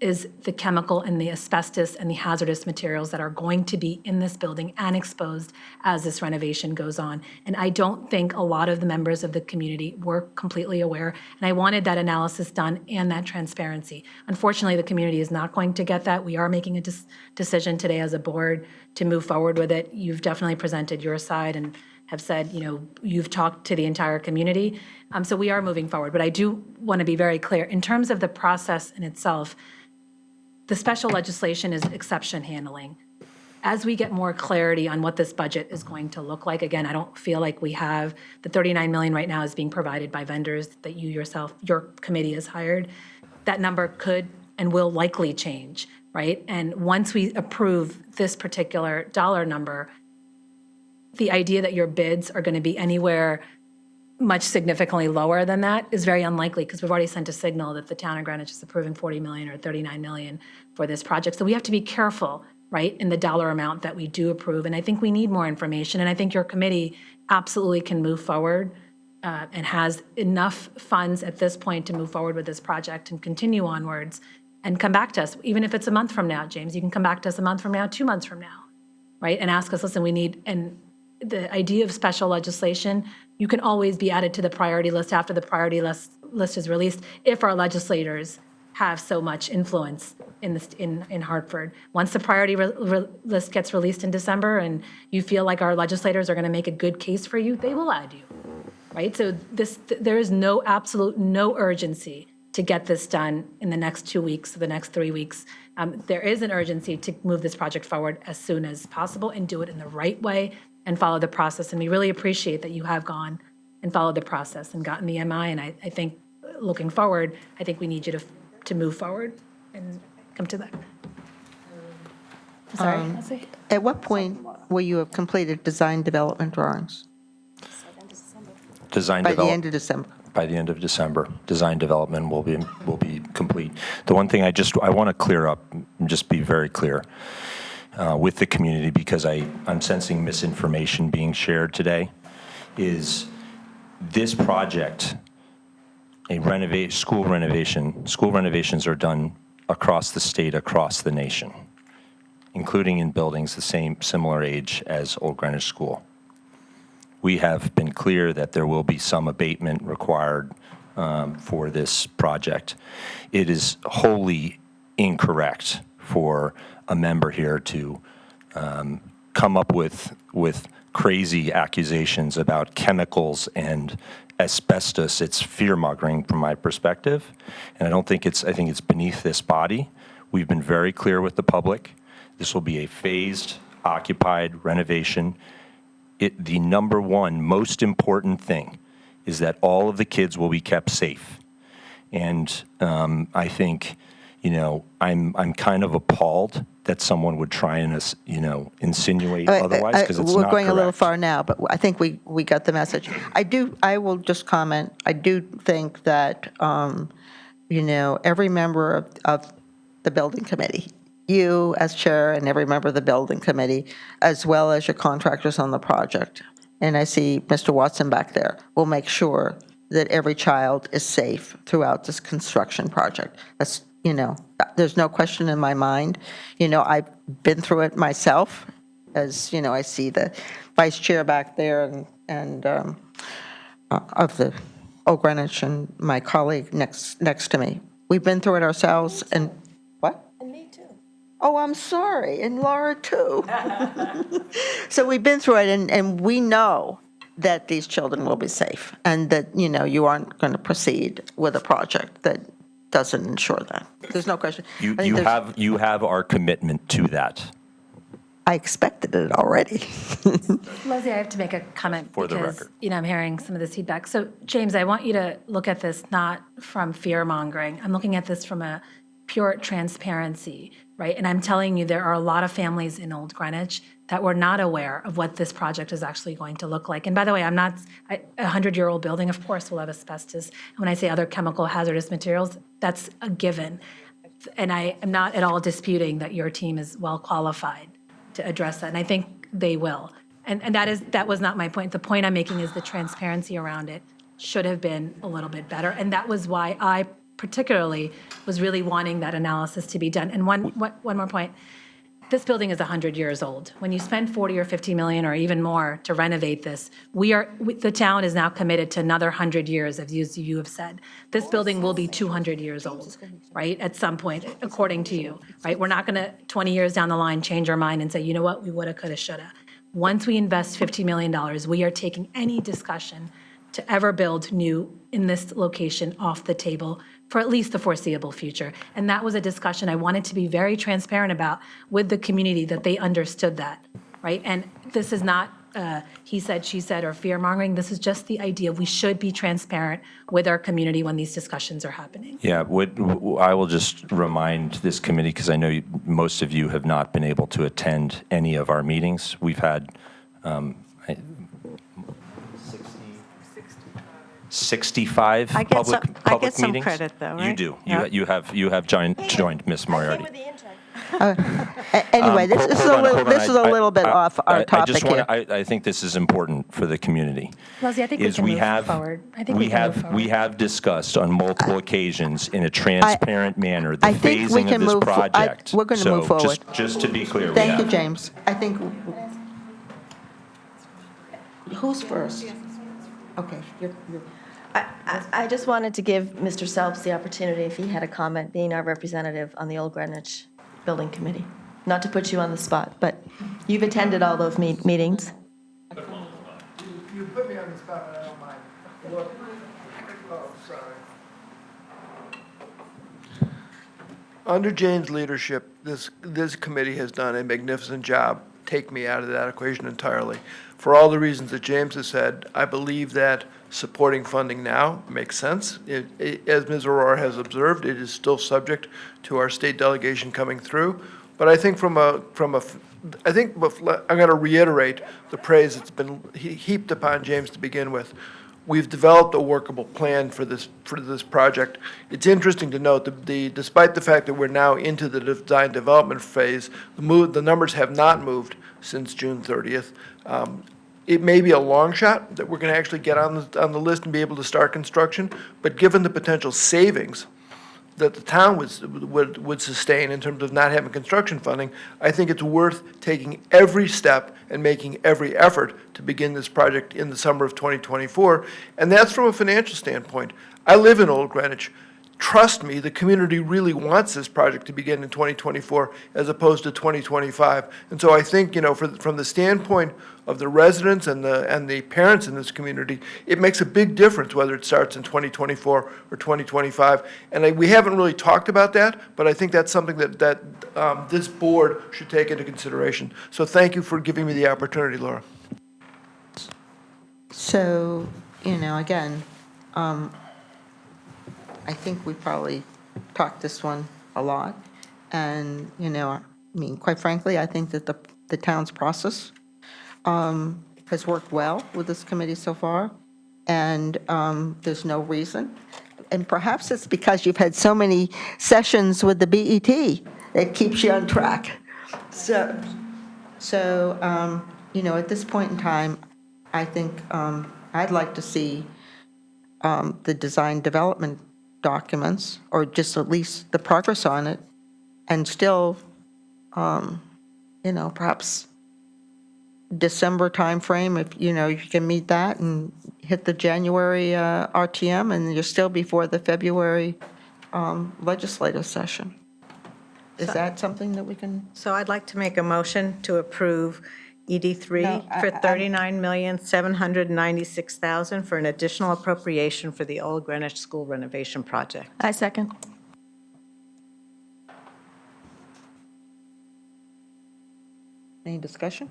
is the chemical and the asbestos and the hazardous materials that are going to be in this building and exposed as this renovation goes on. And I don't think a lot of the members of the community were completely aware, and I wanted that analysis done and that transparency. Unfortunately, the community is not going to get that. We are making a decision today as a board to move forward with it. You've definitely presented your side and have said, you've talked to the entire community. So we are moving forward. But I do want to be very clear, in terms of the process in itself, the special legislation is exception handling. As we get more clarity on what this budget is going to look like, again, I don't feel like we have, the $39 million right now is being provided by vendors that your committee has hired. That number could and will likely change, right? And once we approve this particular dollar number, the idea that your bids are going to be anywhere much significantly lower than that is very unlikely, because we've already sent a signal that the town of Greenwich is approving $40 million or $39 million for this project. So we have to be careful, right, in the dollar amount that we do approve. And I think we need more information. And I think your committee absolutely can move forward and has enough funds at this point to move forward with this project and continue onwards and come back to us. Even if it's a month from now, James, you can come back to us a month from now, 2 months from now, right, and ask us, listen, we need, and the idea of special legislation, you can always be added to the priority list after the priority list is released if our legislators have so much influence in Hartford. Once the priority list gets released in December and you feel like our legislators are going to make a good case for you, they will add you, right? So there is no urgency to get this done in the next 2 weeks or the next 3 weeks. There is an urgency to move this project forward as soon as possible and do it in the right way and follow the process. And we really appreciate that you have gone and followed the process and gotten the MI. And I think looking forward, I think we need you to move forward and come to that. Sorry, Leslie? At what point will you have completed design development drawings? Design By the develop- end of December? By the end of December, design development will be complete. The one thing I want to clear up, and just be very clear with the community, because I'm sensing misinformation being shared today, is this project, school renovations are done across the state, across the nation, including in buildings the similar age as Old Greenwich School. We have been clear that there will be some abatement required for this project. It is wholly incorrect for a member here to come up with crazy accusations about chemicals and asbestos. It's fear-mongering from my perspective, and I think it's beneath this body. We've been very clear with the public. This will be a phased, occupied renovation. The number one most important thing is that all of the kids will be kept safe. And I think, I'm kind of appalled that someone would try and, insinuate otherwise, because it's not We're going a little correct. far now, but I think we got the message. I will just comment, I do think that, every member of the building committee, you as chair and every member of the building committee, as well as your contractors on the project, and I see Mr. Watson back there, will make sure that every child is safe throughout this construction project. That's, there's no question in my mind. I've been through it myself, as, I see the vice chair back there and of the Old Greenwich and my colleague next to me. We've been through it ourselves, and what? Oh, I'm sorry, and Laura too. So we've been through it, and we know that these children will be safe, and that, you aren't going to proceed with a project that doesn't ensure that. There's no question. I think You have our commitment to that. I expected it already. Leslie, I have to make a comment For the because, record. I'm hearing some of this feedback. So, James, I want you to look at this not from fear-mongering. I'm looking at this from a pure transparency, right? And I'm telling you, there are a lot of families in Old Greenwich that we're not aware of what this project is actually going to look like. And by the way, a 100-year-old building, of course, will have asbestos. And when I say other chemical hazardous materials, that's a given. And I am not at all disputing that your team is well qualified to address that, and I think they will. And that was not my point. The point I'm making is the transparency around it should have been a little bit better, and that was why I particularly was really wanting that analysis to be done. And one more point. This building is 100 years old. When you spend 40 or 50 million or even more to renovate this, the town is now committed to another 100 years, as you have said. This building will be 200 years old, right, at some point, according to you, right? We're not going to, 20 years down the line, change our mind and say, you know what, we woulda, coulda, shoulda. Once we invest $50 million, we are taking any discussion to ever build new in this location off the table for at least the foreseeable future. And that was a discussion I wanted to be very transparent about with the community, that they understood that, right? And this is not he said, she said, or fear-mongering. This is just the idea. We should be transparent with our community when these discussions are happening. Yeah, I will just remind this committee, because I know most of you have not been able to attend any of our meetings. We've had 65 I get some- public I get some meetings. credit, though, You right? do. Yeah. You have joined Ms. Moriarty. Anyway, this is Hold on, this is a little bit off our I topic just here. I think this is important for the community. Leslie, I think we is can we move have, forward. I think we can move forward. We have discussed on multiple occasions in a transparent manner the I think we phasing can of this move fo- I- project. we're gonna move forward. So just to be clear, we Thank you, have. James. I think, who's first? Okay, you're. I just wanted to give Mr. Selps the opportunity, if he had a comment, being our representative on the Old Greenwich Building Committee. Not to put you on the spot, but you've attended all those meetings. You put me on the spot, but I don't mind. Look, oh, sorry. Under Jane's leadership, this committee has done a magnificent job. Take me out of that equation entirely. For all the reasons that James has said, I believe that supporting funding now makes sense. As Ms. Aurora has observed, it is still subject to our state delegation coming through. But I think I'm going to reiterate the praise that's been heaped upon James to begin with. We've developed a workable plan for this project. It's interesting to note that despite the fact that we're now into the design development phase, the numbers have not moved since June 30th. It may be a long shot that we're going to actually get on the list and be able to start construction, but given the potential savings that the town would sustain in terms of not having construction funding, I think it's worth taking every step and making every effort to begin this project in the summer of 2024. And that's from a financial standpoint. I live in Old Greenwich. Trust me, the community really wants this project to begin in 2024 as opposed to 2025. And so I think, from the standpoint of the residents and the parents in this community, it makes a big difference whether it starts in 2024 or 2025. And we haven't really talked about that, but I think that's something that this board should take into consideration. So thank you for giving me the opportunity, Laura. So, again, I think we probably talked this one a lot. And, quite frankly, I think that the town's process has worked well with this committee so far. And there's no reason. And perhaps it's because you've had so many sessions with the BET that keeps you on track. So at this point in time, I think I'd like to see the design development documents, or just at least the progress on it, and still, perhaps December timeframe, if, you can meet that and hit the January RTM, and you're still before the February legislative session. Is that something that we can? So I'd like to make a motion to approve ED3 No, for $39,796,000 for an additional appropriation for the Old Greenwich School renovation project. I second. Any discussion?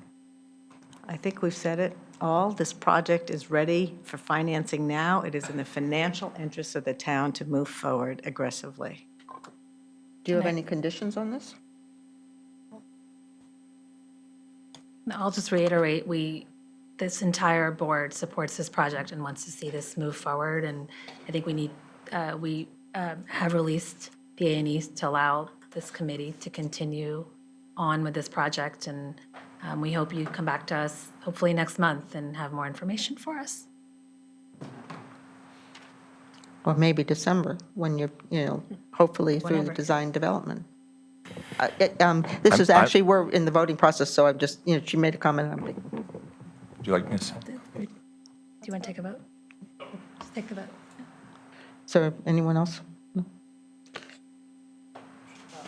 I think we've said it all. This project is ready for financing now. It is in the financial interest of the town to move forward aggressively. Do you have any conditions on this? I'll just reiterate, this entire board supports this project and wants to see this move forward. And I think we have released the A&Es to allow this committee to continue on with this project. And we hope you come back to us, hopefully next month, and have more information for us. Or maybe December, when you're, hopefully through the Whenever. design development. This is actually, we're in the voting process, so I'm just, she made a comment. I'm thinking, Would you like me to say? Do you want to take a vote? Just take the vote. so anyone else?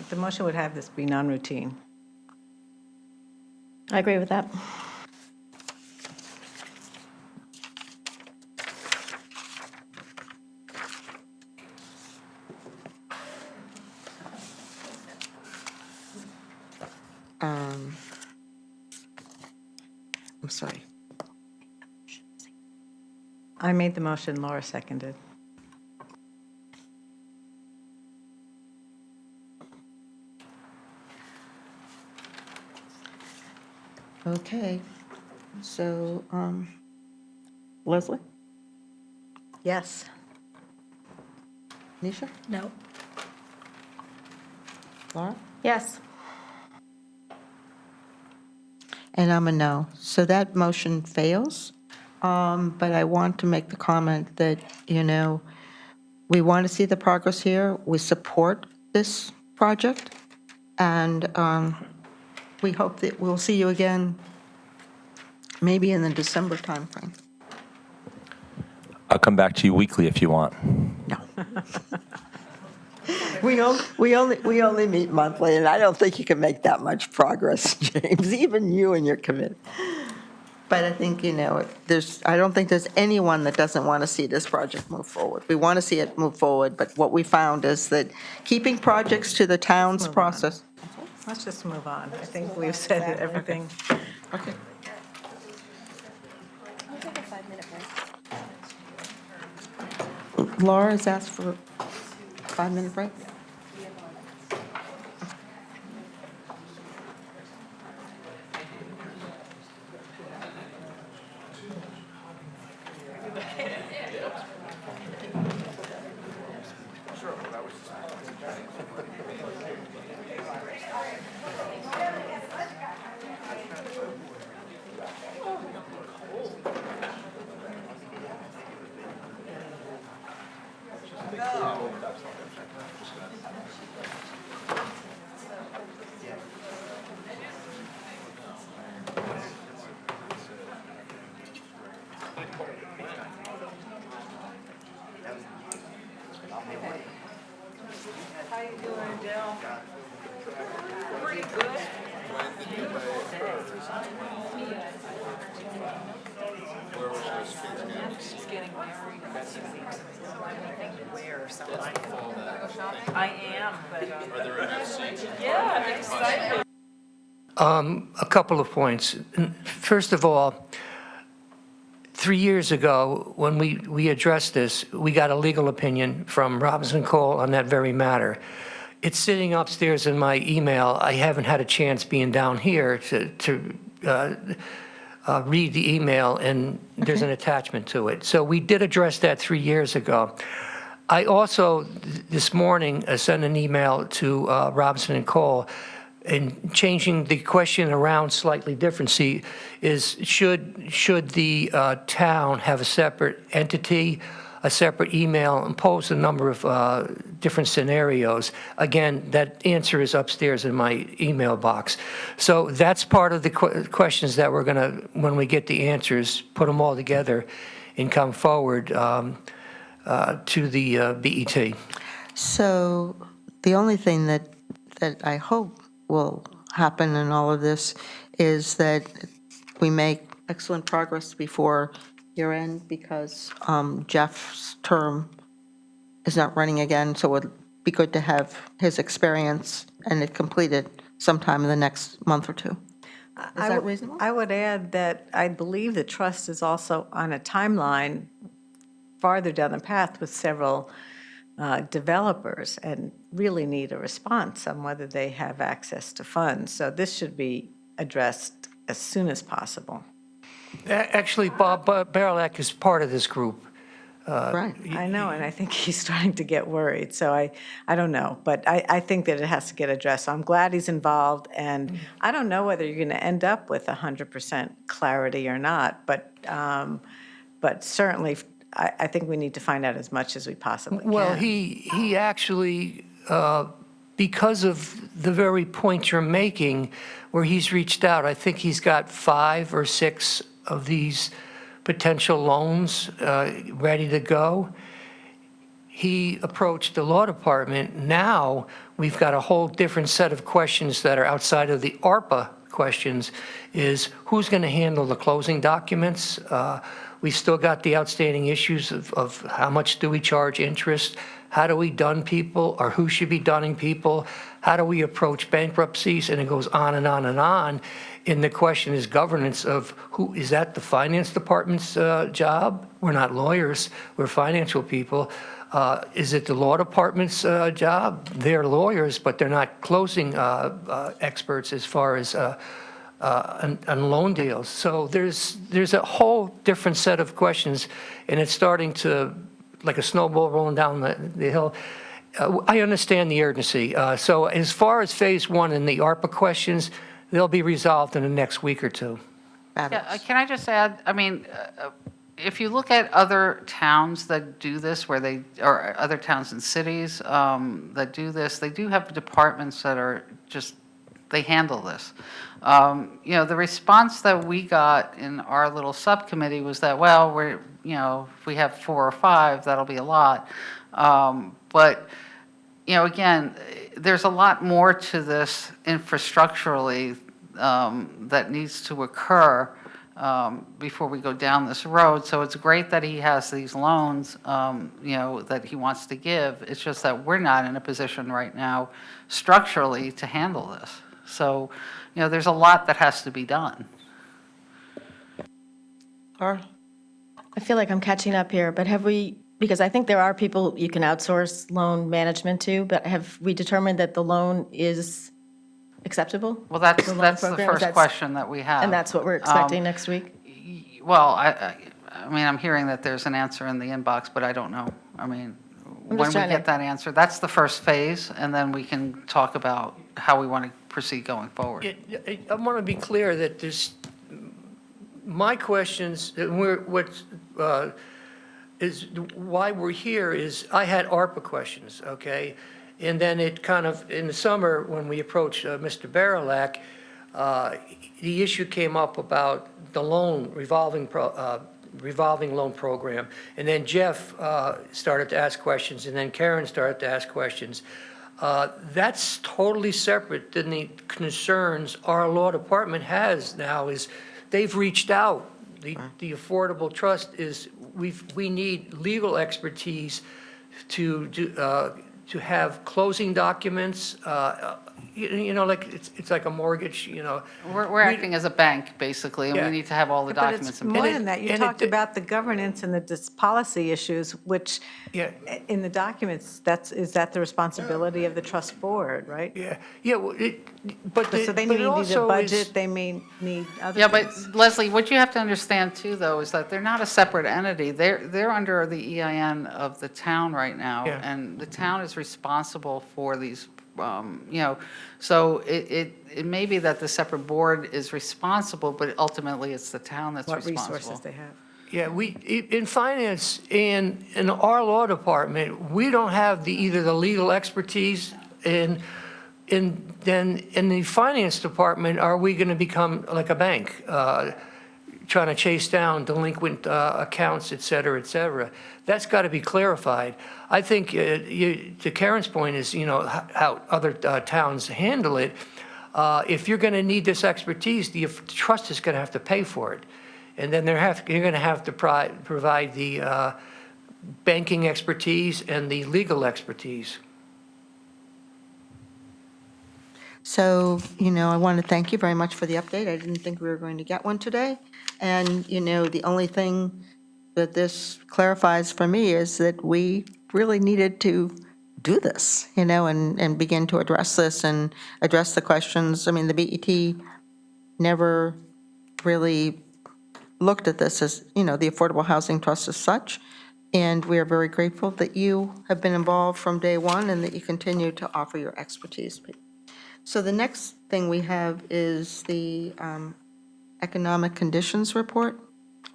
The motion would have this be non-routine. I agree with that. I'm sorry. I made the motion, Laura seconded. Okay, so, Leslie? Yes. Nisha? No. Laura? Yes. And I'm a no. So that motion fails. But I want to make the comment that, we want to see the progress here. We support this project. And we hope that we'll see you again, maybe in the December timeframe. I'll come back to you weekly if you want. No. We only meet monthly, and I don't think you can make that much progress, James, even you and your committee. But I think, I don't think there's anyone that doesn't want to see this project move forward. We want to see it move forward, but what we found is that keeping projects to the town's process. Let's just move on. I think we've said everything. Okay. Laura has asked for a 5-minute break. I am, but. Yeah, I'm excited. A couple of points. First of all, 3 years ago, when we addressed this, we got a legal opinion from Robinson Cole on that very matter. It's sitting upstairs in my email. I haven't had a chance being down here to read the email, and there's an attachment to it. So we did address that 3 years ago. I also, this morning, sent an email to Robinson and Cole and changing the question around slightly different. See, is should the town have a separate entity, a separate email, and pose a number of different scenarios? Again, that answer is upstairs in my email box. So that's part of the questions that we're going to, when we get the answers, put them all together and come forward to the BET. So the only thing that I hope will happen in all of this is that we make excellent progress before year end, because Jeff's term is not running again, so it would be good to have his experience and it completed sometime in the next month or two. Is that reasonable? I would add that I believe the trust is also on a timeline farther down the path with several developers and really need a response on whether they have access to funds. So this should be addressed as soon as possible. Actually, Bob Barilak is part of this group. Right. I know, and I think he's starting to get worried, so I don't know. But I think that it has to get addressed. So I'm glad he's involved, and I don't know whether you're going to end up with 100% clarity or not, but certainly, I think we need to find out as much as we possibly can. Well, he actually, because of the very point you're making, where he's reached out, I think he's got 5 or 6 of these potential loans ready to go. He approached the law department. Now, we've got a whole different set of questions that are outside of the ARPA questions, is who's going to handle the closing documents? We still got the outstanding issues of how much do we charge interest? How do we dun people, or who should be dunning people? How do we approach bankruptcies? And it goes on and on and on. And the question is governance of who, is that the finance department's job? We're not lawyers, we're financial people. Is it the law department's job? They're lawyers, but they're not closing experts as far as on loan deals. So there's a whole different set of questions, and it's starting to, like a snowball rolling down the hill. I understand the urgency. So as far as phase 1 and the ARPA questions, they'll be resolved in the next week or two. Yeah, can I just add, I mean, if you look at other towns that do this, or other towns and cities that do this, they do have departments that are just, they handle this. The response that we got in our little subcommittee was that, well, if we have 4 or 5, that'll be a lot. But again, there's a lot more to this infrastructurally that needs to occur before we go down this road. So it's great that he has these loans, that he wants to give. It's just that we're not in a position right now structurally to handle this. So, there's a lot that has to be done. Carl? I feel like I'm catching up here, but have we, because I think there are people you can outsource loan management to, but have we determined that the loan is acceptable? Well, that's loan the program, first that's- question that we have. And that's what we're expecting next week? Well, I mean, I'm hearing that there's an answer in the inbox, but I don't know. I mean, when we trying get to- that answer, that's the first phase, and then we can talk about how we want to proceed going forward. I want to be clear that my questions, and is why we're here is, I had ARPA questions, okay? And then it kind of, in the summer, when we approached Mr. Barilak, the issue came up about the loan, revolving loan program. And then Jeff started to ask questions, and then Karen started to ask questions. That's totally separate than the concerns our law department has now. Is they've reached out. The Affordable Trust is, we need legal expertise to have closing documents, like it's like a mortgage, We're acting as a bank, basically, and Yeah. we need to have all the But documents it's in more place. than that. You and talked it- about the governance and the policy issues, which, Yeah. in the documents, is that the responsibility of the trust board, right? Yeah, well, but So they but it need a also is- budget, they may need other Yeah, but things. Leslie, what you have to understand too, though, is that they're not a separate entity. They're under the EIN of the town right now, Yeah. and the town is responsible for these, so it may be that the separate board is responsible, but ultimately it's the town that's What responsible. resources they have. Yeah, in finance, in our law department, we don't have either the legal expertise, and then in the finance department, are we going to become like a bank, trying to chase down delinquent accounts, et cetera, et cetera? That's got to be clarified. I think, to Karen's point is, how other towns handle it. If you're going to need this expertise, the trust is going to have to pay for it. And then you're going to have to provide the banking expertise and the legal expertise. So, I want to thank you very much for the update. I didn't think we were going to get one today. And, the only thing that this clarifies for me is that we really needed to do this, and begin to address this and address the questions. I mean, the BET never really looked at this as, you know, the Affordable Housing Trust as such, and we are very grateful that you have been involved from day one and that you continue to offer your expertise. So the next thing we have is the Economic Conditions Report.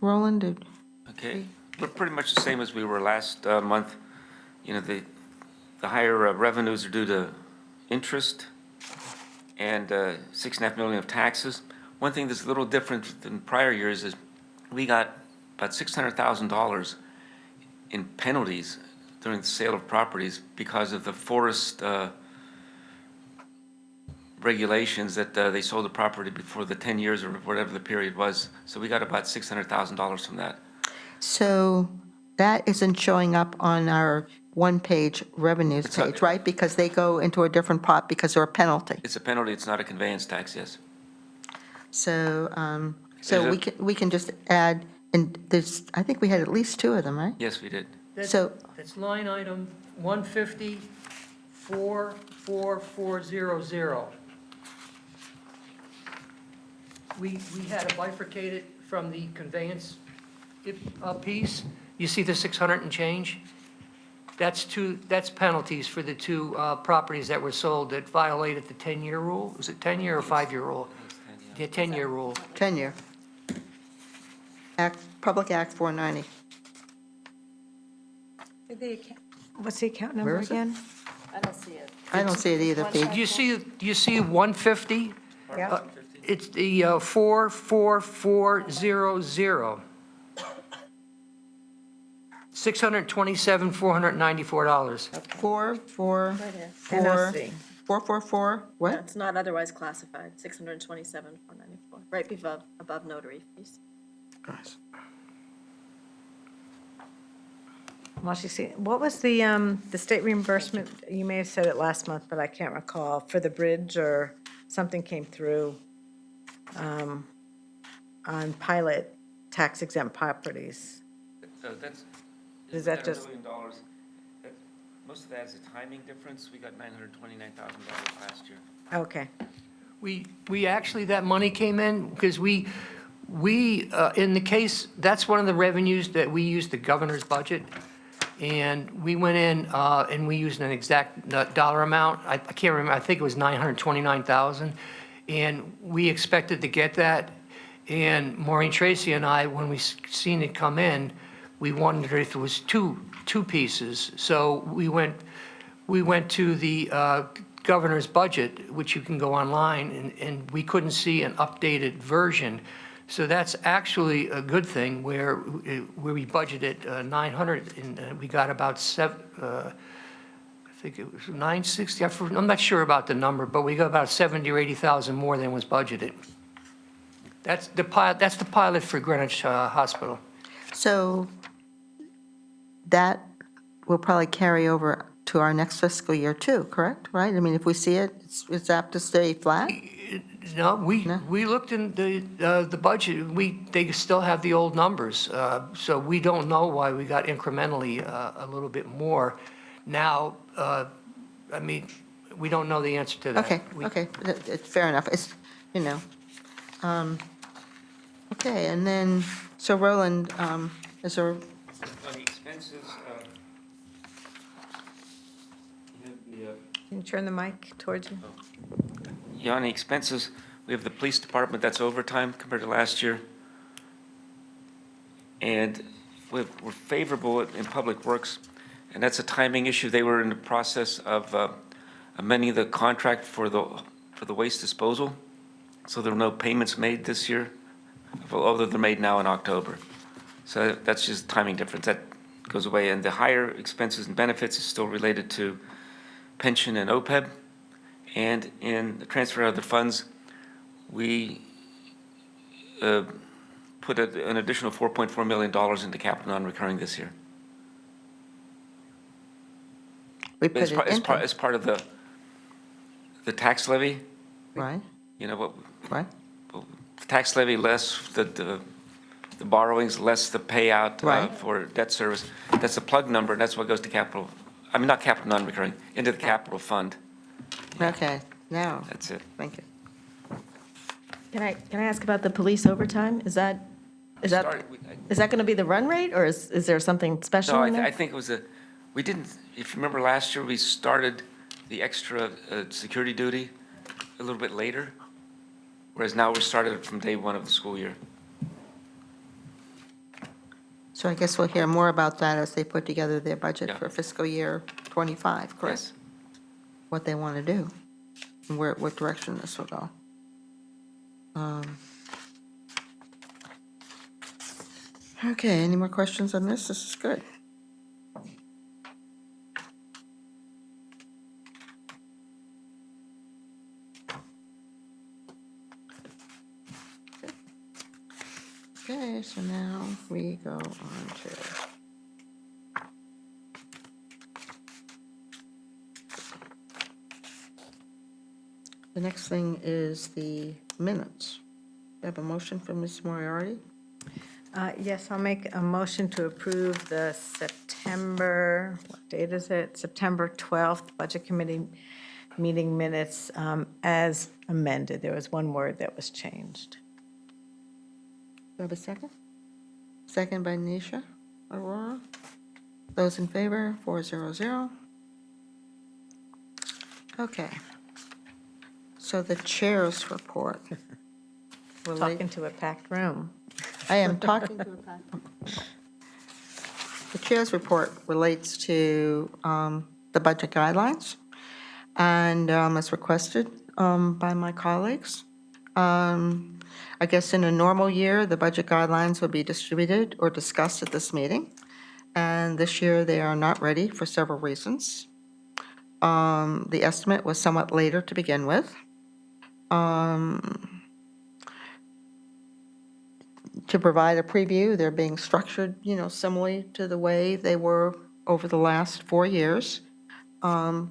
Roland, Okay, we're pretty much the same as we were last month. You know, the higher revenues are due to interest and 6.5 million of taxes. One thing that's a little different than prior years is we got about $600,000 in penalties during the sale of properties because of the forest regulations that they sold the property before the 10 years or whatever the period was. So we got about $600,000 from that. so that isn't showing up on our one-page revenues It's not- page, right? Because they go into a different pot because they're a penalty. It's a penalty, it's not a conveyance tax, yes. So, Is it- we can just add, and there's, I think we had at least two of them, right? Yes, we did. So, That's line item 150-44400. We had it bifurcated from the conveyance piece. You see the 600 and change? That's penalties for the two properties that were sold that violated the 10-year rule. Was it 10-year or 5-year rule? The 10-year rule. tenure. Public Act 490. What's the account Where number is it? again? I don't see it either, Pete. Do you see 150? Yeah. It's the 44400. $627,494. 444, what? It's not otherwise classified, 627,494, right above notary fees. Marcy, what was the state reimbursement? You may have said it last month, but I can't recall, for the bridge or something came through on pilot tax exempt properties. So that's. Is that just- $1 million? Most of that is a timing difference. We got $929,000 last year. Okay. We actually, that money came in because we in the case, that's one of the revenues that we used the governor's budget. And we went in and we used an exact dollar amount. I can't remember, I think it was 929,000. And we expected to get that. And Maureen Tracy and I, when we seen it come in, we wondered if it was two pieces. So we went to the governor's budget, which you can go online, and we couldn't see an updated version. So that's actually a good thing where we budgeted 900 and we got about I think it was 960. I'm not sure about the number, but we got about 70 or 80,000 more than was budgeted. That's the pilot for Greenwich Hospital. So that will probably carry over to our next fiscal year too, correct? Right? I mean, if we see it, it's apt to stay flat? No, we looked in the budget, they still have the old numbers, so we don't know why we got incrementally a little bit more. Now, I mean, we don't know the answer to that. Okay, it's fair enough. It's, you know. Okay, and then, so Roland, is there, On the expenses, you have Can you turn the mic towards you? on the expenses, we have the police department, that's overtime compared to last year. And we're favorable in Public Works, and that's a timing issue. They were in the process of amending the contract for the waste disposal, so there were no payments made this year, although they're made now in October. So that's just a timing difference. That goes away. And the higher expenses and benefits is still related to pension and OPEB. And in the transfer of the funds, we put an additional $4.4 million into capital non-recurring this year. we put As it part, as into, part, as part of the tax levy, right, you know, what, right? the tax levy less the borrowings, less the payout Right. for debt service. That's a plug number, and that's what goes to capital, I mean, not capital non-recurring, into the capital fund. Okay, now, That's it. thank you. Can I ask about the police overtime? Is that going to be the run rate, or is there something special No, in there? I think it was we didn't, if you remember last year, we started the extra security duty a little bit later, whereas now we're started from day one of the school year. So I guess we'll hear more about that as they put together their budget Yeah. for fiscal year '25, correct? Yes. What they want to do, and what direction this will go. Okay, any more questions on this? This is good. Okay, so now we go on to the next thing is the minutes. We have a motion from Ms. Moriarty. Yes, I'll make a motion to approve the September, what date is it? September 12th Budget Committee meeting minutes as amended. There was one word that was changed. Do I have a second? Second by Nisha Aurora. Those in favor, 400. Okay. So the chair's report. Talking to a packed room. I am talking to a packed room. The chair's report relates to the budget guidelines and as requested by my colleagues. I guess in a normal year, the budget guidelines will be distributed or discussed at this meeting. And this year, they are not ready for several reasons. The estimate was somewhat later to begin with. To provide a preview, they're being structured, similarly to the way they were over the last 4 years.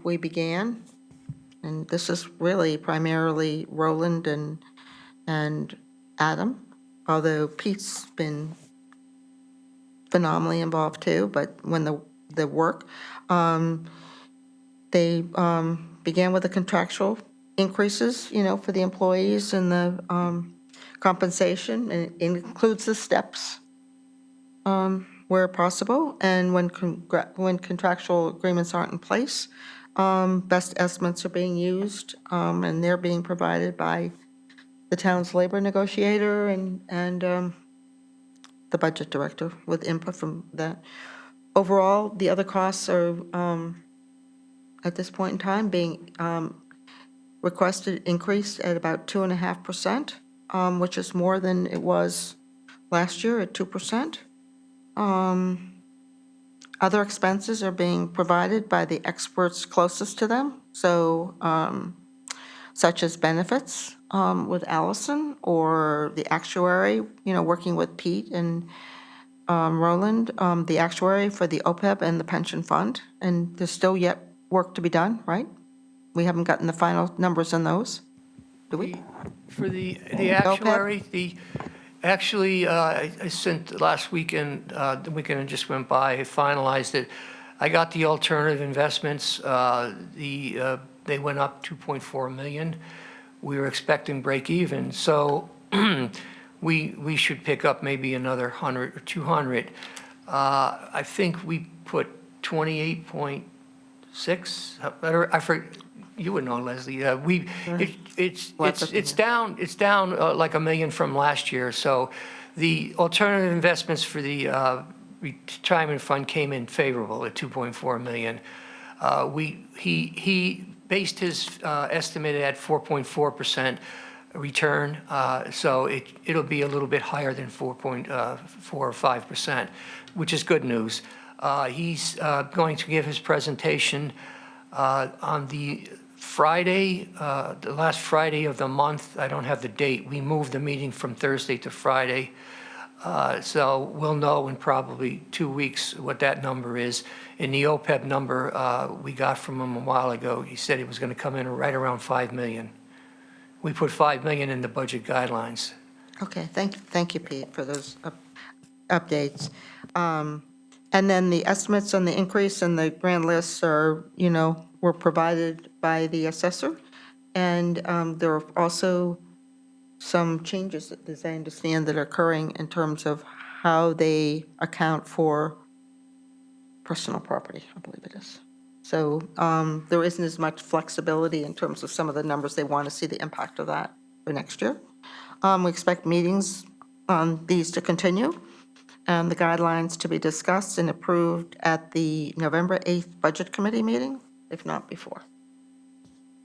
We began, and this is really primarily Roland and Adam, although Pete's been phenomenally involved too, but when the work, they began with the contractual increases, for the employees and the compensation, and it includes the steps where possible, and when contractual agreements aren't in place, best estimates are being used, and they're being provided by the town's labor negotiator and the budget director with input from that. Overall, the other costs are, at this point in time, being requested increased at about 2.5%, which is more than it was last year at 2%. Other expenses are being provided by the experts closest to them, so such as benefits with Allison, or the actuary, working with Pete and Roland, the actuary for the OPEB and the pension fund, and there's still yet work to be done, right? We haven't gotten the final numbers on those, do we? For the actuary, actually, I sent last weekend, the weekend that just went by, I finalized it. I got the alternative investments. They went up 2.4 million. We were expecting break even, so we should pick up maybe another 100 or 200. I think we put 28.6. I forget. You would know, Leslie. It's down like $1 million from last year. So the alternative investments for the retirement fund came in favorable at 2.4 million. He based his estimate at 4.4% return, so it'll be a little bit higher than 4.4 or 5%, which is good news. He's going to give his presentation on the Friday, the last Friday of the month. I don't have the date. We moved the meeting from Thursday to Friday. So we'll know in probably 2 weeks what that number is. And the OPEB number we got from him a while ago, he said it was going to come in right around 5 million. We put 5 million in the budget guidelines. Okay, thank you, Pete, for those updates. And then the estimates on the increase in the grand lists are, were provided by the assessor. And there are also some changes, as I understand, that are occurring in terms of how they account for personal property, I believe it is. So there isn't as much flexibility in terms of some of the numbers. They want to see the impact of that for next year. We expect meetings on these to continue and the guidelines to be discussed and approved at the November 8th Budget Committee meeting, if not before.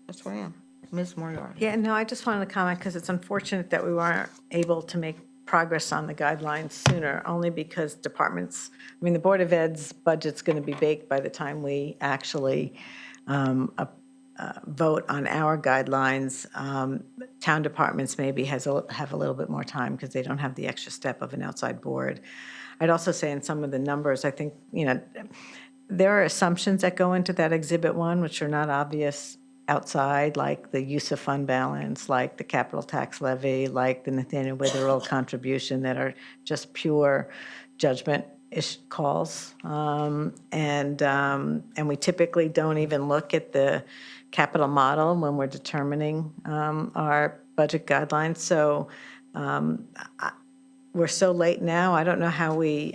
That's where I am. Ms. Moriarty. Yeah, no, I just wanted to comment because it's unfortunate that we weren't able to make progress on the guidelines sooner, only because departments, I mean, the Board of Ed's budget's going to be baked by the time we actually vote on our guidelines. Town departments maybe have a little bit more time because they don't have the extra step of an outside board. I'd also say in some of the numbers, I think, there are assumptions that go into that Exhibit 1, which are not obvious outside, like the use of fund balance, like the capital tax levy, like the Nathaniel Witherell contribution, that are just pure judgment-ish calls. And we typically don't even look at the capital model when we're determining our budget guidelines. So we're so late now, I don't know how we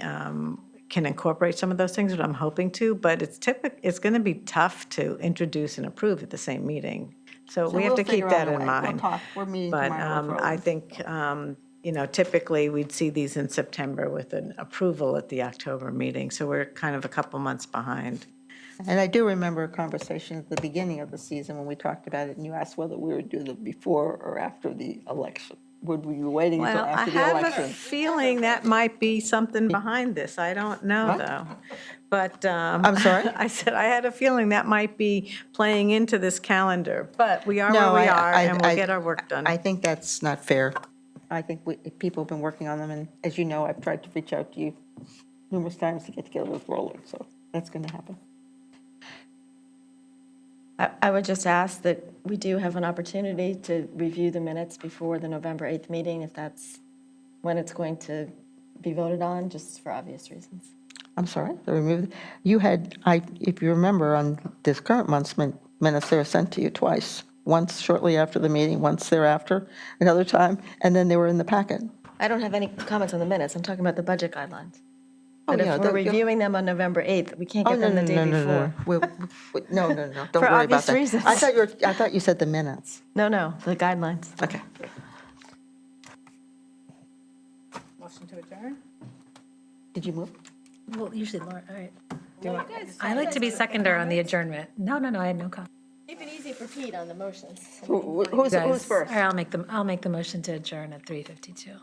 can incorporate some of those things, but I'm hoping to, but it's going to be tough to introduce and approve at the same meeting. So we have we'll to keep figure out that a in way. mind. We'll talk. We're meeting But tomorrow. I think, typically we'd see these in September with an approval at the October meeting. So we're kind of a couple months behind. And I do remember a conversation at the beginning of the season when we talked about it, and you asked whether we would do them before or after the election. Would we be waiting until Well, I after the have a election? feeling that might be something behind this. I don't know, What? though. But. I'm sorry? I said I had a feeling that might be playing into this calendar, but we are No, where we I- are, I- and we'll I- get our work done. I think that's not fair. I think people have been working on them, and as you know, I've tried to reach out to you numerous times to get together with Roland, so that's going to happen. I would just ask that we do have an opportunity to review the minutes before the November 8th meeting, if that's when it's going to be voted on, just for obvious reasons. I'm sorry, you had, if you remember, on this current month's minutes, they were sent to you twice. Once shortly after the meeting, once thereafter, another time, and then they were in the packet. I don't have any comments on the minutes. I'm talking about the budget guidelines. Oh, But yeah, if we're the- reviewing them on November 8th, we can't Oh, get no, them no, the day no, no, before. no. No, don't For worry about obvious that. reasons. I thought you said the minutes. No, the guidelines. Okay. Motion to adjourn? Did you move? Well, usually Laura, all right. I like to be seconder on the adjournment. No, I had no comment. Keep it easy for Pete on the motions. Who's Guys, first? all right, I'll make the motion to adjourn at 3:52.